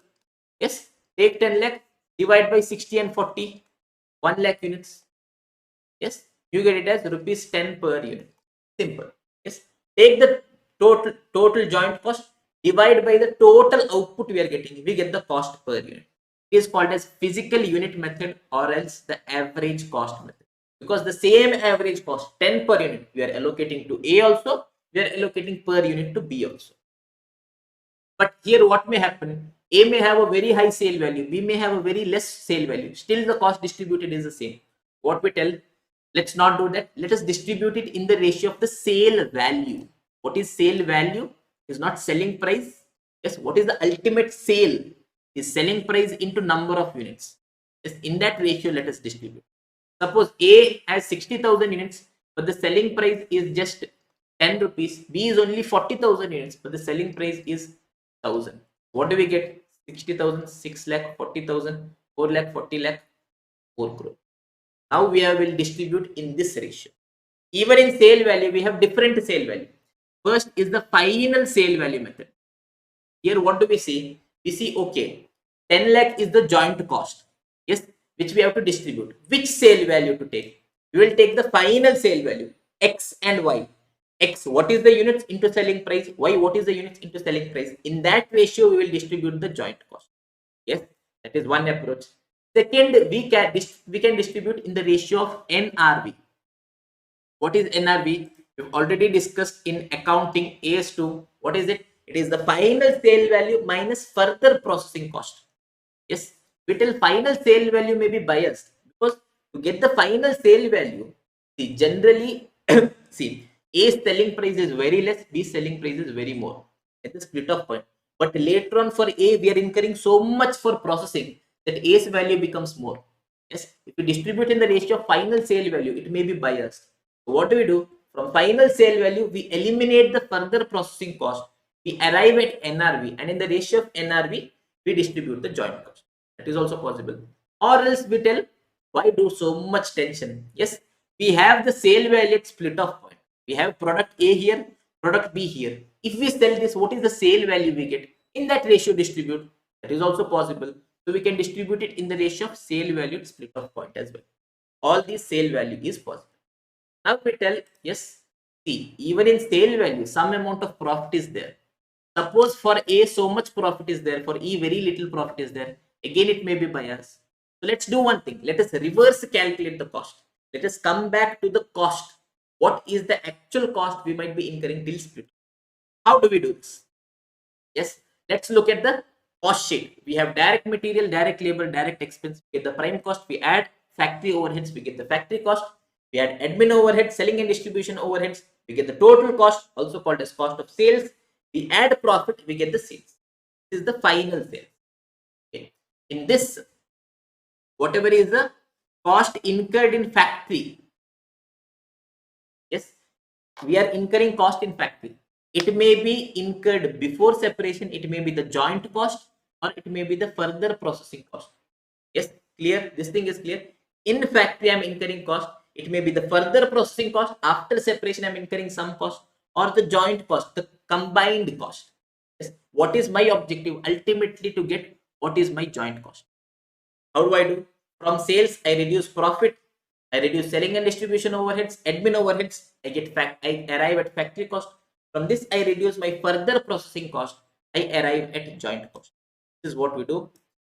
Yes, take 10 lakh, divide by 60 and 40, 1 lakh units. Yes, you get it as rupees 10 per unit. Simple. Yes, take the total joint cost, divide by the total output we are getting. We get the cost per unit. It is called as physical unit method or else the average cost method, because the same average cost 10 per unit we are allocating to A also, we are allocating per unit to B also. But here what may happen, A may have a very high sale value, B may have a very less sale value, still the cost distributed is the same. What we tell, let's not do that, let us distribute it in the ratio of the sale value. What is sale value? Is not selling price. Yes, what is the ultimate sale? Is selling price into number of units. Yes, in that ratio let us distribute. Suppose A has 60,000 units, but the selling price is just 10 rupees. B is only 40,000 units, but the selling price is 1000. What do we get? 60,000, 6 lakh, 40,000, 4 lakh, 40 lakh, 4 crore. Now we will distribute in this ratio. Even in sale value, we have different sale value. First is the final sale value method. Here what do we see? We see, okay, 10 lakh is the joint cost, yes, which we have to distribute. Which sale value to take? We will take the final sale value, X and Y. X, what is the units into selling price? Y, what is the units into selling price? In that ratio, we will distribute the joint cost. Yes, that is one approach. Second, we can distribute in the ratio of NRV. What is NRV? We've already discussed in accounting AS2. What is it? It is the final sale value minus further processing cost. Yes, we tell final sale value may be biased because to get the final sale value, see, generally, see, A selling price is very less, B selling price is very more. It's a split off point. But later on for A, we are incurring so much for processing that A's value becomes more. Yes, if we distribute in the ratio of final sale value, it may be biased. So what do? From final sale value, we eliminate the further processing cost. We arrive at NRV, and in the ratio of NRV, we distribute the joint cost. That is also possible. Or else we tell, why do so much tension? Yes, we have the sale value at split off point. We have product A here, product B here. If we sell this, what is the sale value we get? In that ratio distribute. That is also possible. So we can distribute it in the ratio of sale value to split off point as well. All these sale value is possible. Now we tell, yes, see, even in sale value, some amount of profit is there. Suppose for A, so much profit is there. For E, very little profit is there. Again, it may be biased. So let's do one thing. Let us reverse calculate the cost. Let us come back to the cost. What is the actual cost we might be incurring till split? How do we do this? Yes, let's look at the cost sheet. We have direct material, direct labor, direct expense. We get the prime cost. We add factory overheads. We get the factory cost. We add admin overhead, selling and distribution overheads. We get the total cost, also called as cost of sales. We add profit. We get the sales. This is the final sales. Okay. In this, whatever is the cost incurred in factory, yes, we are incurring cost in factory. It may be incurred before separation, it may be the joint cost, or it may be the further processing cost. Yes, clear? This thing is clear. In factory, I am incurring cost. It may be the further processing cost. After separation, I am incurring some cost, or the joint cost, the combined cost. Yes. What is my objective? Ultimately, to get what is my joint cost. How do I do? From sales, I reduce profit. I reduce selling and distribution overheads, admin overheads. I arrive at factory cost. From this, I reduce my further processing cost. I arrive at joint cost. This is what we do.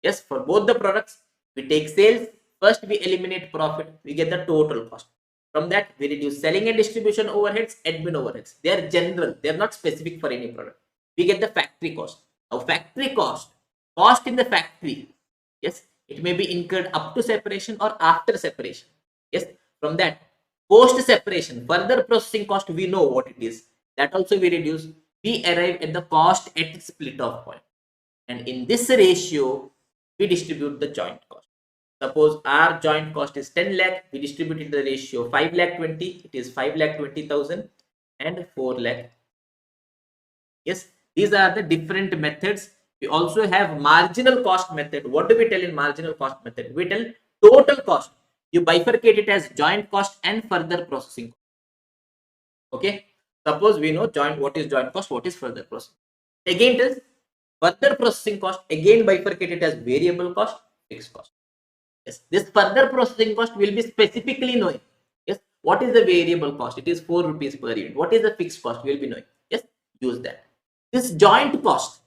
Yes, for both the products, we take sales. First, we eliminate profit. We get the total cost. From that, we reduce selling and distribution overheads, admin overheads. They are general. They are not specific for any product. We get the factory cost. Now, factory cost in the factory. Yes, it may be incurred up to separation or after separation. Yes, from that, post separation, further processing cost, we know what it is. That also we reduce. We arrive at the cost at split off point. And in this ratio, we distribute the joint cost. Suppose our joint cost is 10 lakh, we distribute it in the ratio 5 lakh 20, it is 5 lakh 20,000 and 4 lakh. Yes, these are the different methods. We also have marginal cost method. What do we tell in marginal cost method? We tell total cost. You bifurcate it as joint cost and further processing. Okay. Suppose we know what is joint cost, what is further processing. Again, it is further processing cost. Again, bifurcate it as variable cost, fixed cost. Yes, this further processing cost will be specifically knowing. Yes, what is the variable cost? It is 4 rupees per unit. What is the fixed cost? We will be knowing. Yes, use that. This joint cost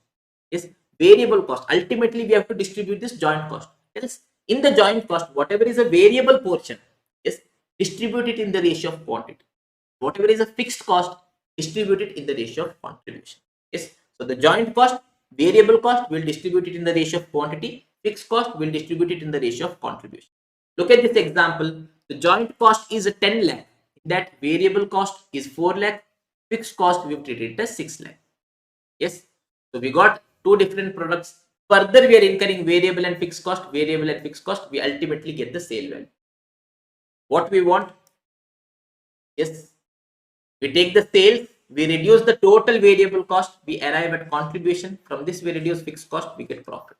is variable cost. Ultimately, we have to distribute this joint cost. Else, in the joint cost, whatever is a variable portion, is distribute it in the ratio of quantity. Whatever is a fixed cost, distribute it in the ratio of contribution. Yes, so the joint cost, variable cost, will distribute it in the ratio of quantity. Fixed cost will distribute it in the ratio of contribution. Look at this example. The joint cost is a 10 lakh. That variable cost is 4 lakh. Fixed cost we have treated it as 6 lakh. Yes. So we got two different products. Further we are incurring variable and fixed cost. Variable and fixed cost. We ultimately get the sale value. What we want? Yes. We take the sales. We reduce the total variable cost. We arrive at contribution. From this we reduce fixed cost. We get profit.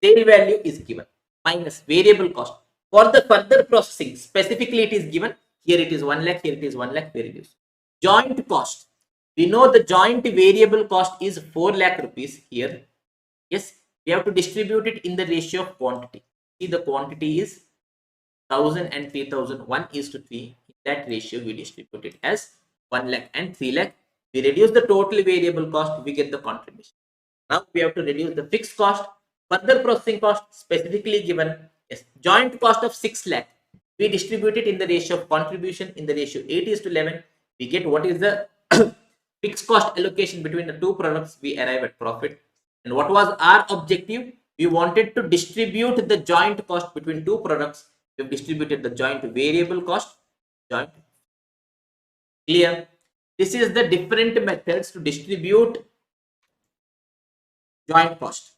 Sale value is given minus variable cost. For the further processing, specifically it is given. Here it is 1 lakh, here it is 1 lakh, we reduce. Joint cost. We know the joint variable cost is 4 lakh rupees here. Yes, we have to distribute it in the ratio of quantity. See, the quantity is 1000 and 3000, 1:3. In that ratio, we distribute it as 1 lakh and 3 lakh. We reduce the total variable cost, we get the contribution. Now we have to reduce the fixed cost. Further processing cost specifically given. Yes, joint cost of 6 lakh. We distribute it in the ratio of contribution in the ratio 8:11. We get what is the fixed cost allocation between the two products, we arrive at profit. And what was our objective? We wanted to distribute the joint cost between two products. We've distributed the joint variable cost, joint. Clear? This is the different methods to distribute joint cost.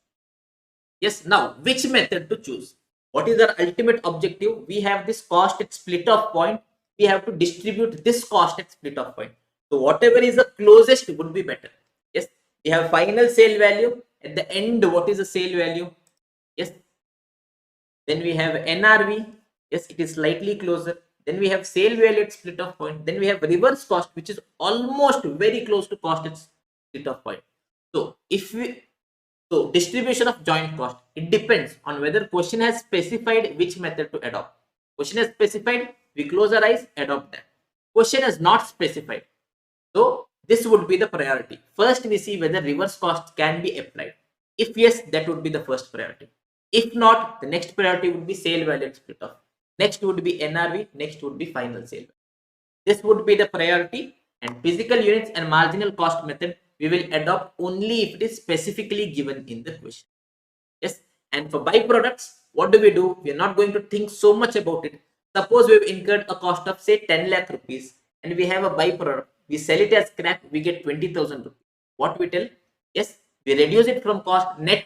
Yes, now which method to choose? What is our ultimate objective? We have this cost at split off point. We have to distribute this cost at split off point. So whatever is the closest would be better. Yes, we have final sale value. At the end, what is the sale value? Yes. Then we have NRV. Yes, it is slightly closer. Then we have sale value at split off point. Then we have reverse cost, which is almost very close to cost at split off point. So distribution of joint cost, it depends on whether question has specified which method to adopt. Question has specified, we close our eyes, adopt that. Question has not specified. So this would be the priority. First, we see whether reverse cost can be applied. If yes, that would be the first priority. If not, the next priority would be sale value split off. Next would be NRV. Next would be final sale. This would be the priority, and physical units and marginal cost method we will adopt only if it is specifically given in the question. Yes, and for byproducts, what do? We are not going to think so much about it. Suppose we have incurred a cost of say 10 lakh rupees and we have a byproduct. We sell it as scrap, we get 20,000 rupees. What we tell? Yes, we reduce it from cost, net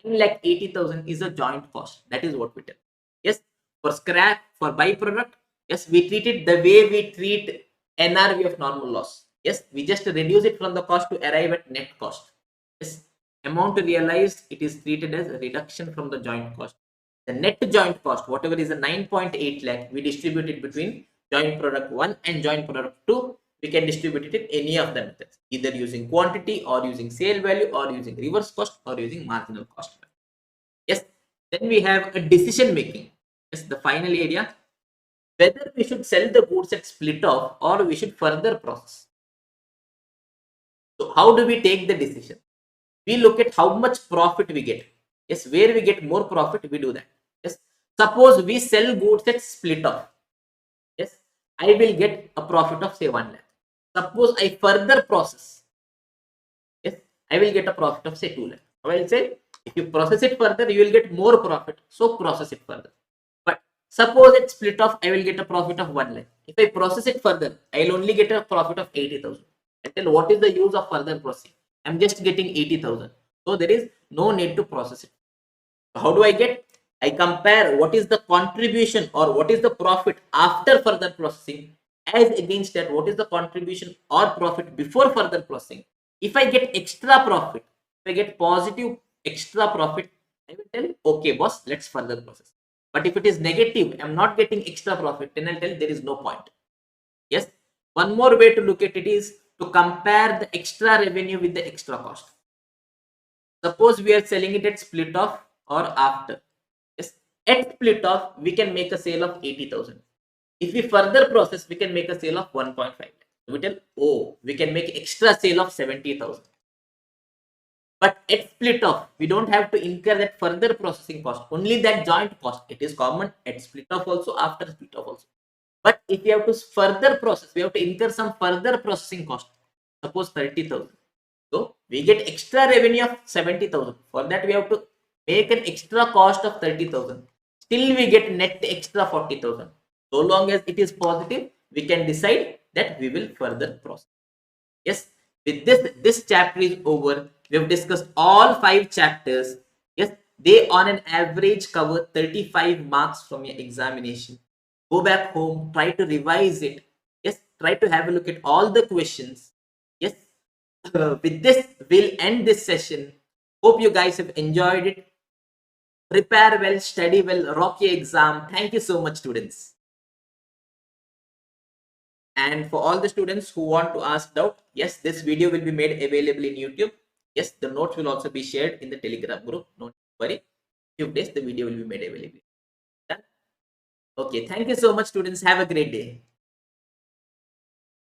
9,80,000 is a joint cost. That is what we tell. Yes, for scrap, for byproduct, yes, we treat it the way we treat NRV of normal loss. Yes, we just reduce it from the cost to arrive at net cost. Yes, amount realized, it is treated as a reduction from the joint cost. The net joint cost, whatever is a 9.8 lakh, we distribute it between joint product 1 and joint product 2. We can distribute it in any of the methods, either using quantity or using sale value or using reverse cost or using marginal cost. Yes, then we have a decision making. Yes, the final area, whether we should sell the goods at split off or we should further process. So how do we take the decision? We look at how much profit we get. Yes, where we get more profit, we do that. Yes, suppose we sell goods at split off. Yes, I will get a profit of say 1 lakh. Suppose I further process. Yes, I will get a profit of say 2 lakh. I will say if you process it further, you will get more profit. So process it further. But suppose it split off, I will get a profit of 1 lakh. If I process it further, I will only get a profit of 80,000. I tell what is the use of further processing? I'm just getting 80,000. So there is no need to process it. How do I get? I compare what is the contribution or what is the profit after further processing as against that what is the contribution or profit before further processing. If I get extra profit, if I get positive extra profit, I will tell okay boss, let's further process. But if it is negative, I'm not getting extra profit, then I'll tell there is no point. Yes, one more way to look at it is to compare the extra revenue with the extra cost. Suppose we are selling it at split off or after. Yes, at split off, we can make a sale of 80,000. If we further process, we can make a sale of 1.5. We tell, oh, we can make extra sale of 70,000. But at split off, we don't have to incur that further processing cost, only that joint cost. It is common at split off also, after split off also. But if we have to further process, we have to incur some further processing cost. Suppose 30,000. So we get extra revenue of 70,000. For that, we have to make an extra cost of 30,000. Still, we get net extra 40,000. So long as it is positive, we can decide that we will further process. Yes, with this chapter is over. We have discussed all 5 chapters. Yes, they on an average cover 35 marks from your examination. Go back home, try to revise it. Yes, try to have a look at all the questions. Yes, with this, we'll end this session. Hope you guys have enjoyed it. Prepare well, study well, rock your exam. Thank you so much, students. And for all the students who want to ask doubt, yes, this video will be made available in YouTube. Yes, the notes will also be shared in the Telegram group. Don't worry. Few days, the video will be made available. Done? Okay, thank you so much, students. Have a great day.